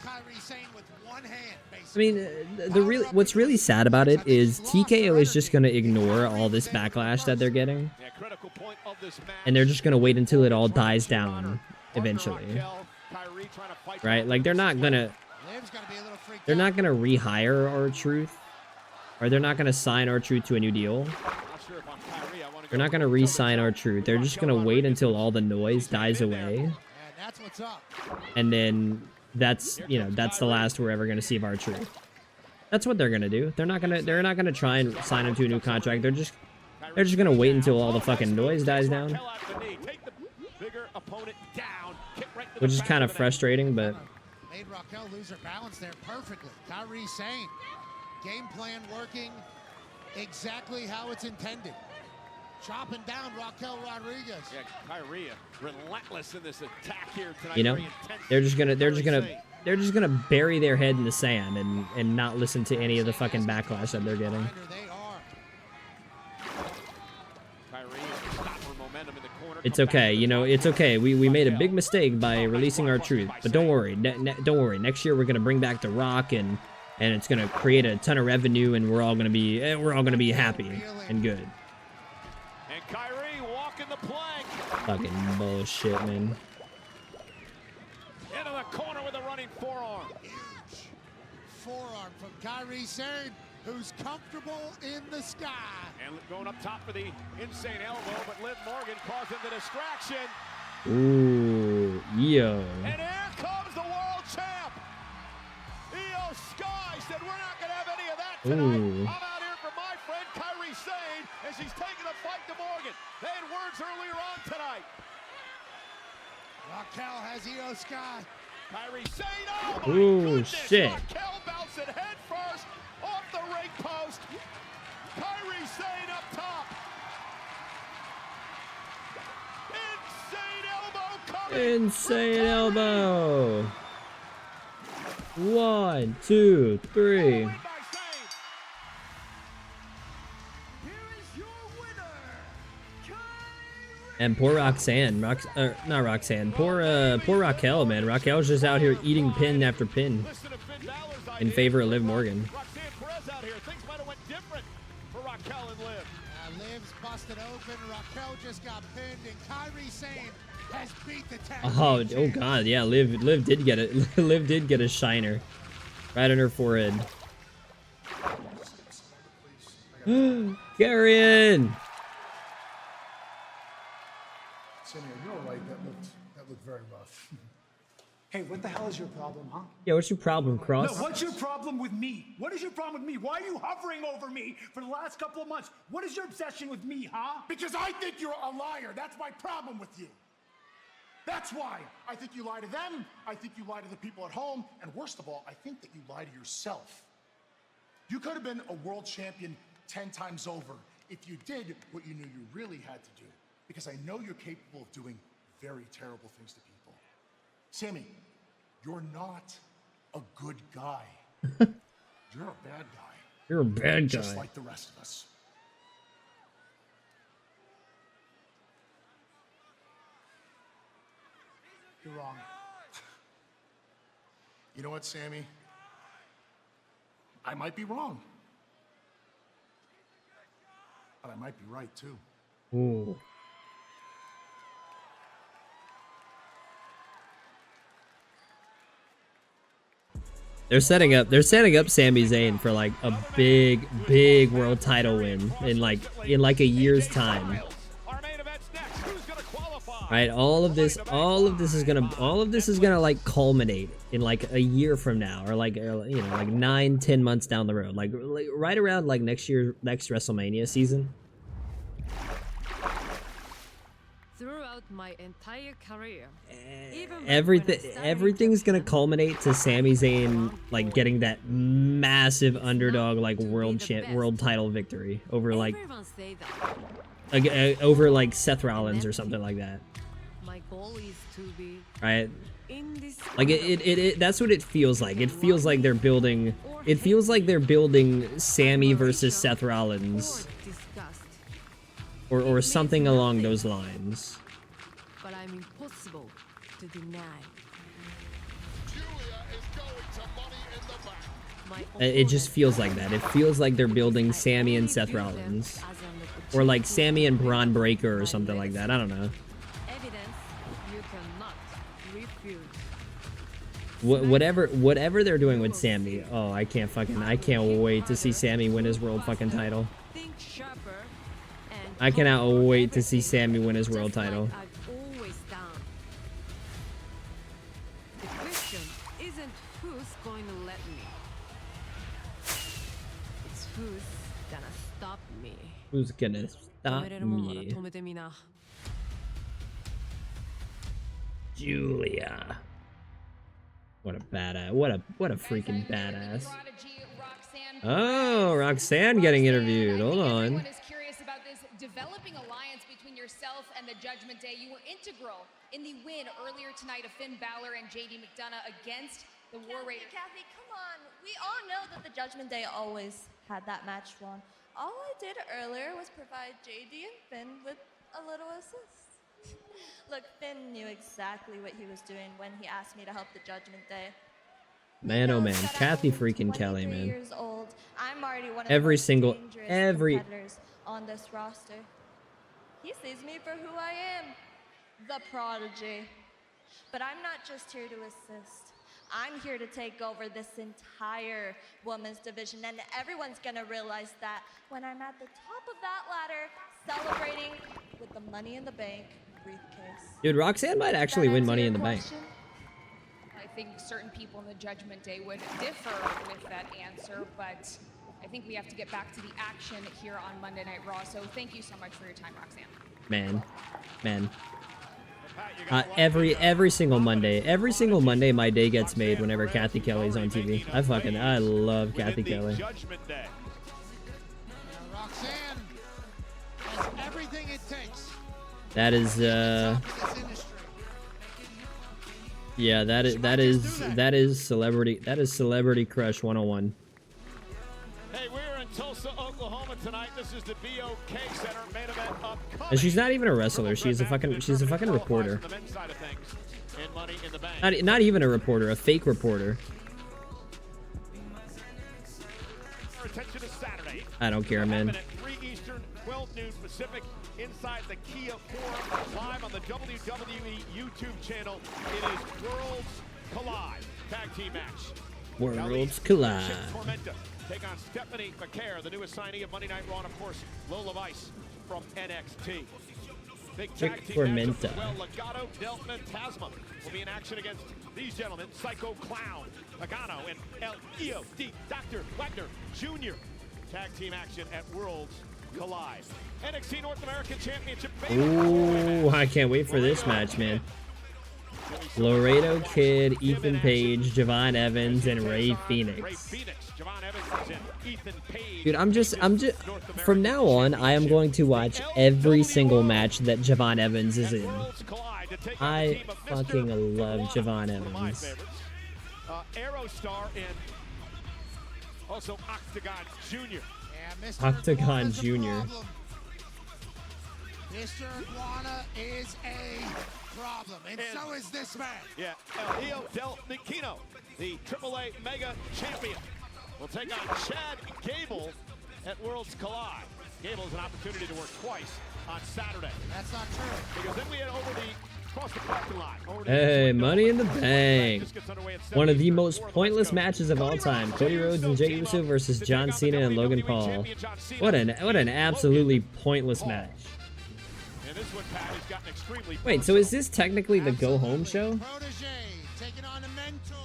I mean, what's really sad about it is TKO is just gonna ignore all this backlash that they're getting, and they're just gonna wait until it all dies down eventually, right? Like they're not gonna rehire R-Truth, or they're not gonna sign R-Truth to a new deal. They're not gonna re-sign R-Truth. They're just gonna wait until all the noise dies away, and then that's, you know, that's the last we're ever gonna see of R-Truth. That's what they're gonna do. They're not gonna try and sign him to a new contract. They're just gonna wait until all the fucking noise dies down, which is kind of frustrating, but Made Raquel lose her balance there perfectly. Kyrie Sane, game plan working exactly how it's intended. Chopping down Raquel Rodriguez. Yeah, Kyrie relentless in this attack here tonight. you know, they're just gonna bury their head in the sand and not listen to any of the fucking backlash that they're getting. It's okay, you know, it's okay. We made a big mistake by releasing R-Truth, but don't worry, don't worry. Next year we're gonna bring back The Rock, and it's gonna create a ton of revenue, and we're all gonna be happy and good. And Kyrie walking the plank. Fucking bullshit, man. Into the corner with a running forearm. Huge forearm from Kyrie Sane, who's comfortable in the sky. And going up top for the insane elbow, but Liv Morgan causing the distraction. Ooh, yo. And here comes the world champ. Io Sky said we're not going to have any of that tonight. Ooh. I'm out here for my friend Kyrie Sane as he's taking a fight to Morgan. They had words earlier on tonight. Raquel has Io Sky. Kyrie Sane, oh my Ooh, goodness. shit. Raquel bounced it head first off the ring post. Kyrie Sane up top. Insane elbow coming. Insane elbow. 1, 2, 3. And poor Roxanne, not Roxanne. Poor Raquel, man. Raquel's just out here eating pin after pin in favor of Liv Morgan. Things might have went different for Raquel and Liv. Liv's busted open. Raquel just got pinned, and Kyrie Sane has beat the tag. Oh god, yeah. Liv did get it. Liv did get a shiner right on her forehead. Gidrinn. Sammy, you're all right. That looked very rough. Hey, what the hell is your problem, huh? Yeah, what's your problem, Cross? No, what's your problem with me? What is your problem with me? Why are you hovering over me for the last couple of months? What is your obsession with me, huh? Because I think you're a liar. That's my problem with you. That's why. I think you lie to them. I think you lie to the people at home. And worst of all, I think that you lie to yourself. You could have been a world champion 10 times over if you did what you knew you really had to do. Because I know you're capable of doing very terrible things to people. Sammy, you're not a good guy. You're a bad guy. You're a bad guy. Just like the rest of us. You're wrong. You know what, Sammy? I might be wrong. But I might be right, too. Ooh. They're setting up Sami Zayn for like a big world title win in like a year's time. Right? All of this is gonna like culminate in like a year from now, or like, you know, like 9-10 months down the road, like right around like next WrestleMania season. Throughout my entire career, Everything's gonna culminate to Sami Zayn like getting that massive underdog like world title victory over like over like Seth Rollins or something like that. My goal is to be right? Like that's what it feels like. It feels like they're building. It feels like they're building Sammy versus Seth Rollins, or something along those lines. But I'm impossible to deny. It just feels like that. It feels like they're building Sammy and Seth Rollins, or like Sammy and Braun Breaker or something like that. I don't know. Whatever they're doing with Sammy. Oh, I can't wait to see Sammy win his world fucking title. I cannot wait to see Sammy win his world title. The question isn't who's going to let me. It's who's gonna stop me. Who's gonna stop me? Julia. What a badass. What a freaking badass. Oh, Roxanne getting interviewed. Hold on. Everyone is curious about this developing alliance between yourself and the Judgment Day. You were integral in the win earlier tonight of Finn Balor and JD McDonough against the War Raiders. Kathy, come on. We all know that the Judgment Day always had that match won. All I did earlier was provide JD and Finn with a little assist. Look, Finn knew exactly what he was doing when he asked me to help the Judgment Day. Man, oh man, Kathy freaking Kelly, man. Years old. I'm already one of Every the most single, dangerous every. competitors on this roster. He sees me for who I am, the prodigy. But I'm not just here to assist. I'm here to take over this entire women's division, and everyone's gonna realize that when I'm at the top of that ladder, celebrating with the Money in the Bank briefcase. Dude, Roxanne might actually win Money in the Bank. I think certain people in the Judgment Day would differ with that answer, but I think we have to get back to the action here on Monday Night Raw. So thank you so much for your time, Roxanne. Man. Every single Monday my day gets made whenever Kathy Kelly's on TV. I love Kathy Kelly. Roxanne has everything it takes. That is yeah, that is celebrity crush 101. Hey, we're in Tulsa, Oklahoma tonight. This is the VOD Center main event upcoming. And she's not even a wrestler. She's a fucking reporter. The men's side of things in Money in the Bank. Not even a reporter, a fake reporter. Attention to Saturday. I don't care, man. At 3 Eastern, 12 noon Pacific, inside the Kia Forum, live on the WWE YouTube channel. It is Worlds Collide tag team match. Worlds Collide. Tormenta take on Stephanie McCare, the new assignee of Monday Night Raw, and of course Lola Vice from NXT. Big tag team Tormenta. Well, Legado del Fantasma will be in action against these gentlemen: Psycho Clown, Pagano, and El Io D. Dr. Wagner Jr. Tag team action at Worlds Collide. NXT North American Championship. Ooh, I can't wait for this match, man. Laredo Kid, Ethan Page, Javon Evans, and Ray Phoenix. Dude, I'm just from now on, I am going to watch every single match that Javon Evans is in. I fucking love Javon Evans. Aerostar and also Octagon Jr. Octagon Jr. Mr. Iguana is a problem, and so is this man. Yeah, El Hijo del Nikino, the AAA Mega Champion, will take on Chad Gable at Worlds Collide. Gable has an opportunity to work twice on Saturday. That's not true. Because then we head over across the parking lot. Hey, Money in the Bank. One of the most pointless matches of all time. Cody Rhodes and Jey Uso versus John Cena and Logan Paul. What an absolutely pointless match. Wait, so is this technically the Go Home show? Protege taking on a mentor.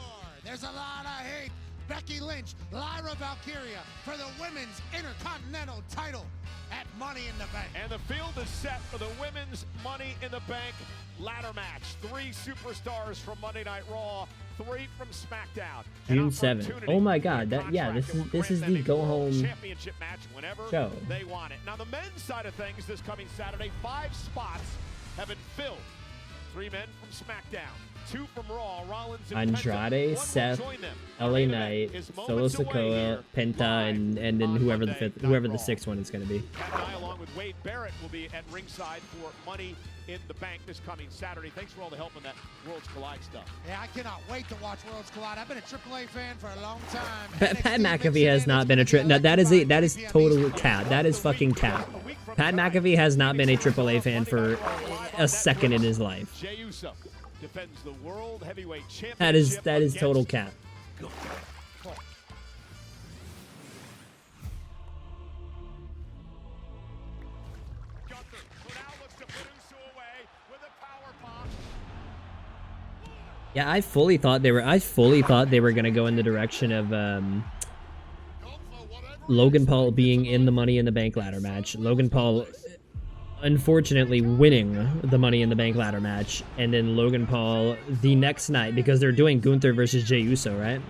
There's a lot of hate. Becky Lynch, Lyra Valkyria for the Women's Intercontinental title at Money in the Bank. And the field is set for the Women's Money in the Bank ladder match. 3 superstars from Monday Night Raw, 3 from SmackDown. June 7th. Oh my God! This is the Go Home championship match whenever show. They want it. Now the men's side of things this coming Saturday, 5 spots have been filled 3 men from SmackDown, 2 from Raw, Rollins and Andrade, Penta. Seth, One will join them. LA Knight, Solo Sikoa, Penta, and then whoever the sixth one is going to be. Pat and I, along with Wade Barrett, will be at ringside for Money in the Bank this coming Saturday. Thanks for all the help on that Worlds Collide stuff. Yeah, I cannot wait to watch Worlds Collide. I've been a AAA fan for a long time. Pat McAfee has not been a no, that is total cap. That is fucking cap. Pat McAfee has not been a AAA fan for a second in his life. Jey Uso defends the World Heavyweight Championship. That is total cap. Yeah, I fully thought they were gonna go in the direction of Logan Paul being in the Money in the Bank ladder match. Logan Paul unfortunately winning the Money in the Bank ladder match, and then Logan Paul the next night, because they're doing Gunther versus Jey Uso, right?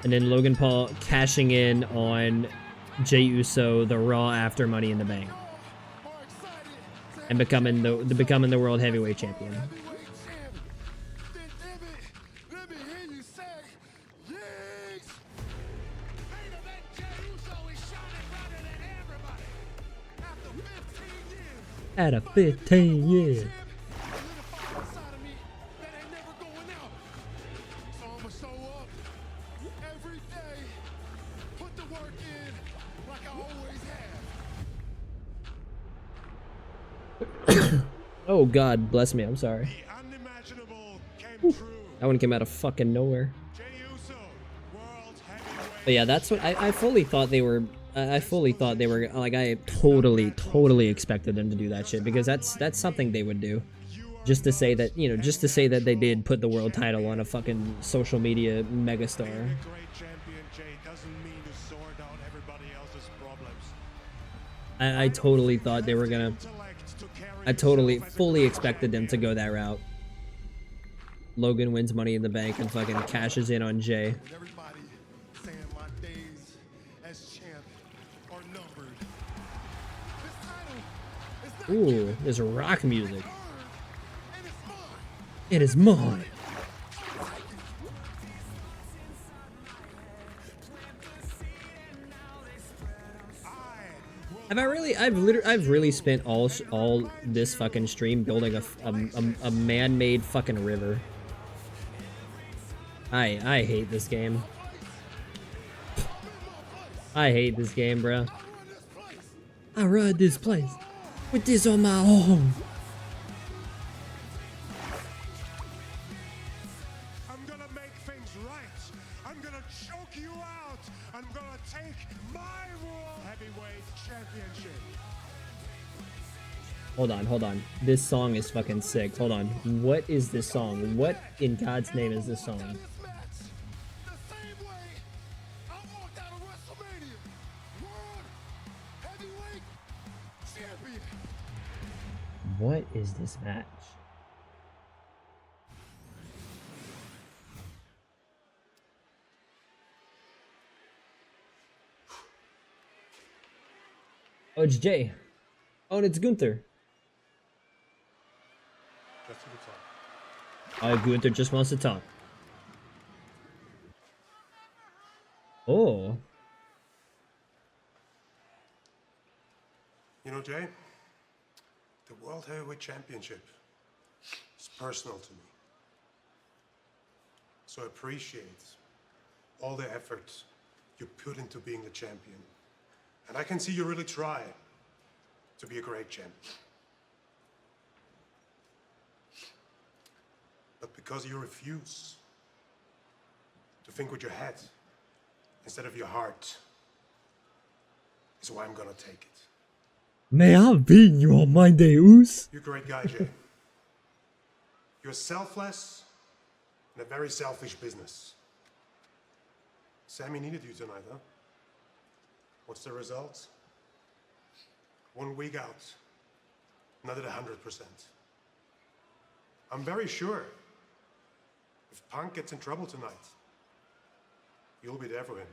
And then Logan Paul cashing in on Jey Uso the Raw after Money in the Bank, and becoming the World Heavyweight Champion. At a 15 years. Oh God, bless me. I'm sorry. That one came out of fucking nowhere. But yeah, that's what I fully thought they were. I fully thought they were, like, I totally expected them to do that shit, because that's something they would do. Just to say that, you know, just to say that they did put the world title on a fucking social media megastar. I totally thought they were gonna, I totally, fully expected them to go that route. Logan wins Money in the Bank and fucking cashes in on Jay. Ooh, there's rock music. It is mine. I've really spent all this fucking stream building a man-made fucking river. I hate this game. I hate this game, bro. I run this place with this on my own. I'm gonna make things right. I'm gonna choke you out. I'm gonna take my World Heavyweight Championship. Hold on. This song is fucking sick. Hold on. What is this song? What in God's name is this song? What is this match? Oh, it's Jay. Oh, and it's Gunther. Gunther just wants to talk. Oh. You know, Jay, the World Heavyweight Championship is personal to me. So I appreciate all the effort you put into being the champion. And I can see you really try to be a great champion. But because you refuse to think with your head instead of your heart, is why I'm gonna take it. May I beat you on my Deus? You're a great guy, Jay. You're selfless in a very selfish business. Sammy needed you tonight, huh? What's the result? 1 week out, not at 100%. I'm very sure if Punk gets in trouble tonight, you'll be there for him.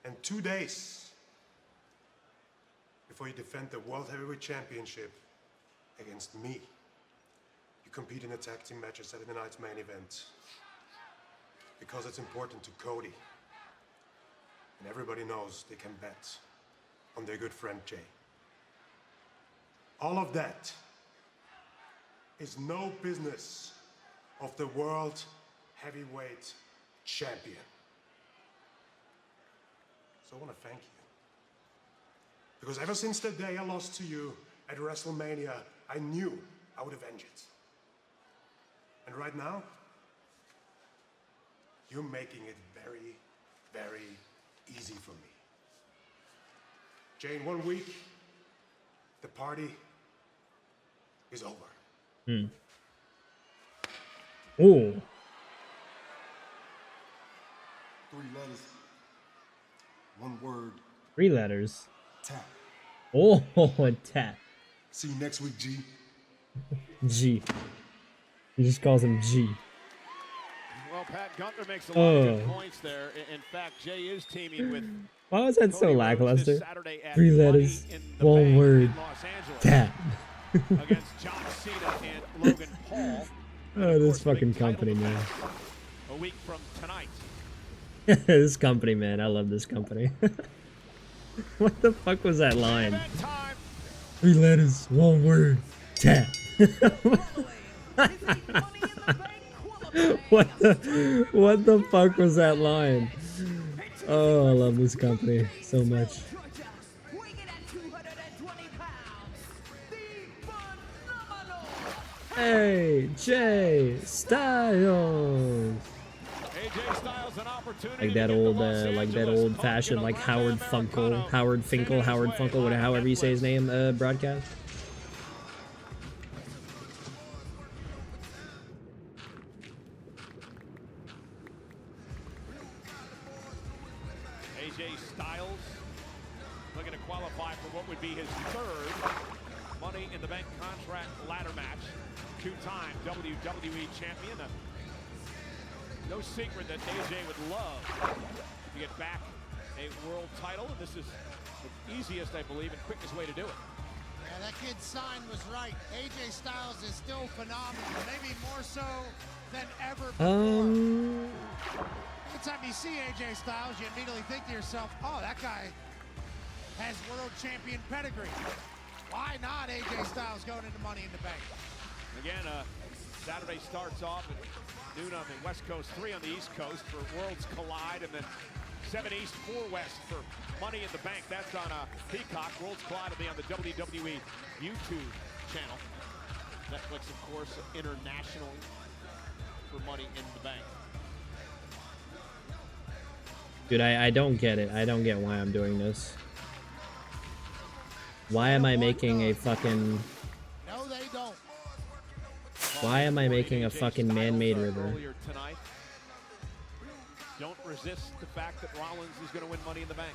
And 2 days before you defend the World Heavyweight Championship against me. You compete in the tag team match at Saturday night's main event. Because it's important to Cody. And everybody knows they can bet on their good friend Jay. All of that is no business of the World Heavyweight Champion. So I want to thank you. Because ever since the day I lost to you at WrestleMania, I knew I would avenge it. And right now, you're making it very, very easy for me. Jay, in 1 week, the party is over. Hmm. Ooh. 3 letters. 1 word. 3 letters. Tap. Oh, tap. See you next week, G. G. He just calls him G. Well, Pat Gunther makes a lot of good points there. In fact, Jay is teaming with. Why was that so Cody lackluster? this Saturday at 3 letters, 1 word. Tap. Against John Cena and Logan Paul. Oh, this fucking company, man. A week from tonight. This company, man. I love this company. What the fuck was that line? 3 letters, 1 word. Tap. What the fuck was that line? Oh, I love this company so much. Hey, Jay Styles. Like that old fashioned, like Howard Finkel, whatever, however you say his name, broadcast. AJ Styles looking to qualify for what would be his 3rd Money in the Bank contract ladder match. 2-time WWE champion. No secret that AJ would love to get back a world title, and this is the easiest, I believe, and quickest way to do it. Yeah, that kid's sign was right. AJ Styles is still phenomenal, maybe more so than ever before. Anytime you see AJ Styles, you immediately think to yourself, oh, that guy has world champion pedigree. Why not AJ Styles going into Money in the Bank? Again, Saturday starts off at noon on the West Coast, 3 on the East Coast for Worlds Collide, and then 7 East, 4 West for Money in the Bank. That's on Peacock. Worlds Collide will be on the WWE YouTube channel. Netflix, of course, international for Money in the Bank. Dude, I don't get it. I don't get why I'm doing this. Why am I making a fucking... No, they don't. Why am I making a fucking man-made river? Don't resist the fact that Rollins is going to win Money in the Bank.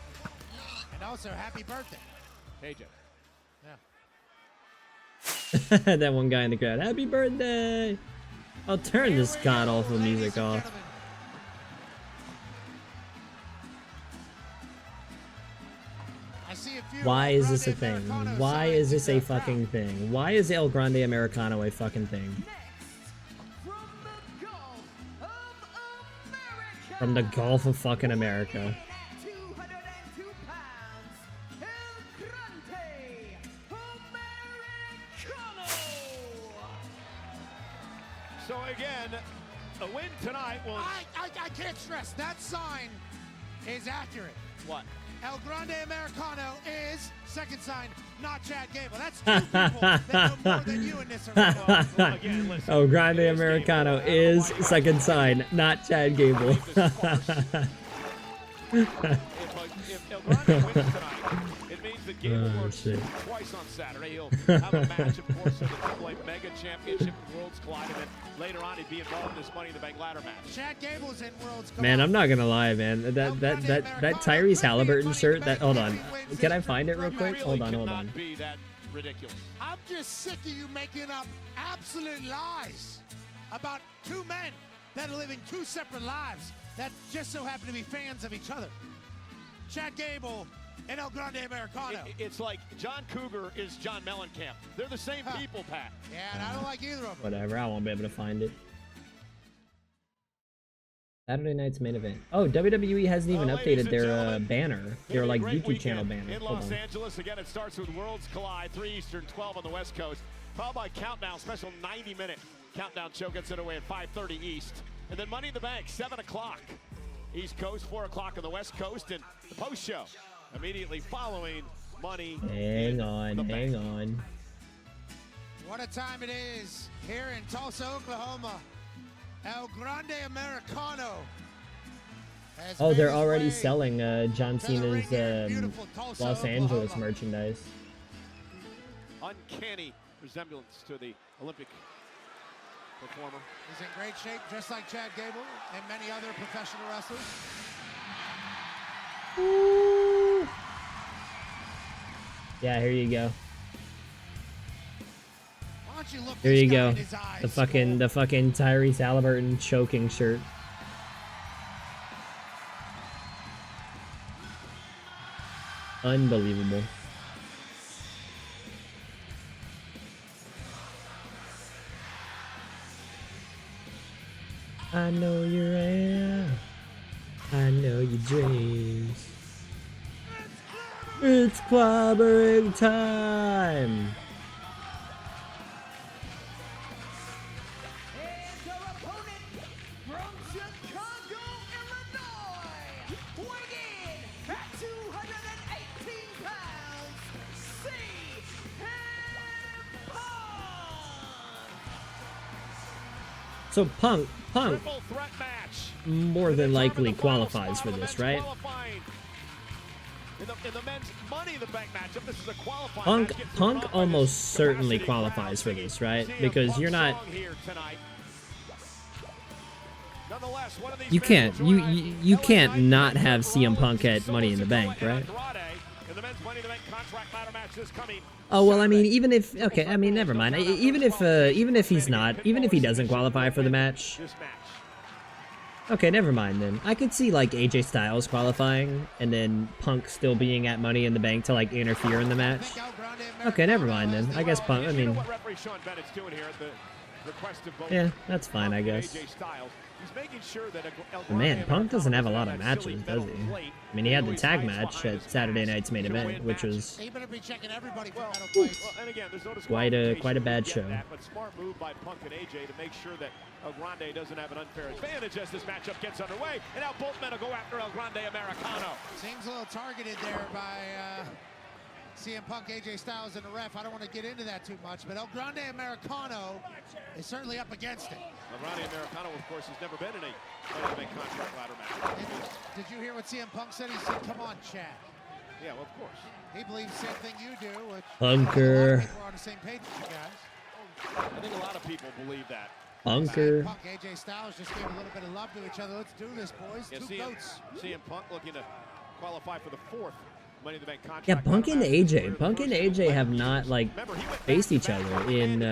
And also, happy birthday. AJ. Yeah. That one guy in the crowd. Happy birthday! I'll turn this god-awful music off. Why is this a thing? Why is this a fucking thing? Why is El Grande Americano a fucking thing? From the Gulf of fucking America. So again, a win tonight will... I can't stress, that sign is accurate. What? El Grande Americano is, second sign, not Chad Gable. That's 2 people that know more than you in this arena. El Grande Americano is, second sign, not Chad Gable. If El Grande wins tonight, it means that Gable works twice on Saturday. He'll have a match, of course, in the AAA Mega Championship and Worlds Collide, and then later on he'd be involved in this Money in the Bank ladder match. Chad Gable's in Worlds Collide. Man, I'm not gonna lie, man. That Tyrese Halliburton shirt. That hold on. Can I find it real quick? Hold on. Be that ridiculous. I'm just sick of you making up absolute lies about 2 men that are living 2 separate lives that just so happen to be fans of each other. Chad Gable and El Grande Americano. It's like John Cougar is John Mellencamp. They're the same people, Pat. Yeah, and I don't like either of them. Whatever, I won't be able to find it. Saturday night's main event. Oh, WWE hasn't even updated their banner. Their like YouTube channel banner. In Los Angeles, again, it starts with Worlds Collide, 3 Eastern, 12 on the West Coast. Followed by Countdown, special 90-minute countdown show gets underway at 5:30 East. And then Money in the Bank, 7 o'clock East Coast, 4 o'clock on the West Coast. And the post show immediately following Money Hang on. What a time it is here in Tulsa, Oklahoma. El Grande Americano. Oh, they're already selling John Cena's Los Angeles merchandise. Uncanny resemblance to the Olympic performer. He's in great shape, just like Chad Gable and many other professional wrestlers. Ooh. Yeah, here you go. Why don't you look Here this you guy go. in his eyes, The fucking Tyrese Halliburton choking shirt. Unbelievable. I know you're real. I know your dreams. It's clobbering time. And our opponent from Chicago, Illinois, weighing in at 218 pounds, CM Punk. So Punk Triple threat match. more than likely qualifies for this, right? In the men's Money in the Bank matchup, this is a qualifying match. Punk almost certainly qualifies for this, right? Because you're not. You can't. You can't not have CM Punk at Money in the Bank, right? Oh well, I mean, even if okay, I mean, never mind. Even if he's not, even if he doesn't qualify for the match. Okay, never mind then. I could see like AJ Styles qualifying and then Punk still being at Money in the Bank to like interfere in the match. Okay, never mind then. I guess Punk. I mean, yeah, that's fine, I guess. But man, Punk doesn't have a lot of matches, does he? I mean, he had the tag match at Saturday night's main event, which was quite a bad show. But smart move by Punk and AJ to make sure that El Grande doesn't have an unfair advantage as this matchup gets underway. And now both men will go after El Grande Americano. Seems a little targeted there by CM Punk, AJ Styles, and the ref. I don't want to get into that too much, but El Grande Americano is certainly up against it. El Grande Americano, of course, has never been in a big contract ladder match. Did you hear what CM Punk said? He said, "Come on, Chad." Yeah, well, of course. He believes the same thing you do, which Punker. a lot of people are on the same page with you guys. I think a lot of people believe that. Punker. Punk, AJ Styles just gave a little bit of love to each other. Let's do this, boys. Yeah, Two goats. CM Punk looking to qualify for the 4th Money in the Bank contract. Yeah, Punk and AJ have not like faced each other in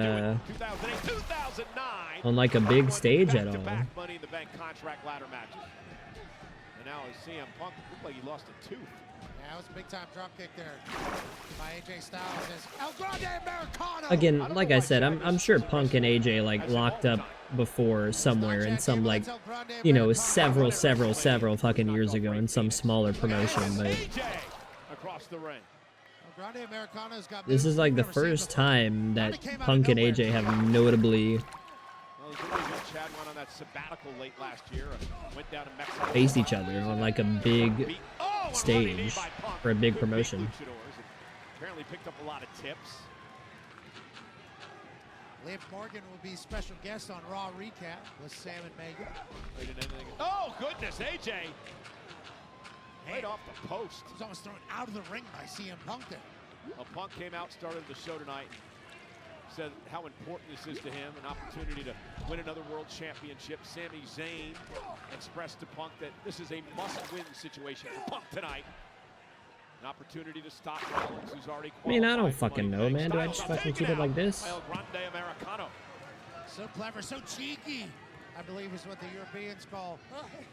on like a big stage at all. Money in the Bank contract ladder matches. And now as CM Punk looked like he lost a tooth. Yeah, that was a big time drop kick there by AJ Styles. El Grande Americano. Again, like I said, I'm sure Punk and AJ like locked up before somewhere in some like, you know, several fucking years ago in some smaller promotion, but across the ring. this is like the first time that Punk and AJ have notably Chad went on that sabbatical late last year, went down to Mexico, faced each other on like a big stage for a big promotion. Apparently picked up a lot of tips. Liv Morgan will be special guest on Raw Recap with Sam and Megan. Oh, goodness, AJ. Right off the post. He was almost thrown out of the ring by CM Punk there. Well, Punk came out, started the show tonight, said how important this is to him, an opportunity to win another world championship. Sami Zayn expressed to Punk that this is a must-win situation for Punk tonight. An opportunity to stop Rollins, who's already qualified. I mean, I don't fucking know, man. Do I just fucking keep it like this? El Grande Americano. So clever, so cheeky. I believe is what the Europeans call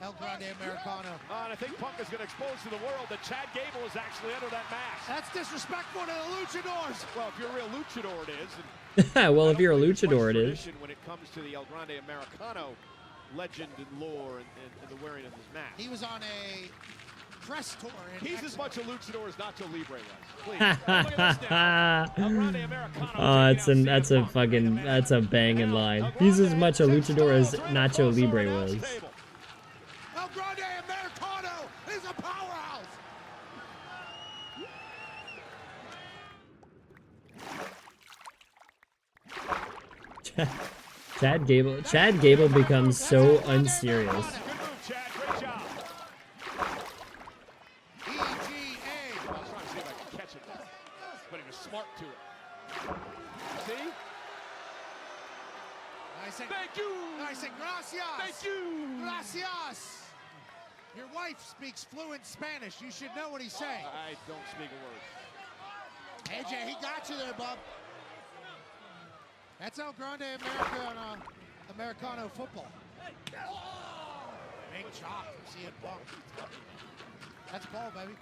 El Grande Americano. And I think Punk is going to expose to the world that Chad Gable is actually under that mask. That's disrespectful to the luchadors. Well, if you're a real luchador, it is. Well, if you're a luchador, it is. When it comes to the El Grande Americano legend and lore and the wearing of his mask. He was on a press tour in He's Mexico. as much a luchador as Nacho Libre was. Please. Look at this now. El Grande Americano. That's a banging line. He's as much a luchador as Nacho Libre was. El Grande Americano is a powerhouse. Chad Gable becomes so unserious. Good move, Chad. Great job. EGA. I was trying to see if I could catch it, but he was smart to it. See? Thank you. Nice and gracias. Thank you. Gracias. Your wife speaks fluent Spanish. You should know what he's saying. I don't speak a word. AJ, he got you there, bub. That's El Grande Americano football. Big chop from CM Punk. That's ball, baby.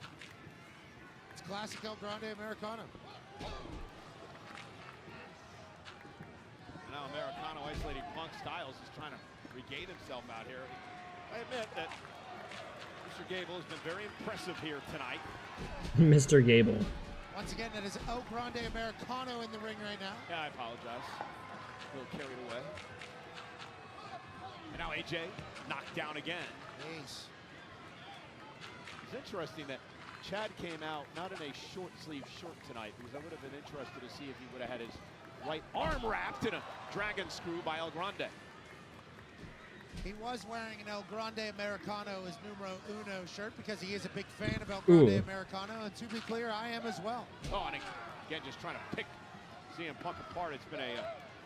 It's classic El Grande Americano. Now Americano isolating Punk. Styles is trying to regain himself out here. I admit that Mr. Gable has been very impressive here tonight. Mr. Gable. Once again, that is El Grande Americano in the ring right now. Yeah, I apologize. A little carried away. And now AJ knocked down again. Jeez. It's interesting that Chad came out not in a short sleeve shirt tonight, because I would have been interested to see if he would have had his right arm wrapped in a dragon screw by El Grande. He was wearing an El Grande Americano, his numero uno shirt, because he is a big fan of El Grande Americano, and to be clear, I am as well. Oh, and again, just trying to pick CM Punk apart. It's been a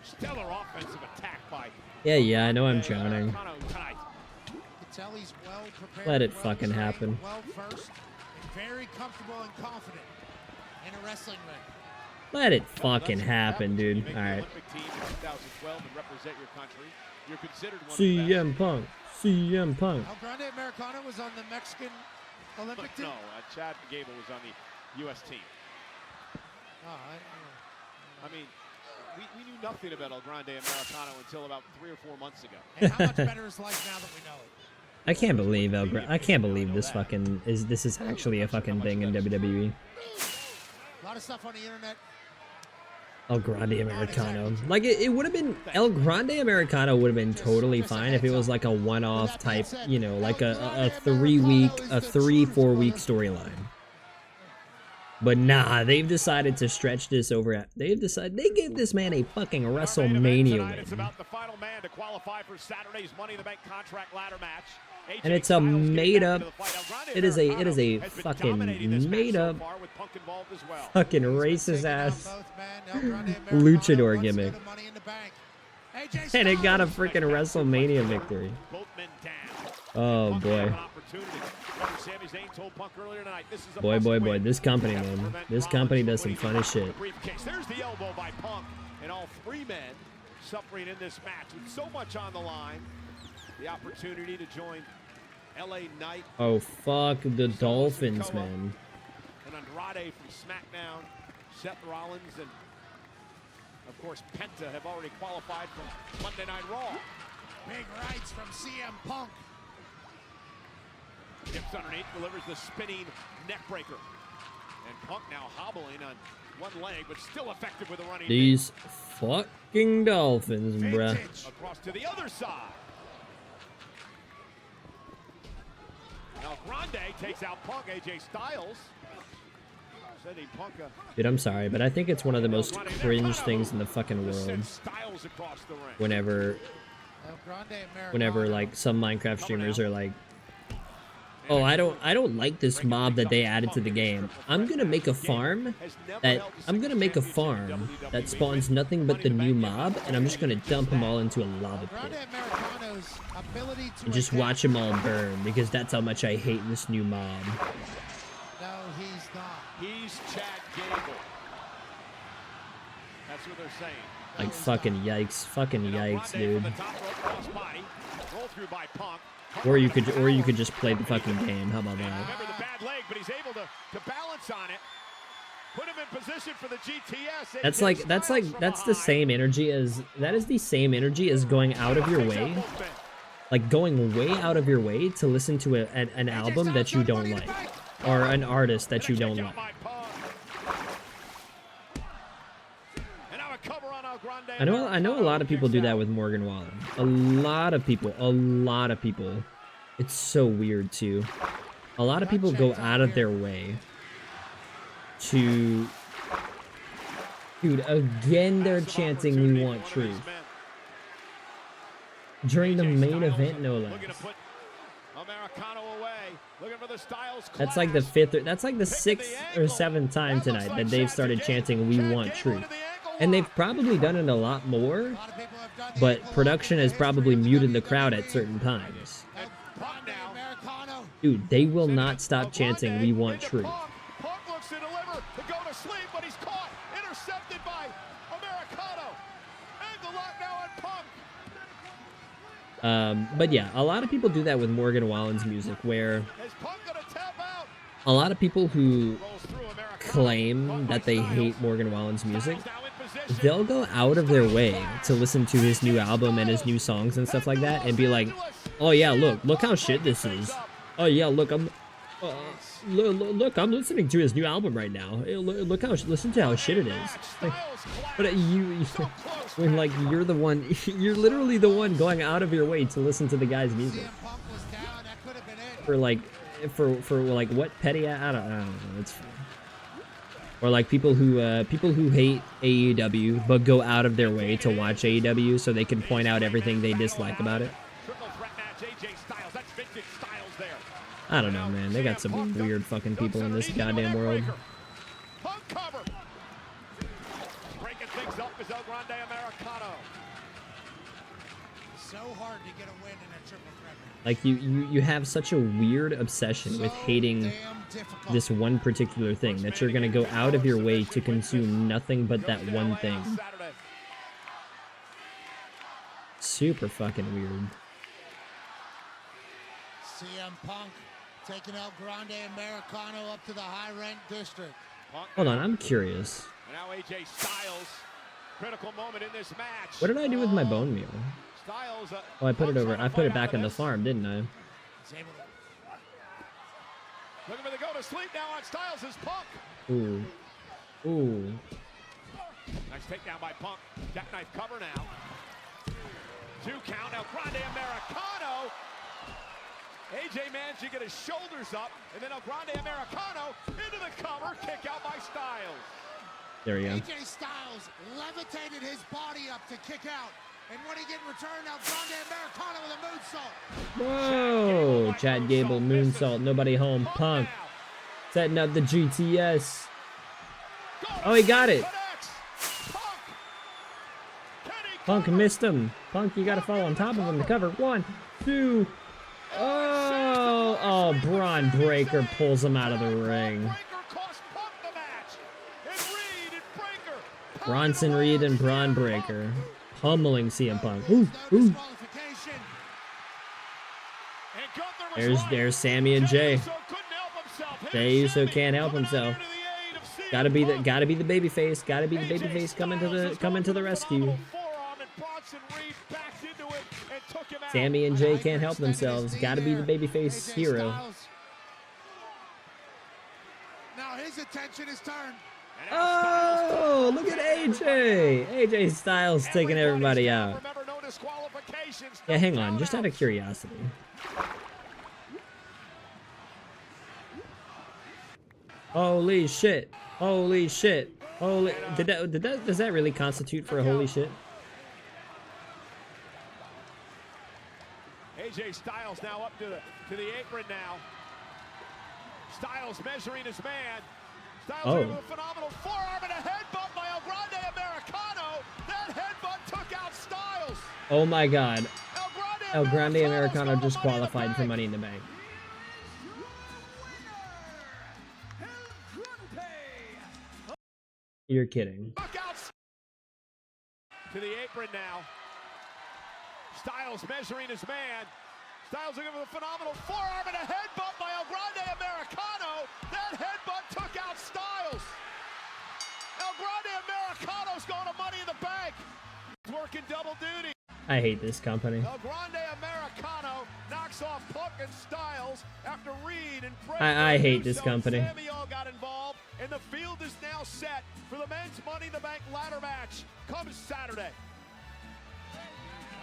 stellar offensive attack by Yeah, I know I'm drowning. tonight. You can tell he's well prepared. Let it fucking happen. Well versed, and very comfortable and confident in a wrestling ring. Let it fucking happen, dude. Make the Alright. Olympic team in 2012 and represent your country. You're considered one of CM Punk. CM Punk. El Grande Americano was on the Mexican Olympic team? No, Chad Gable was on the U.S. team. Oh, I mean, we knew nothing about El Grande Americano until about 3 or 4 months ago. And how much better is life now that we know it? I can't believe I can't believe this fucking this is actually a fucking thing in WWE. A lot of stuff on the internet. El Grande Americano. Like it would have been El Grande Americano would have been totally fine if it was like a one-off type, you know, like a 3-4 week storyline. But nah, they've decided to stretch this over. They gave this man a fucking WrestleMania win. It's about the final man to qualify for Saturday's Money in the Bank contract ladder match. And it's a made up. It is a fucking made up, fucking racist ass luchador gimmick. And it got a freaking WrestleMania victory. Oh boy. Boy, this company, man. This company does some funny shit. There's the elbow by Punk, and all 3 men suffering in this match with so much on the line. The opportunity to join LA Knight. Oh fuck the Dolphins, man. And Andrade from SmackDown, Seth Rollins, and of course Penta have already qualified from Monday Night Raw. Big rights from CM Punk. Dips underneath, delivers the spinning neck breaker. And Punk now hobbling on one leg, but still effective with a running. These fucking Dolphins, bruh. Across to the other side. Now Grande takes out Punk. AJ Styles sending Punk Dude, I'm sorry, but I think it's one of the most cringe things in the fucking world. Whenever like some Minecraft streamers are like, oh, I don't like this mob that they added to the game. I'm gonna make a farm that spawns nothing but the new mob, and I'm just gonna dump them all into a lava pit. And just watch them all burn, because that's how much I hate this new mob. No, he's not. He's Chad Gable. That's what they're saying. Like fucking yikes, dude. Roll through by Punk. Or you could just play the fucking game. How about that? Remember the bad leg, but he's able to balance on it. Put him in position for the GTS. That's the same energy as the same energy as going out of your way. Like going way out of your way to listen to an album that you don't like or an artist that you don't like. I know a lot of people do that with Morgan Wallen. A lot of people. It's so weird too. A lot of people go out of their way to... Dude, again they're chanting "We want truth." During the main event, no less. That's like the sixth or 7th time tonight that they've started chanting "We want truth." And they've probably done it a lot more, but production has probably muted the crowd at certain times. Dude, they will not stop chanting "We want truth." Punk looks to deliver to go to sleep, but he's caught, intercepted by Americano. Ankle lock now on Punk. But yeah, a lot of people do that with Morgan Wallen's music, where a lot of people who claim that they hate Morgan Wallen's music, they'll go out of their way to listen to his new album and his new songs and stuff like that and be like, "Oh yeah, look how shit this is. Oh yeah, look, I'm listening to his new album right now. Listen to how shit it is." Like, but when like you're literally the one going out of your way to listen to the guy's music. For like what petty? I don't know. It's. Or like people who hate AEW but go out of their way to watch AEW so they can point out everything they dislike about it. I don't know, man. They got some weird fucking people in this goddamn world. Breaking things up is El Grande Americano. So hard to get a win in a triple threat. Like you have such a weird obsession with hating this one particular thing that you're gonna go out of your way to consume nothing but that one thing. Super fucking weird. CM Punk taking El Grande Americano up to the high rent district. Hold on, I'm curious. Now AJ Styles, critical moment in this match. What did I do with my bone meal? Styles, Oh, I put it back in the farm, didn't I? Looking for the go to sleep now on Styles' Punk. Ooh. Ooh. Nice takedown by Punk. Jackknife cover now. 2 count. El Grande Americano. AJ managed to get his shoulders up, and then El Grande Americano into the cover. Kick out by Styles. There we go. AJ Styles levitated his body up to kick out. And when he get returned, El Grande Americano with a moonsault. Whoa! Chad Gable moonsault. Nobody home. Punk setting up the GTS. Oh, he got it. Punk missed him. Punk, you gotta fall on top of him to cover. 1, 2. Oh, Braun Breaker pulls him out of the ring. Bronson Reed and Braun Breaker pummeling CM Punk. Ooh, ooh. There's Sammy and Jay. Jay Uso can't help himself. Gotta be the baby face. Gotta be the baby face coming to the rescue. Sammy and Jay can't help themselves. Gotta be the babyface hero. Now his attention is turned. Oh, look at AJ! AJ Styles taking everybody out. Yeah, hang on, just out of curiosity. Holy shit! Holy shit! Holy! Does that really constitute for a holy shit? AJ Styles now up to the apron now. Styles measuring his man. Styles with a phenomenal forearm and a headbutt by El Grande Americano. That headbutt took out Styles. Oh my god. El Grande Americano just qualified for Money in the Bank. You're kidding. to the apron now. Styles measuring his man. Styles looking for the phenomenal forearm and a headbutt by El Grande Americano. That headbutt took out Styles. El Grande Americano's going to Money in the Bank. He's working double duty. I hate this company. El Grande Americano knocks off Punk and Styles after Reed and I hate this company. Sammy all got involved, and the field is now set for the men's Money in the Bank ladder match comes Saturday.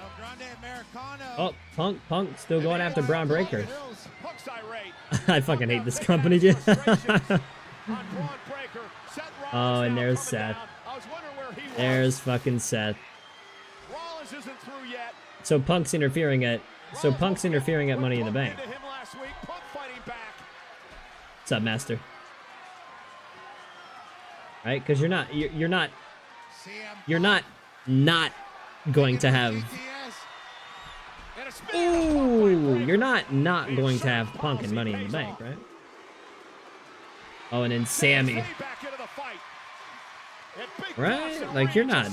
El Grande Americano. Oh, Punk still going after Braun Breaker. Punk's irate. I fucking hate this company, dude. Oh, and there's Seth. There's fucking Seth. Rollins isn't through yet. So Punk's interfering at Money in the Bank. What's up, Master? Right? Because you're not going to have. Ooh, you're not going to have Punk and Money in the Bank, right? Oh, and then Sammy. Right? Like you're not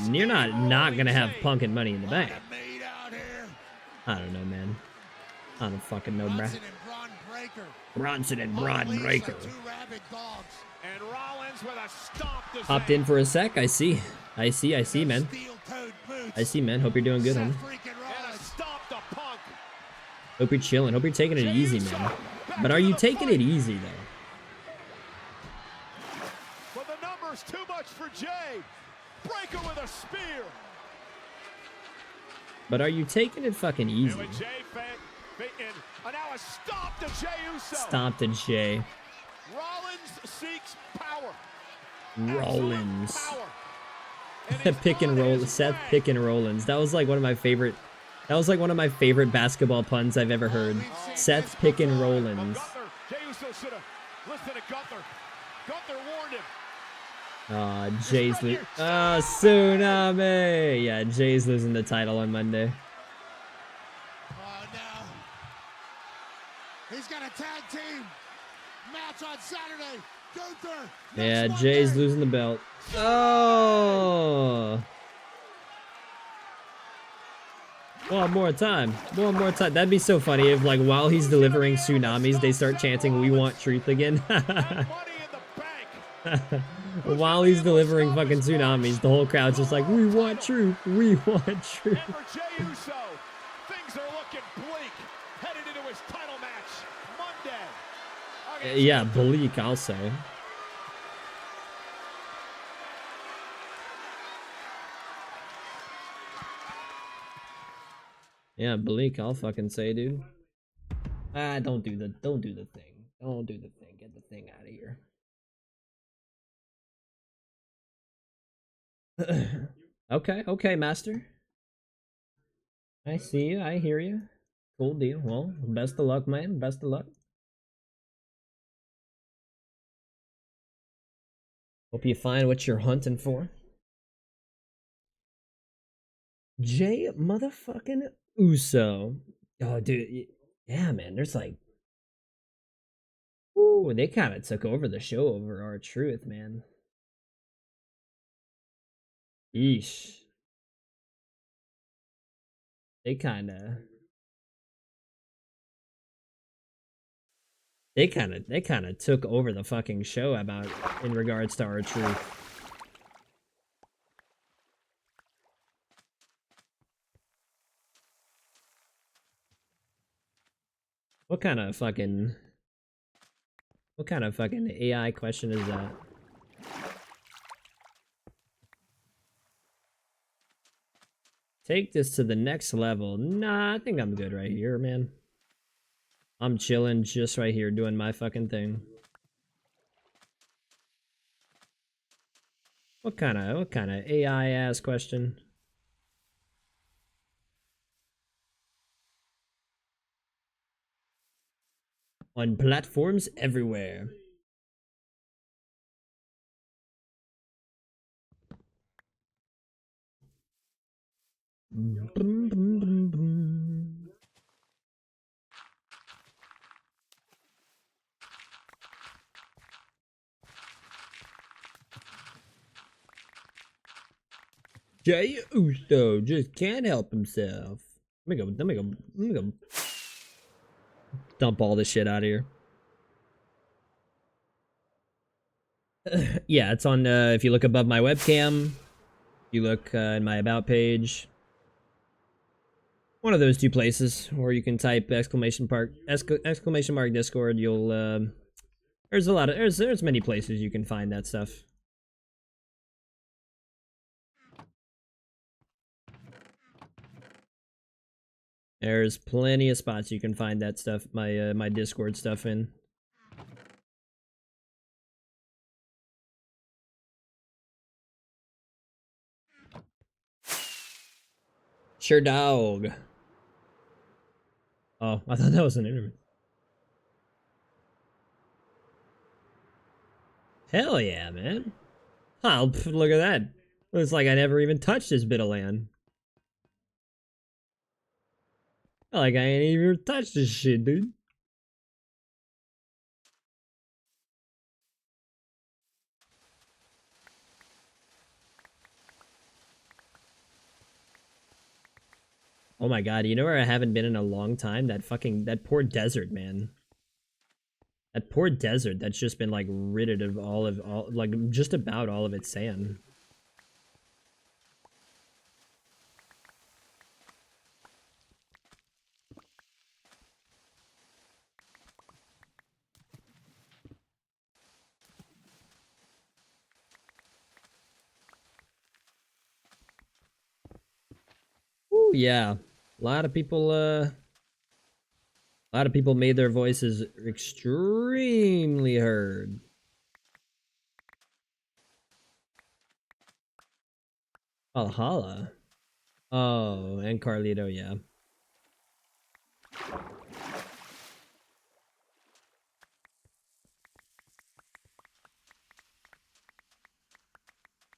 gonna have Punk and Money in the Bank. I don't know, man. I don't fucking know, bruh. Bronson and Braun Breaker. And Rollins with a stomp to Popped in for a sec. I see, man. I see, man. Hope you're doing good, homie. Hope you're chilling. Hope you're taking it easy, man. But are you taking it easy, though? But the number's too much for Jay. Breaker with a spear. But are you taking it fucking easy? And now a stomp to Jey Uso. Stomp to Jay. Rollins seeks power. Rollins. Pick and roll. Seth Pick and Rollins. That was like one of my favorite. That was like one of my favorite basketball puns I've ever heard. Seth Pick and Rollins. Jey Uso should have listened to Gunther. Gunther warned him. Jay's losing. Tsunami. Yeah, Jay's losing the title on Monday. Oh no. He's got a tag team match on Saturday. Gunther. Yeah, Jay's losing the belt. Oh. One more time. One more time. That'd be so funny if, like, while he's delivering tsunamis, they start chanting, "We want truth" again. While he's delivering fucking tsunamis, the whole crowd's just like, "We want truth. We want truth." And for Jey Uso, things are looking bleak headed into his title match Monday. Yeah, bleak also. Yeah, bleak, I'll fucking say, dude. Don't do the thing. Don't do the thing. Get the thing out of here. Okay, master. I see you, I hear you. Cool deal. Well, best of luck, man. Best of luck. Hope you find what you're hunting for. Jay motherfucking Uso. Oh, dude. Yeah, man. There's like... Ooh, they kind of took over the show over R-Truth, man. Yeesh. They kind of took over the fucking show about in regards to R-Truth. What kind of fucking AI question is that? Take this to the next level. Nah, I think I'm good right here, man. I'm chilling just right here doing my fucking thing. What kind of AI ass question? On platforms everywhere. Jey Uso just can't help himself. Let me go dump all this shit out of here. Yeah, it's on, if you look above my webcam, you look in my about page. One of those two places, or you can type exclamation mark Discord. You'll there's many places you can find that stuff. There's plenty of spots you can find that stuff, my Discord stuff in. Sure dog. Oh, I thought that was an interview. Hell yeah, man. Oh, look at that. Looks like I never even touched this bit of land. Like I ain't even touched this shit, dude. Oh my god, you know where I haven't been in a long time? That poor desert, man. That poor desert that's just been like ridded of like just about all of its sand. Ooh, yeah. A lot of people made their voices extremely heard. Valhalla. Oh, and Carlito, yeah.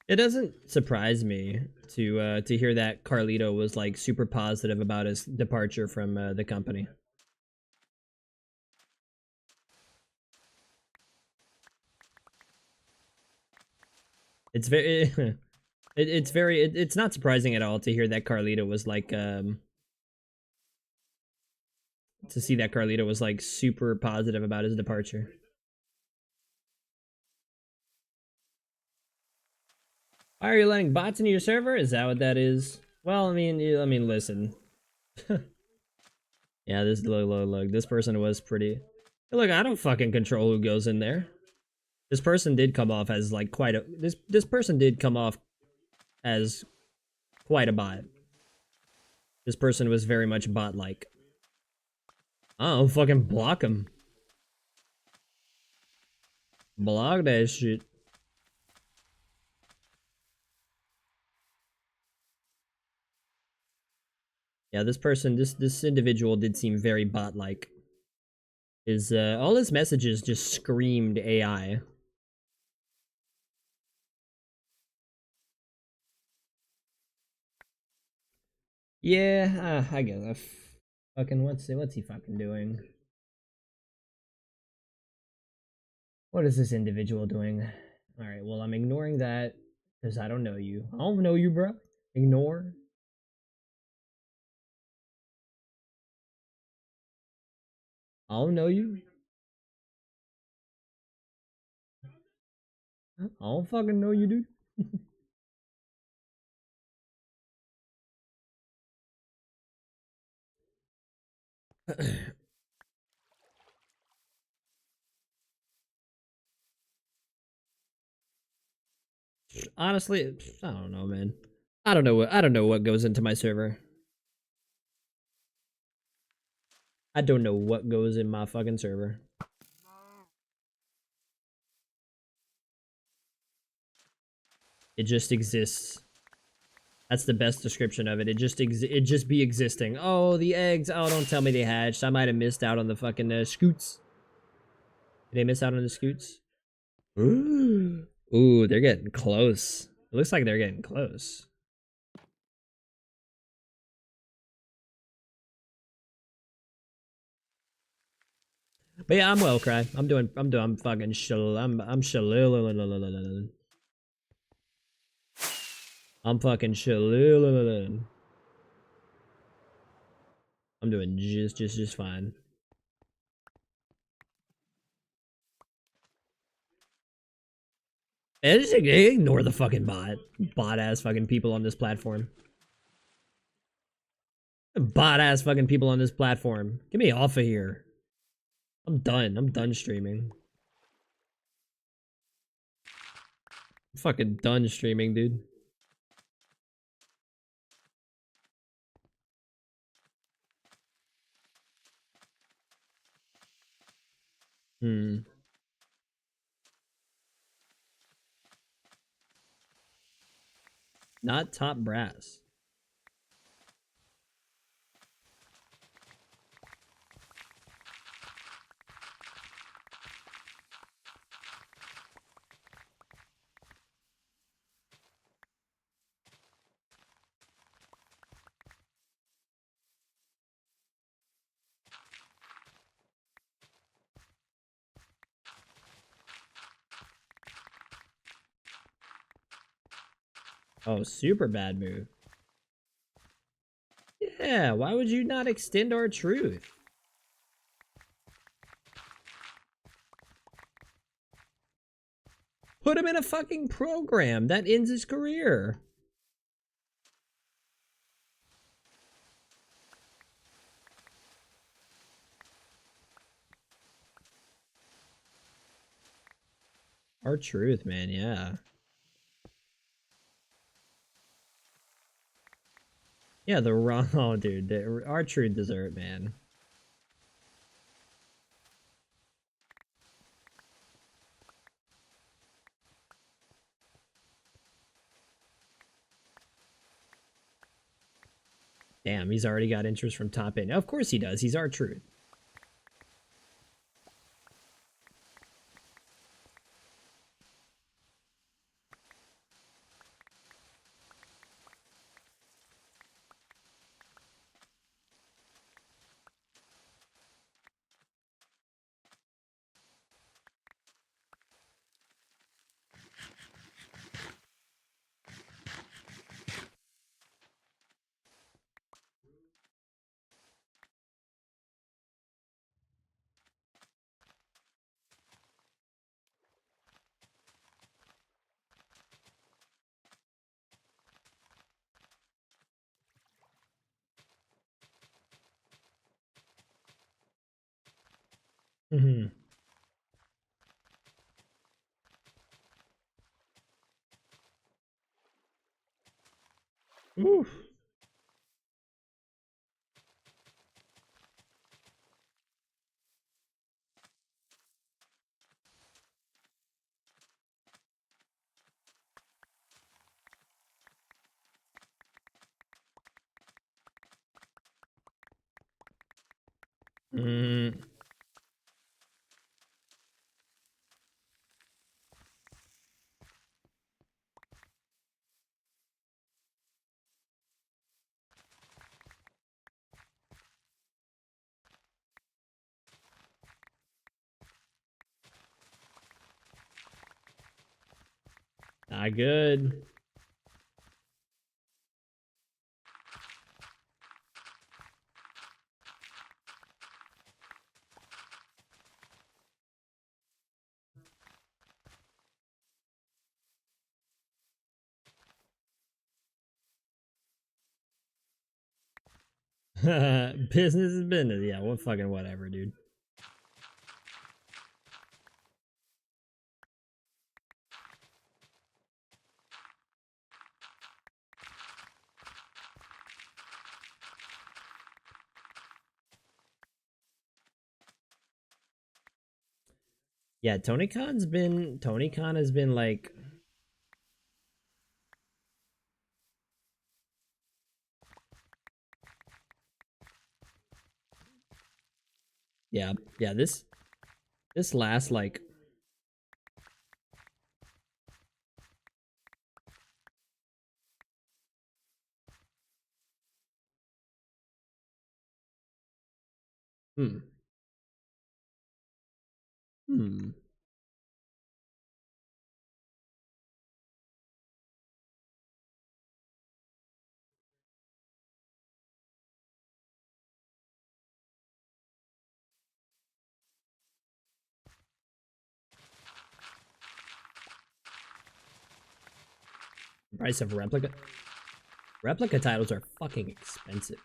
It doesn't surprise me to hear that Carlito was like super positive about his departure from the company. It's very it's not surprising at all to hear that Carlito was like to see that Carlito was like super positive about his departure. Why are you letting bots into your server? Is that what that is? Well, I mean, listen. Yeah, look. This person was pretty. Look, I don't fucking control who goes in there. This person did come off as like quite a. This person did come off as quite a bot. This person was very much bot-like. Oh, fucking block him. Block that shit. Yeah, this individual did seem very bot-like. All his messages just screamed AI. Yeah, I guess. Fucking what's he fucking doing? What is this individual doing? All right, well I'm ignoring that because I don't know you. I don't know you, bro. Ignore. I don't know you. I don't fucking know you, dude. Honestly, I don't know, man. I don't know what goes into my server. I don't know what goes in my fucking server. It just exists. That's the best description of it. It just be existing. Oh, the eggs. Oh, don't tell me they hatched. I might have missed out on the fucking scoots. Did they miss out on the scoots? Ooh, they're getting close. It looks like they're getting close. But yeah, I'm well, Cry. I'm fucking I'm I'm fucking chillin'. I'm doing just fine. And just ignore the fucking bot ass fucking people on this platform. Bot ass fucking people on this platform. Get me off of here. I'm done streaming. I'm fucking done streaming, dude. Not top brass. Oh, super bad move. Yeah, why would you not extend our truth? Put him in a fucking program that ends his career. Our truth, man, yeah. Yeah, the wrong, oh, dude, our truth dessert, man. Damn, he's already got interest from top end. Of course he does. He's our truth. Mm-hmm. Oof. Mm. Not good. Business is business. Yeah, what fucking whatever, dude. Yeah, Tony Khan has been like yeah, this last like hmm. Hmm. price of replica. Replica titles are fucking expensive.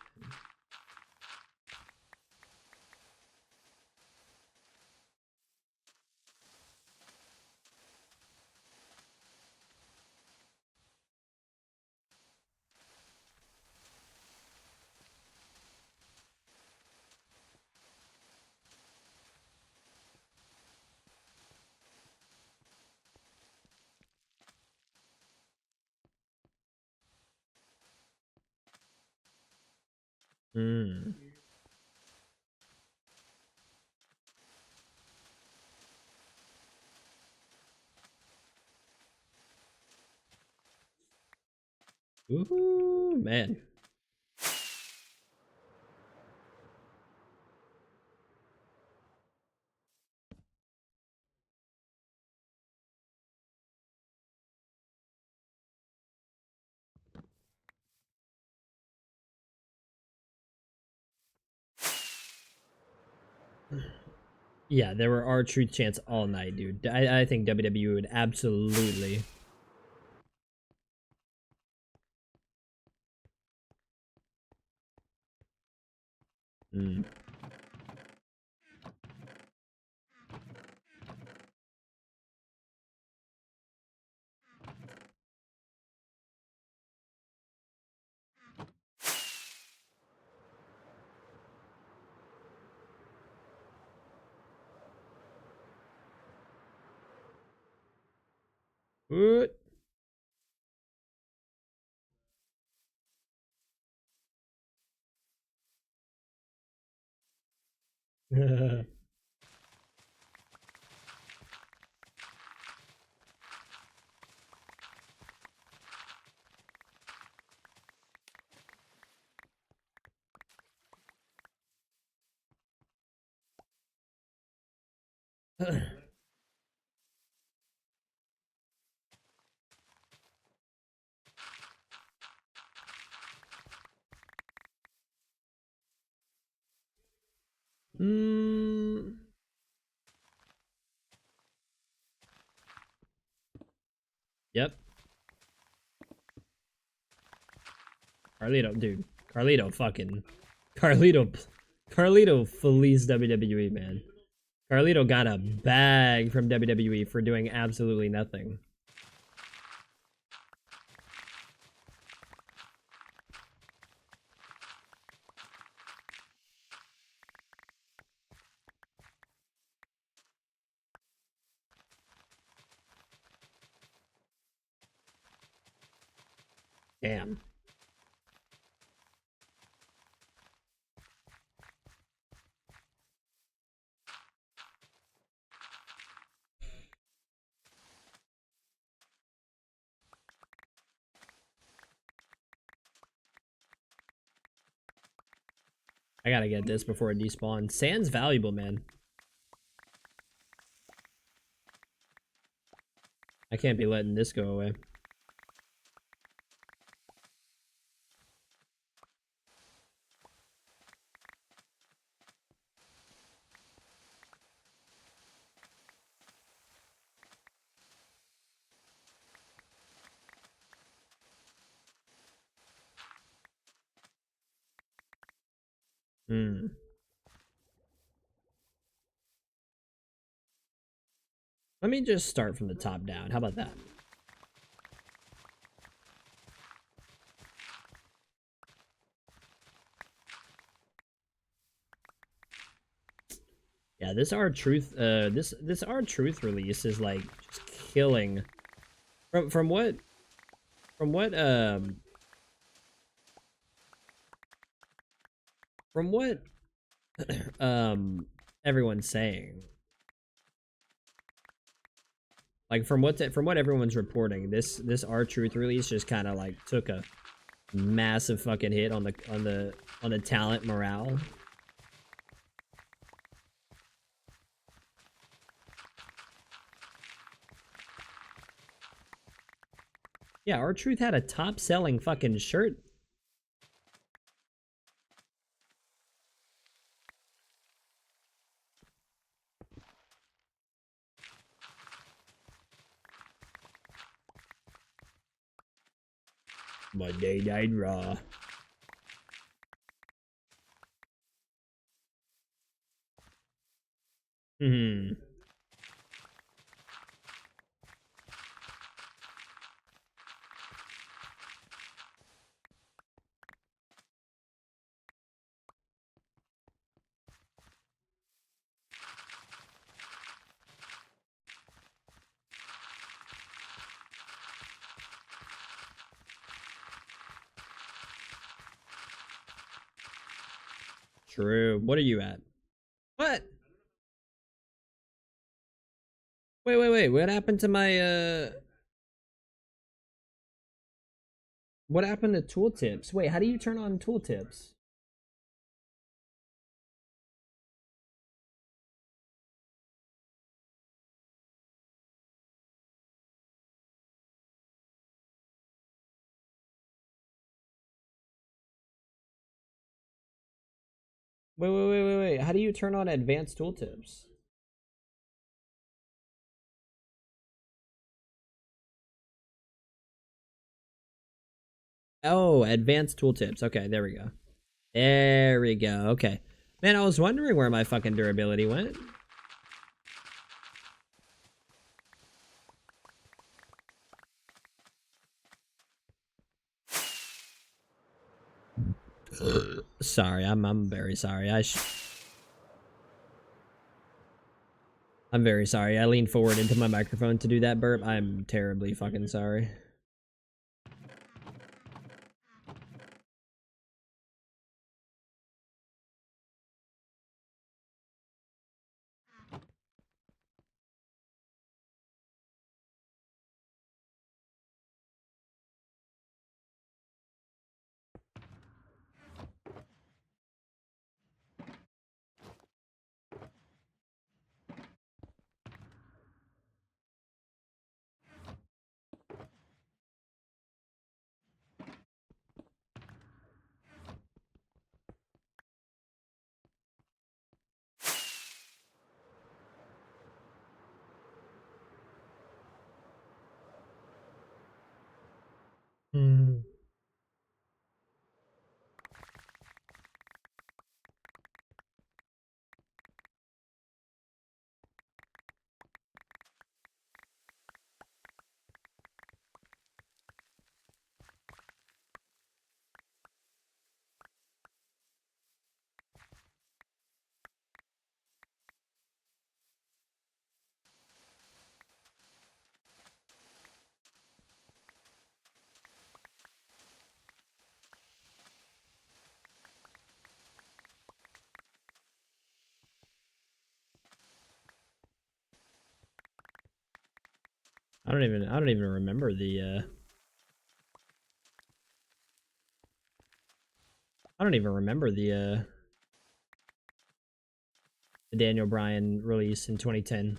Hmm. Ooh, man. Yeah, there were R-Truth chants all night, dude. I think WWE would absolutely. Mm. What? Mm. Yep. Carlito, dude. Carlito fleeced WWE, man. Carlito got a bag from WWE for doing absolutely nothing. Damn. I gotta get this before it despawns. Sand's valuable, man. I can't be letting this go away. Hmm. Let me just start from the top down. How about that? Yeah, this R-Truth this R-Truth release is like just killing from what from what from what everyone's saying. Like from what everyone's reporting, this R-Truth release just kind of like took a massive fucking hit on the talent morale. Yeah, R-Truth had a top selling fucking shirt. Monday Night Raw. Hmm. True. What are you at? What? Wait. What happened to my, what happened to tooltips? Wait, how do you turn on tooltips? Wait. How do you turn on advanced tooltips? Oh, advanced tooltips. Okay, there we go. There we go. Okay. Man, I was wondering where my fucking durability went. Sorry, I'm very sorry. I'm very sorry. I leaned forward into my microphone to do that burp. I'm terribly fucking sorry. Hmm. I don't even remember I don't even remember the Daniel Bryan release in 2010.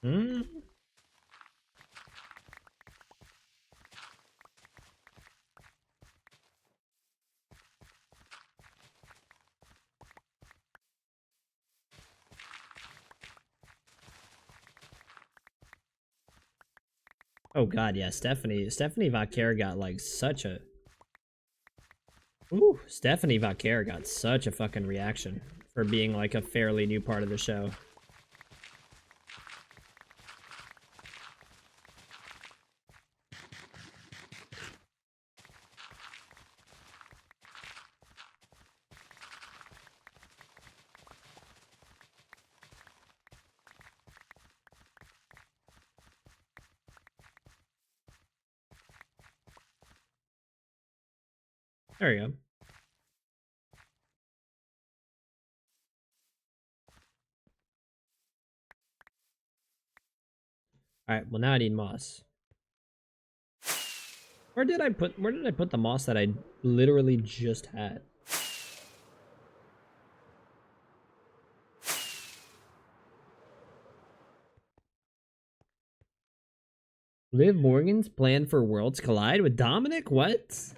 Hmm? Oh god, yeah, Stephanie Vaquer got like such a Stephanie Vaquer got such a fucking reaction for being like a fairly new part of the show. There we go. Alright, well now I need moss. Where did I put the moss that I literally just had? Liv Morgan's plan for Worlds Collide with Dominic? What?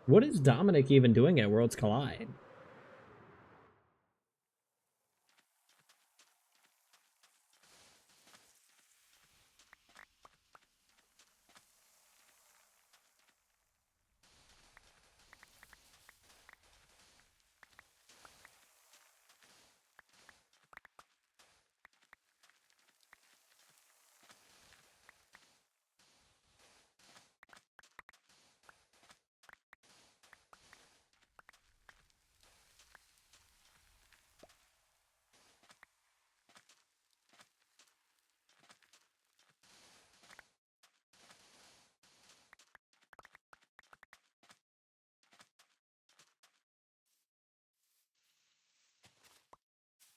What is Dominic even doing at Worlds Collide?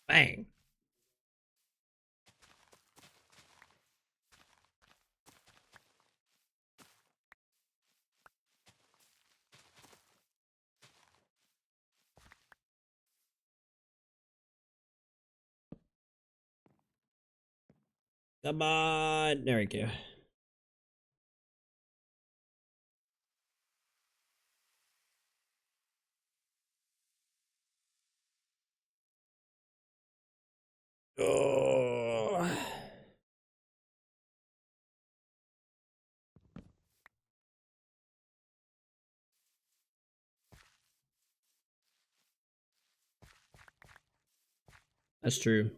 Bang. Come on. There we go. Oh. That's true.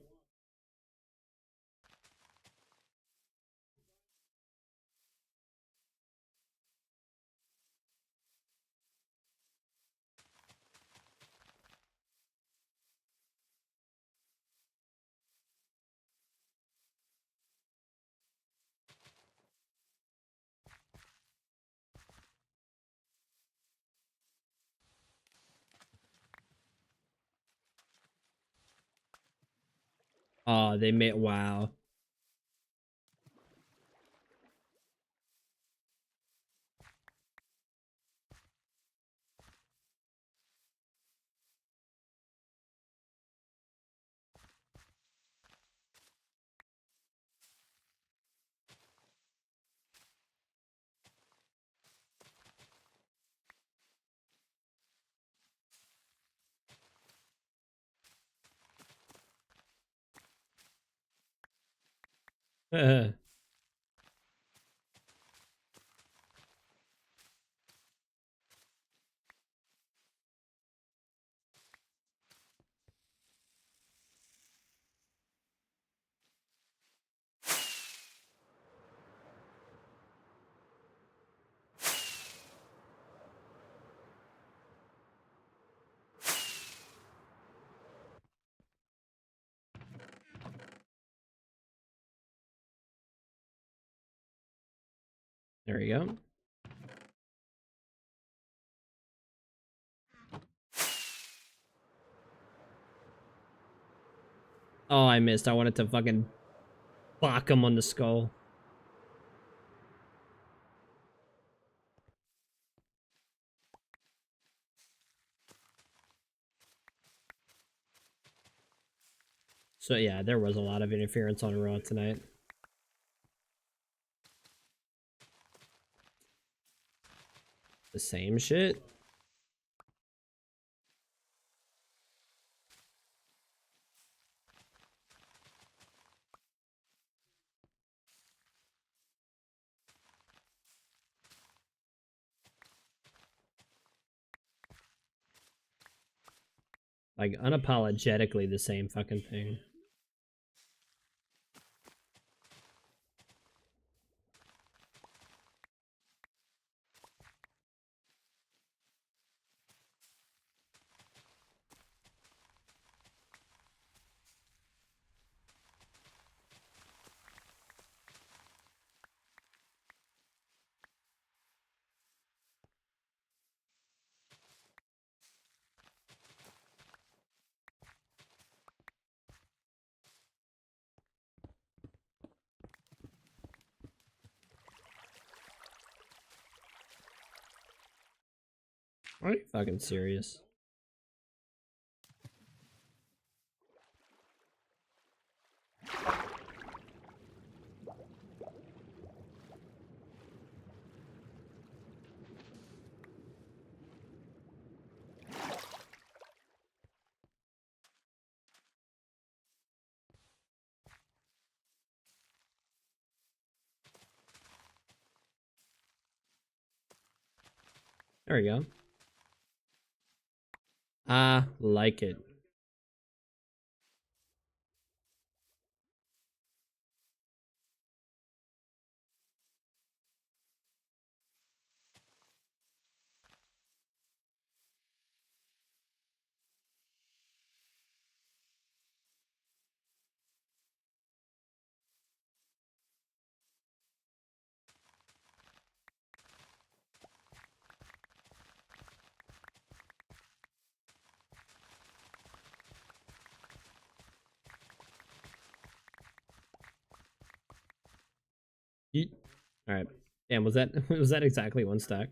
Oh, they made wow. There we go. Oh, I missed. I wanted to fucking bonk him on the skull. So yeah, there was a lot of interference on Raw tonight. The same shit? Like, unapologetically the same fucking thing. Are you fucking serious? There we go. I like it. Yeet. All right. Damn, was that was that exactly one stack?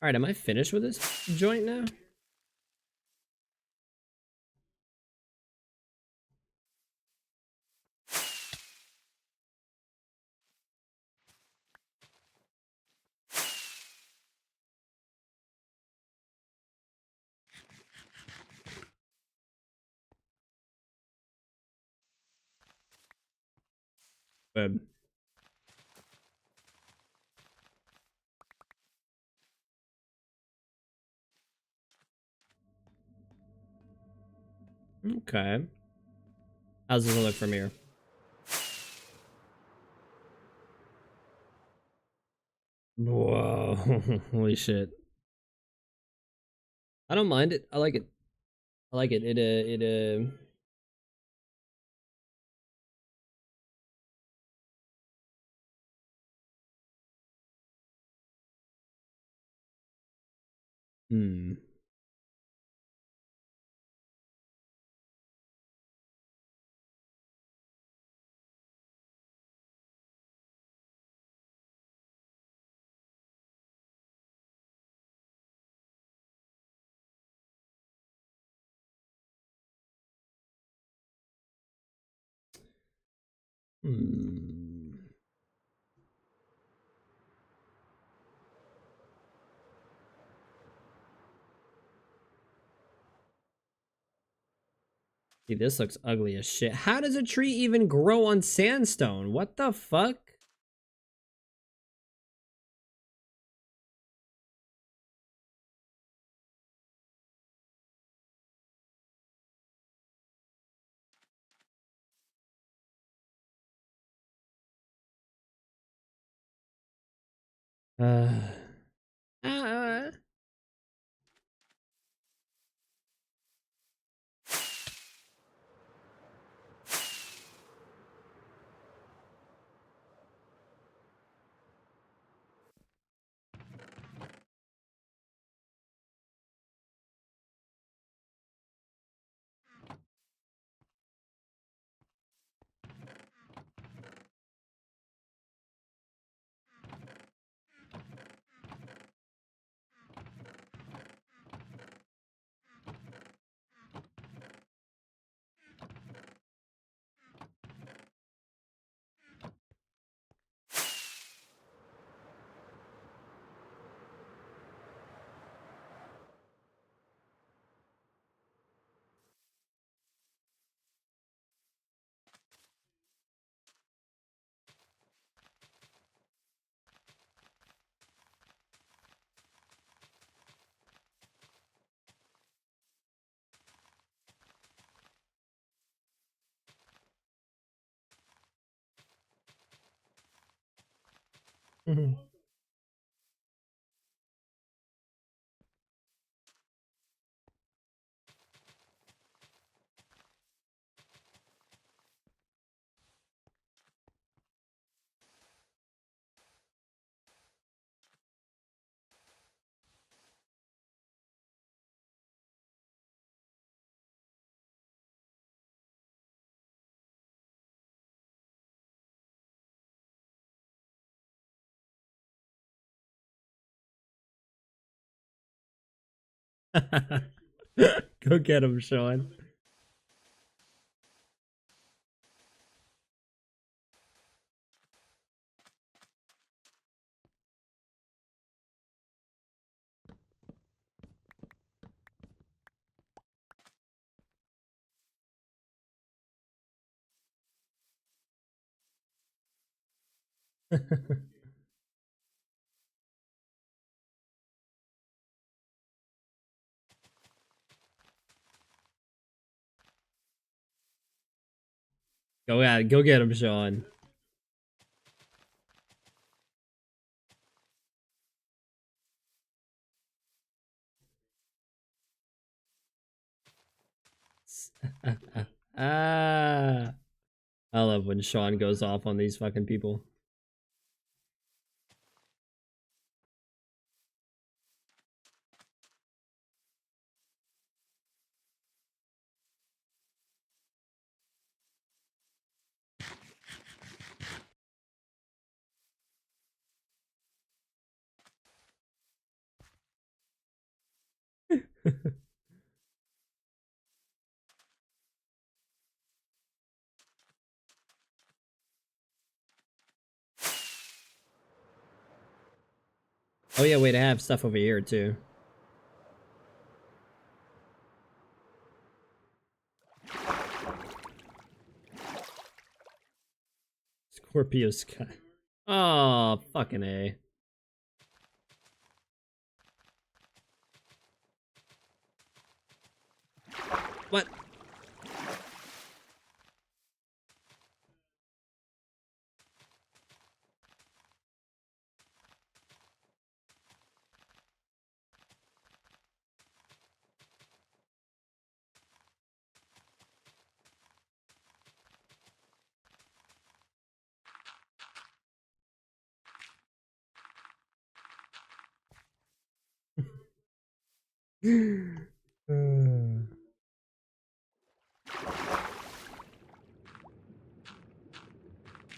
All right, am I finished with this joint now? Good. Okay. How's this look from here? Whoa. Holy shit. I don't mind it. I like it. I like it. Hmm. Hmm. See, this looks ugly as shit. How does a tree even grow on sandstone? What the fuck? Uh, uh, mhm. Go get him, Sean. Go get him, Sean. Ah, I love when Sean goes off on these fucking people. Oh yeah, wait, I have stuff over here too. Scorpio Sky. Oh, fucking A. What?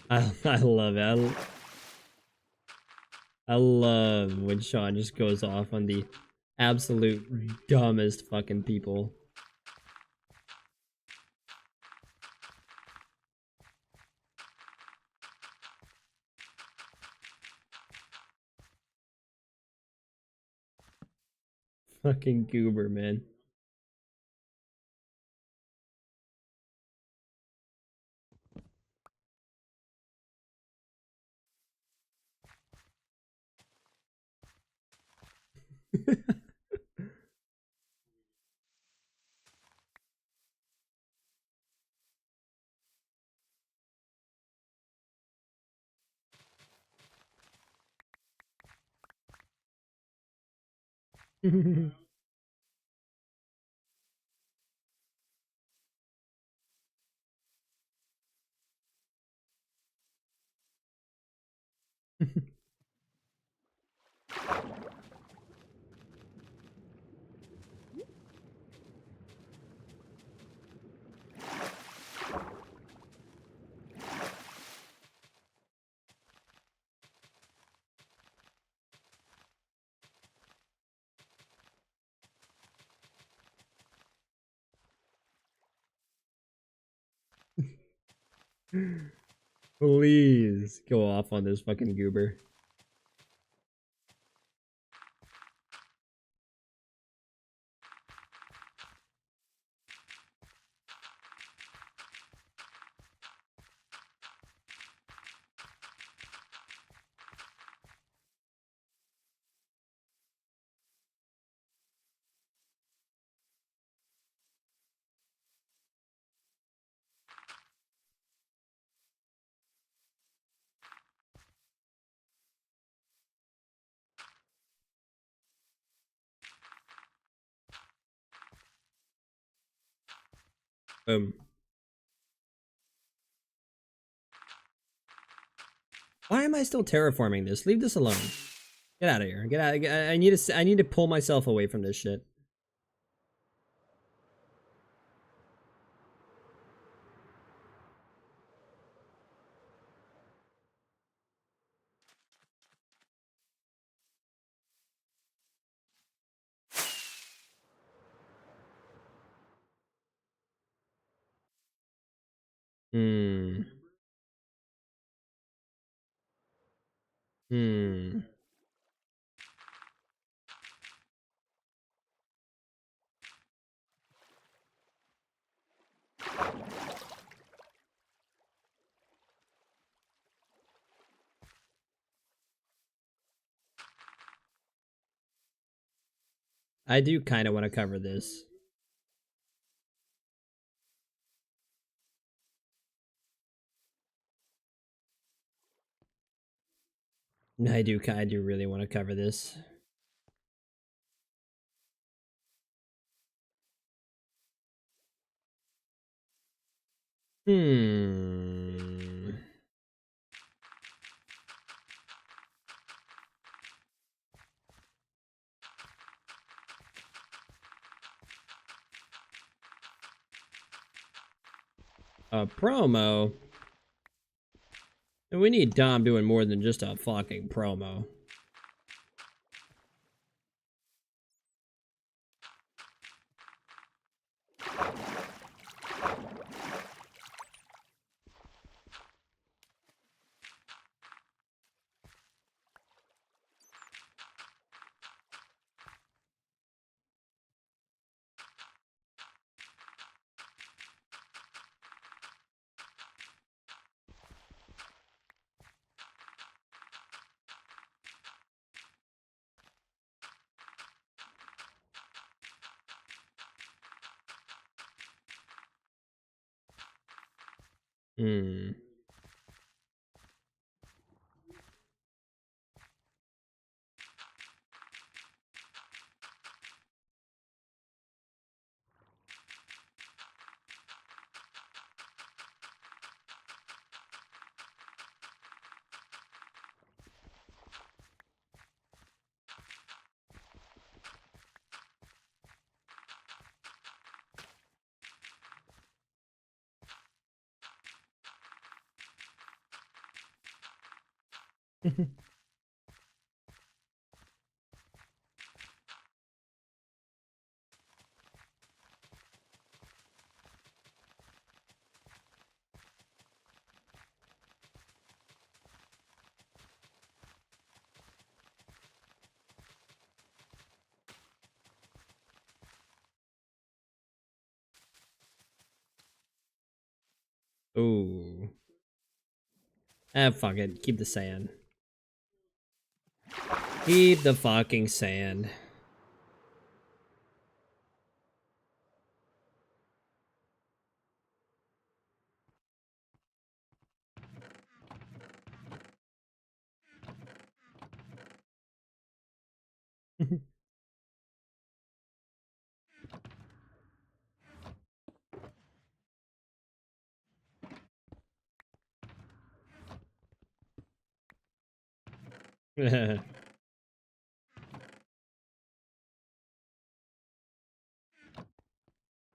I love it. I love when Sean just goes off on the absolute dumbest fucking people. Fucking goober, man. Please go off on this fucking goober. Why am I still terraforming this? Leave this alone. Get out of here. Get out. I need to pull myself away from this shit. Hmm. Hmm. I do kind of want to cover this. I do really want to cover this. Hmm. A promo? We need Dom doing more than just a fucking promo. Hmm. Ooh. Ah, fuck it. Keep the sand. Keep the fucking sand.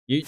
You.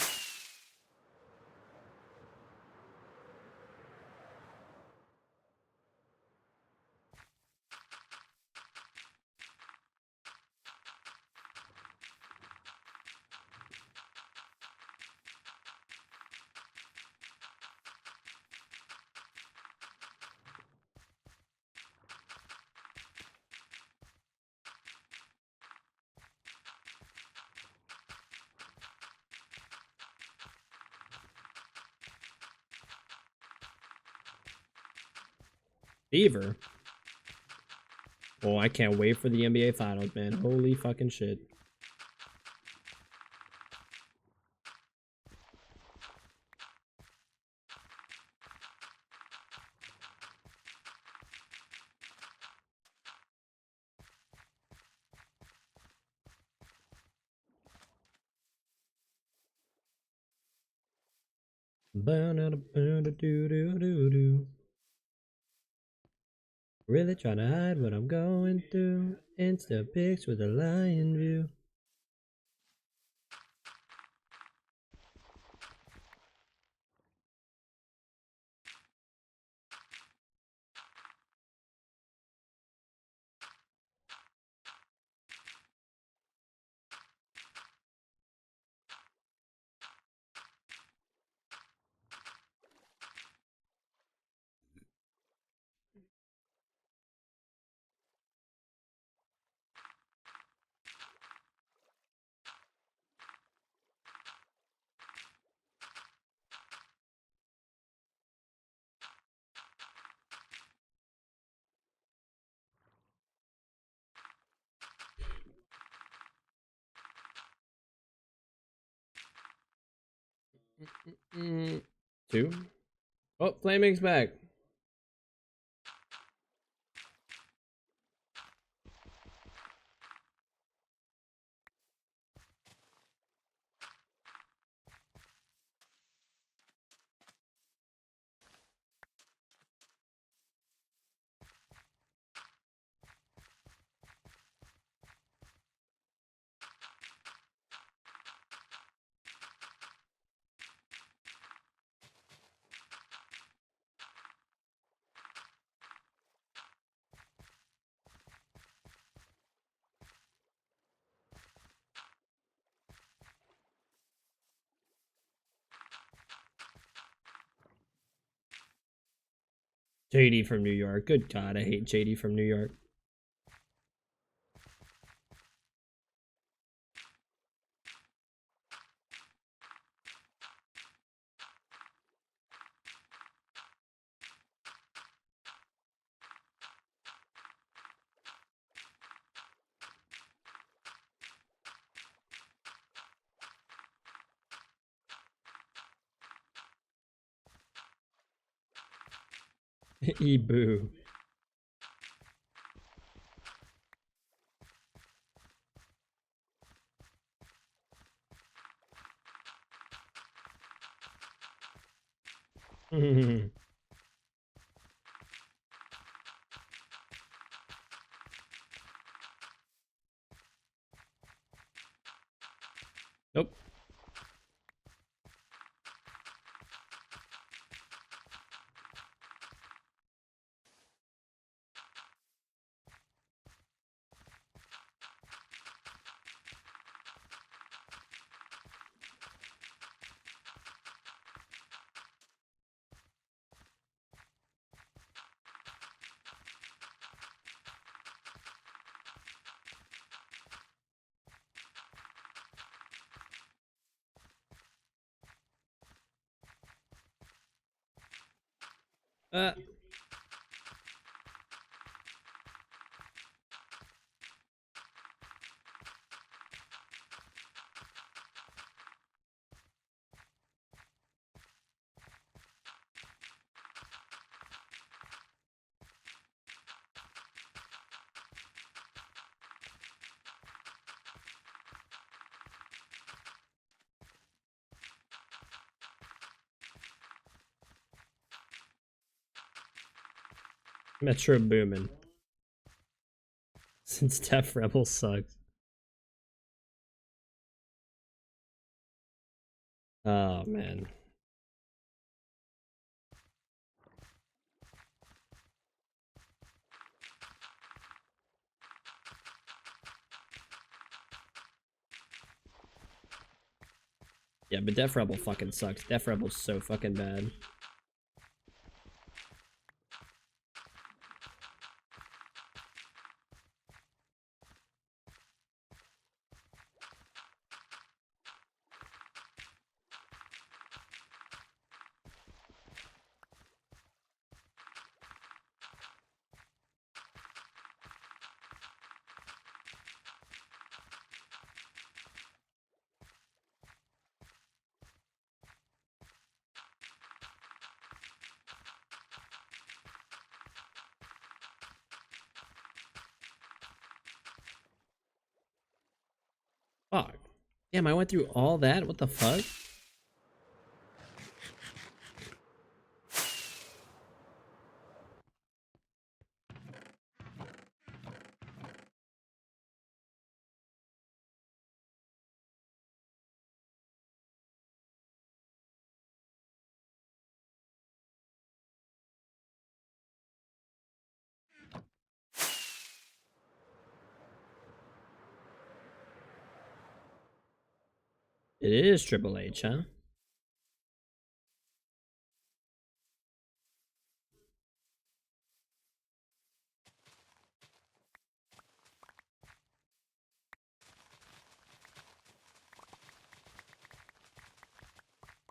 Beaver. Oh, I can't wait for the NBA Finals, man. Holy fucking shit. Really trying to hide what I'm going through. Insta pics with a lion view. 2. Oh, Flaming's back. JD from New York. Good God, I hate JD from New York. Boo. Nope. Uh. Metro Boomin. Since Def Rebel sucks. Oh man. Yeah, but Def Rebel fucking sucks. Def Rebel's so fucking bad. Fuck. Damn, I went through all that? What the fuck? It is Triple H, huh?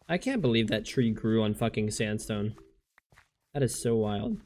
I can't believe that tree grew on fucking sandstone. That is so wild.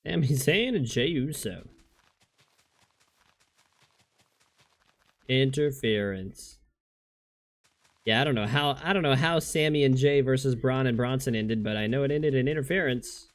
Sami Zayn and Jey Uso. Interference. Yeah, I don't know how Sami and Jay versus Braun and Bronson ended, but I know it ended in interference.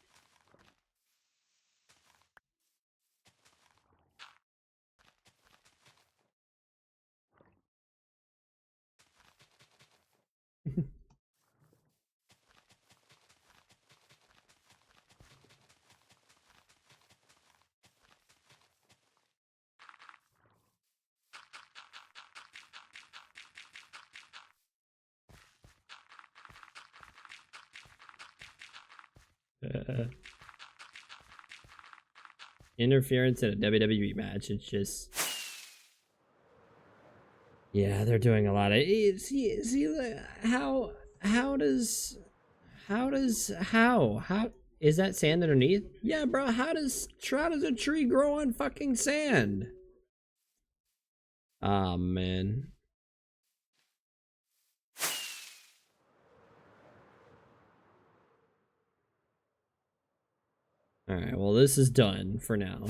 Interference in a WWE match. It's just, yeah, they're doing a lot of. See, how does is that sand underneath? Yeah, bro. How does a tree grow on fucking sand? Ah, man. All right. Well, this is done for now.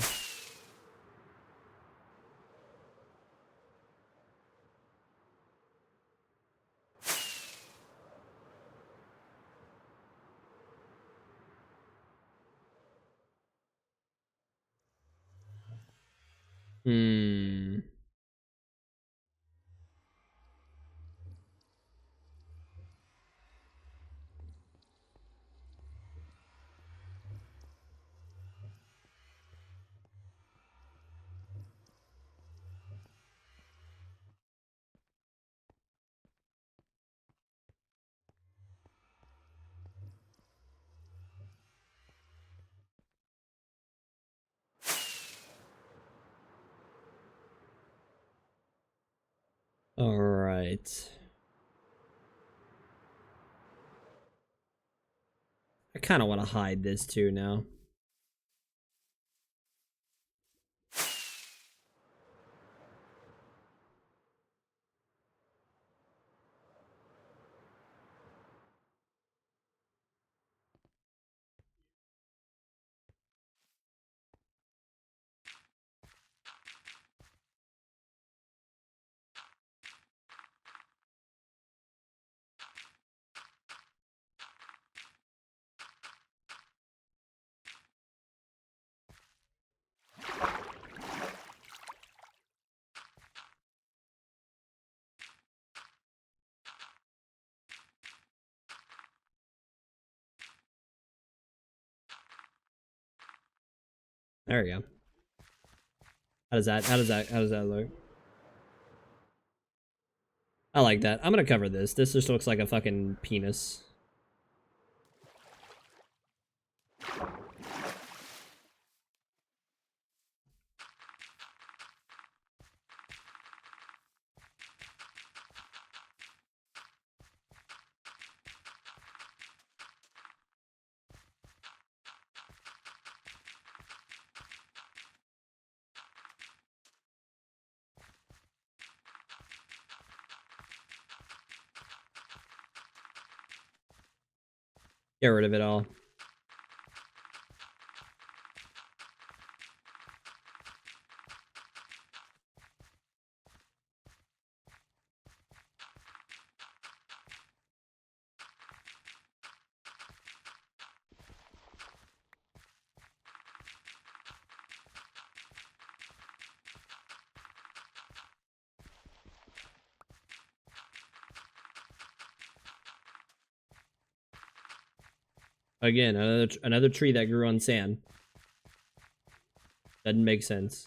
Hmm. All right. I kind of want to hide this too now. There we go. How does that look? I like that. I'm gonna cover this. This just looks like a fucking penis. Get rid of it all. Again, another tree that grew on sand. Doesn't make sense.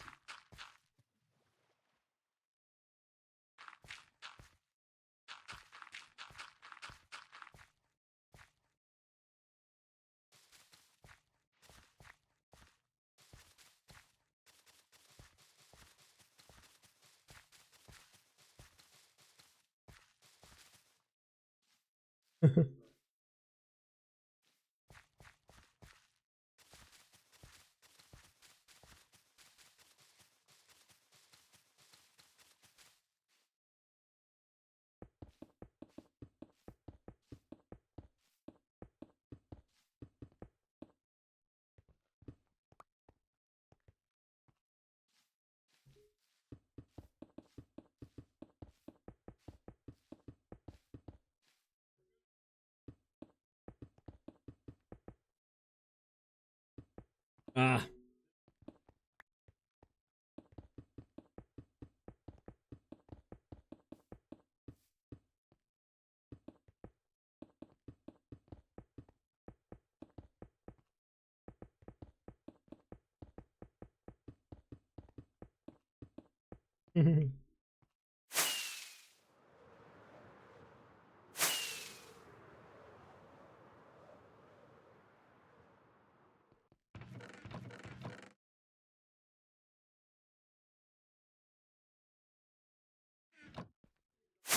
Ah.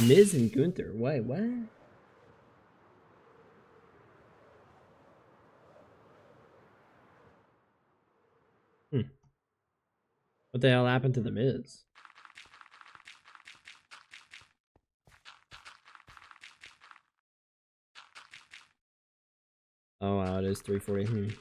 Miz and Gunther. Wait, what? What the hell happened to the Miz? Oh wow, it is 340.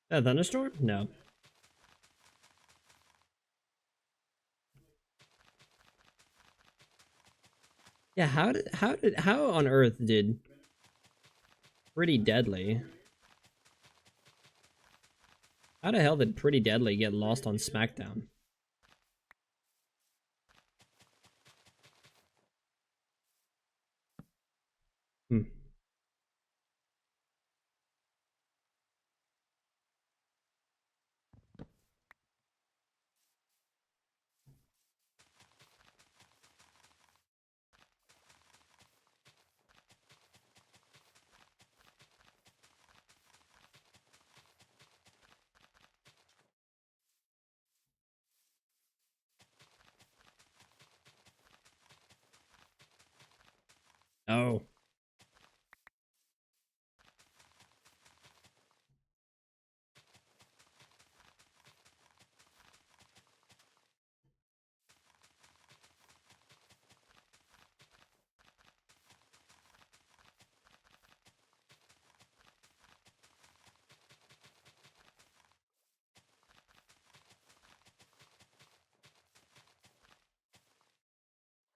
A thunderstorm? No. Yeah, how on earth did Pretty Deadly? How the hell did Pretty Deadly get lost on SmackDown? Hmm. Oh.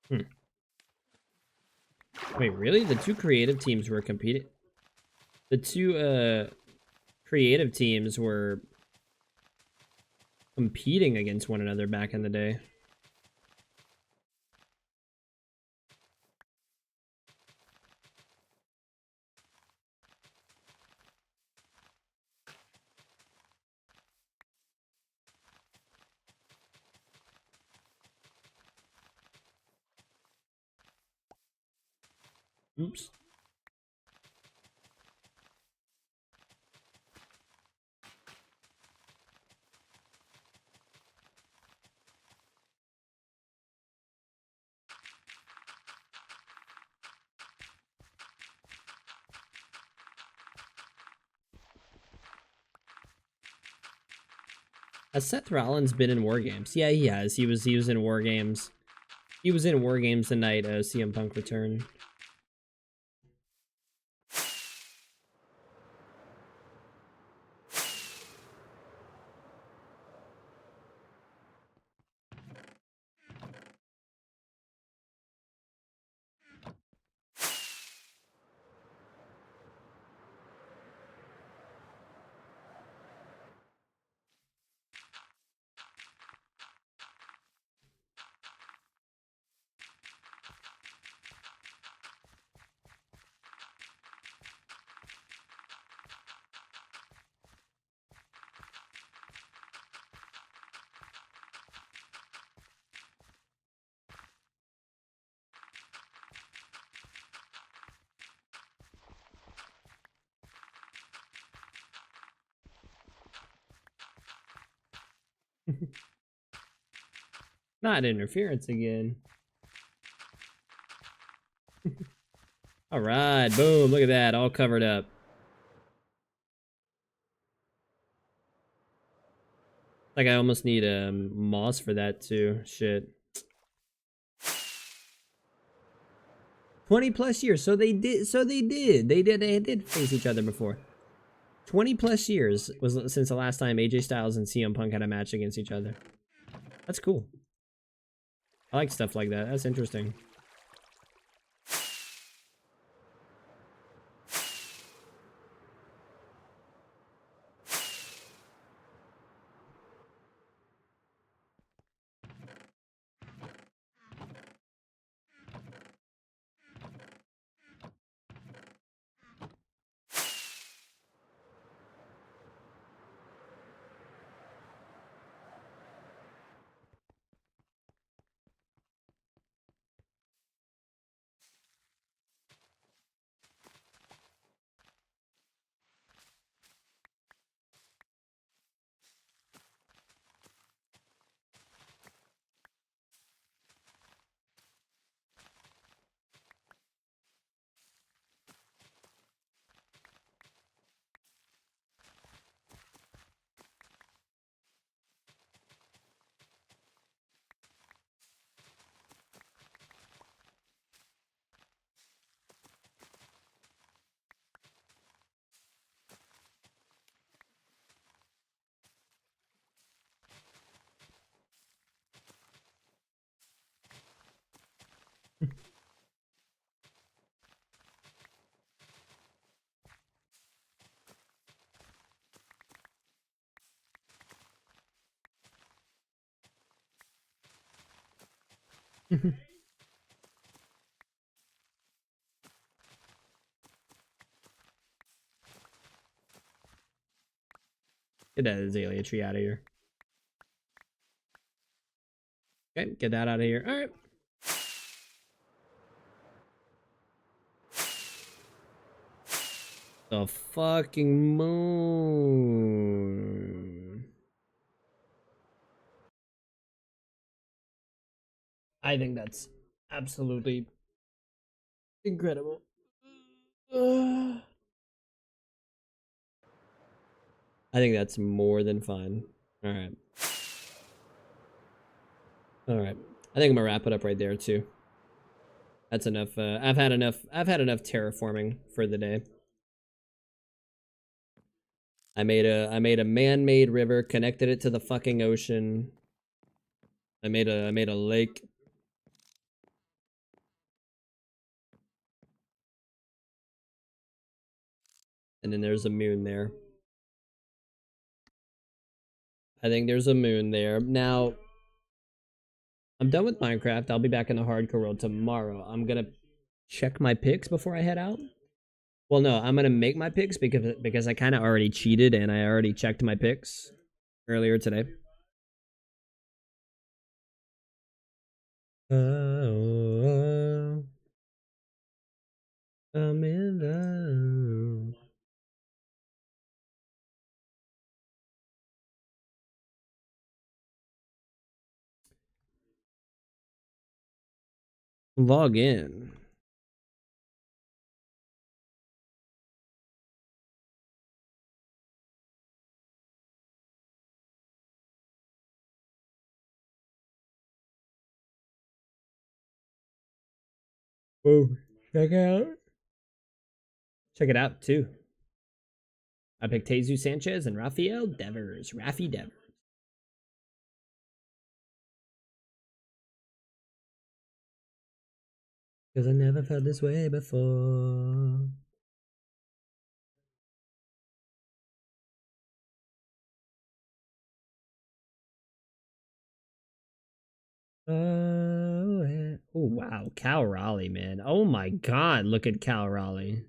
Hmm. Wait, really? The two creative teams were competing? The two, creative teams were competing against one another back in the day. Oops. Has Seth Rollins been in War Games? Yeah, he has. He was in War Games. He was in War Games the night CM Punk returned. Not interference again. All right, boom, look at that, all covered up. Like I almost need moss for that too. Shit. 20 plus years. So they did. They did face each other before. 20 plus years was since the last time AJ Styles and CM Punk had a match against each other. That's cool. I like stuff like that. That's interesting. Get that azalea tree out of here. Okay, get that out of here. All right. The fucking moon. I think that's absolutely incredible. I think that's more than fine. All right. All right. I think I'm gonna wrap it up right there too. That's enough. I've had enough terraforming for the day. I made a man-made river, connected it to the fucking ocean. I made a lake. And then there's a moon there. I think there's a moon there. Now, I'm done with Minecraft. I'll be back in the hardcore world tomorrow. I'm gonna check my picks before I head out. Well, no, I'm gonna make my picks because I kind of already cheated and I already checked my picks earlier today. I'm in love. Log in. Whoa, check out. Check it out too. I picked Jesus Sanchez and Rafael Devers. Rafi Devers. Because I never felt this way before. Oh wow, Cal Raleigh, man. Oh my god, look at Cal Raleigh.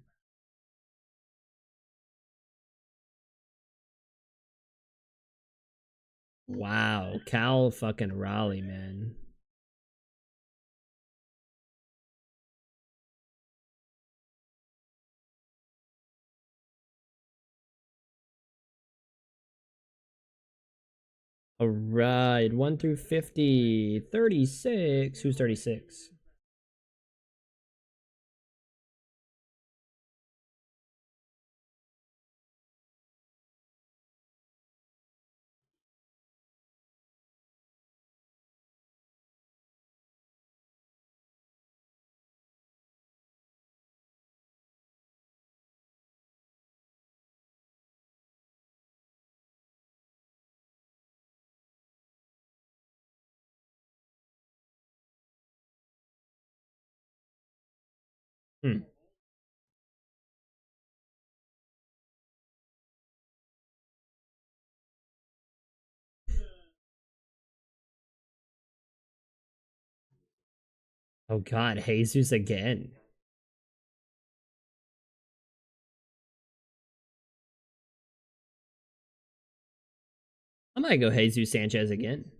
Wow, Cal fucking Raleigh, man. All right, 1 through 50. 36. Who's 36? Hmm. Oh God, Jesus again. I might go Jesus Sanchez again.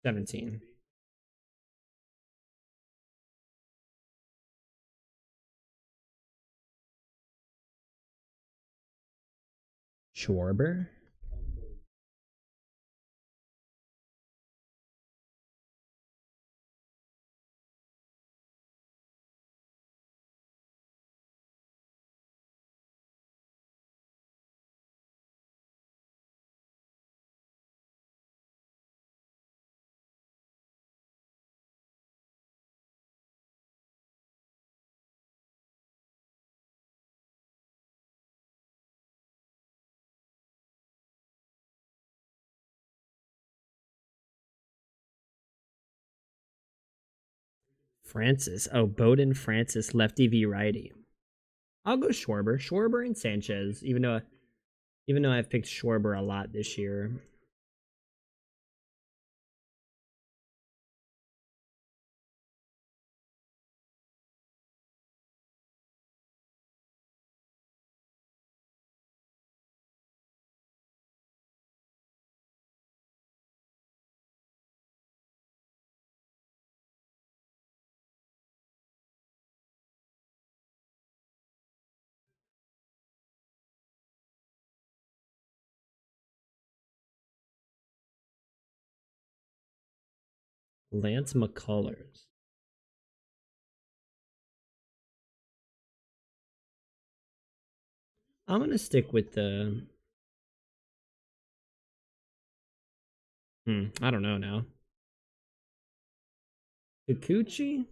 $17. Schwarber? Francis. Oh, Bowden, Francis, lefty v righty. I'll go Schwarber. Schwarber and Sanchez, even though I've picked Schwarber a lot this year. Lance McCullers. I'm gonna stick with the. I don't know now. Kikuchi?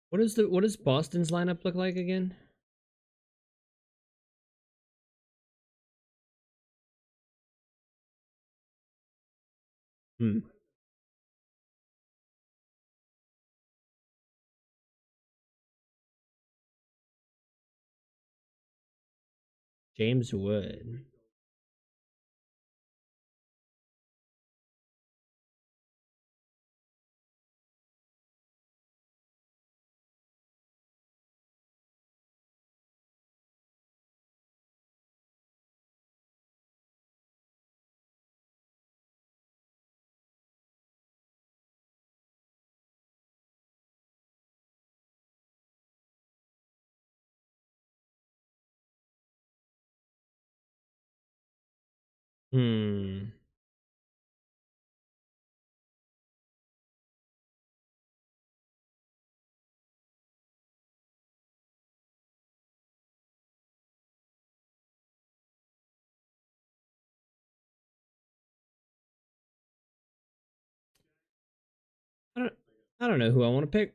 What does Boston's lineup look like again? James Wood. Hmm. I don't know who I want to pick.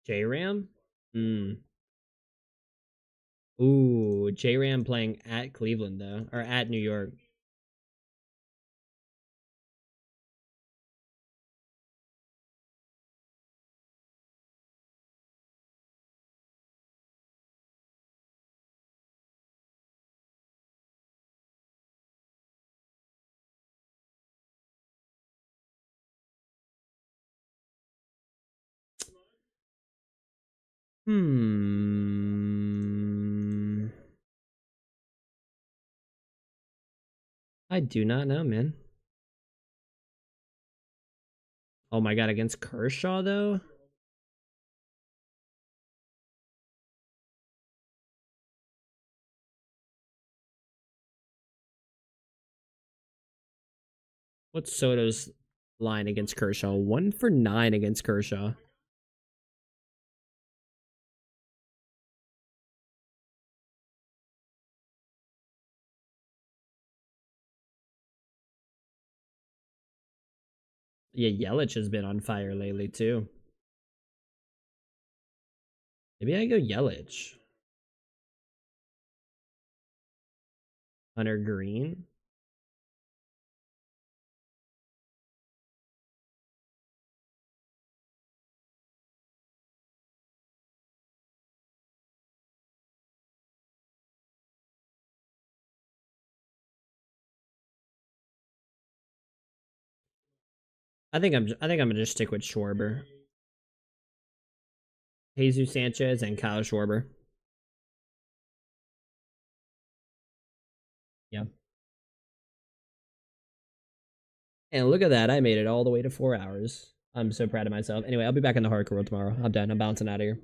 J Ram? Ooh, J Ram playing at Cleveland though, or at New York. I do not know, man. Oh my god, against Kershaw though? What's Soto's line against Kershaw? 1 for 9 against Kershaw. Yeah, Yelich has been on fire lately too. Maybe I go Yelich. Hunter Green. I think I'm gonna just stick with Schwarber. Jesus Sanchez and Kyle Schwarber. Yeah. And look at that, I made it all the way to 4 hours. I'm so proud of myself. Anyway, I'll be back in the hardcore world tomorrow. I'm done. I'm bouncing out of here.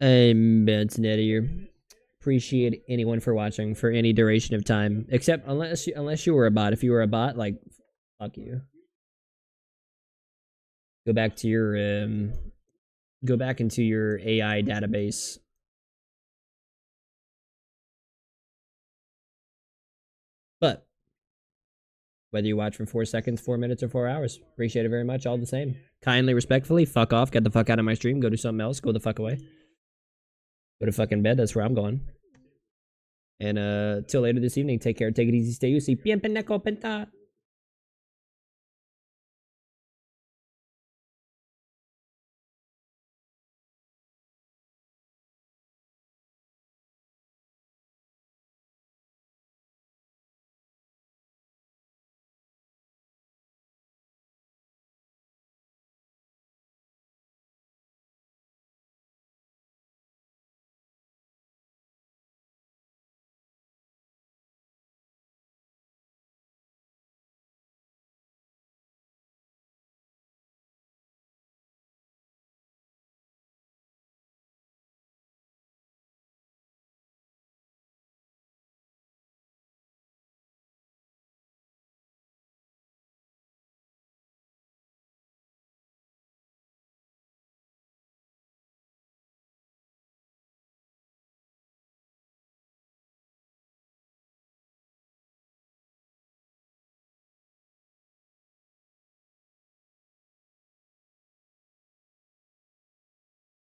I'm bouncing out of here. Appreciate anyone for watching for any duration of time, except unless you were a bot. If you were a bot, like, fuck you. Go back to your go back into your AI database. But whether you watch for 4 seconds, 4 minutes, or 4 hours, appreciate it very much. All the same. Kindly, respectfully, fuck off. Get the fuck out of my stream. Go do something else. Go the fuck away. Go to fucking bed. That's where I'm going. And till later this evening, take care. Take it easy. Stay easy. Bien pendejo penta.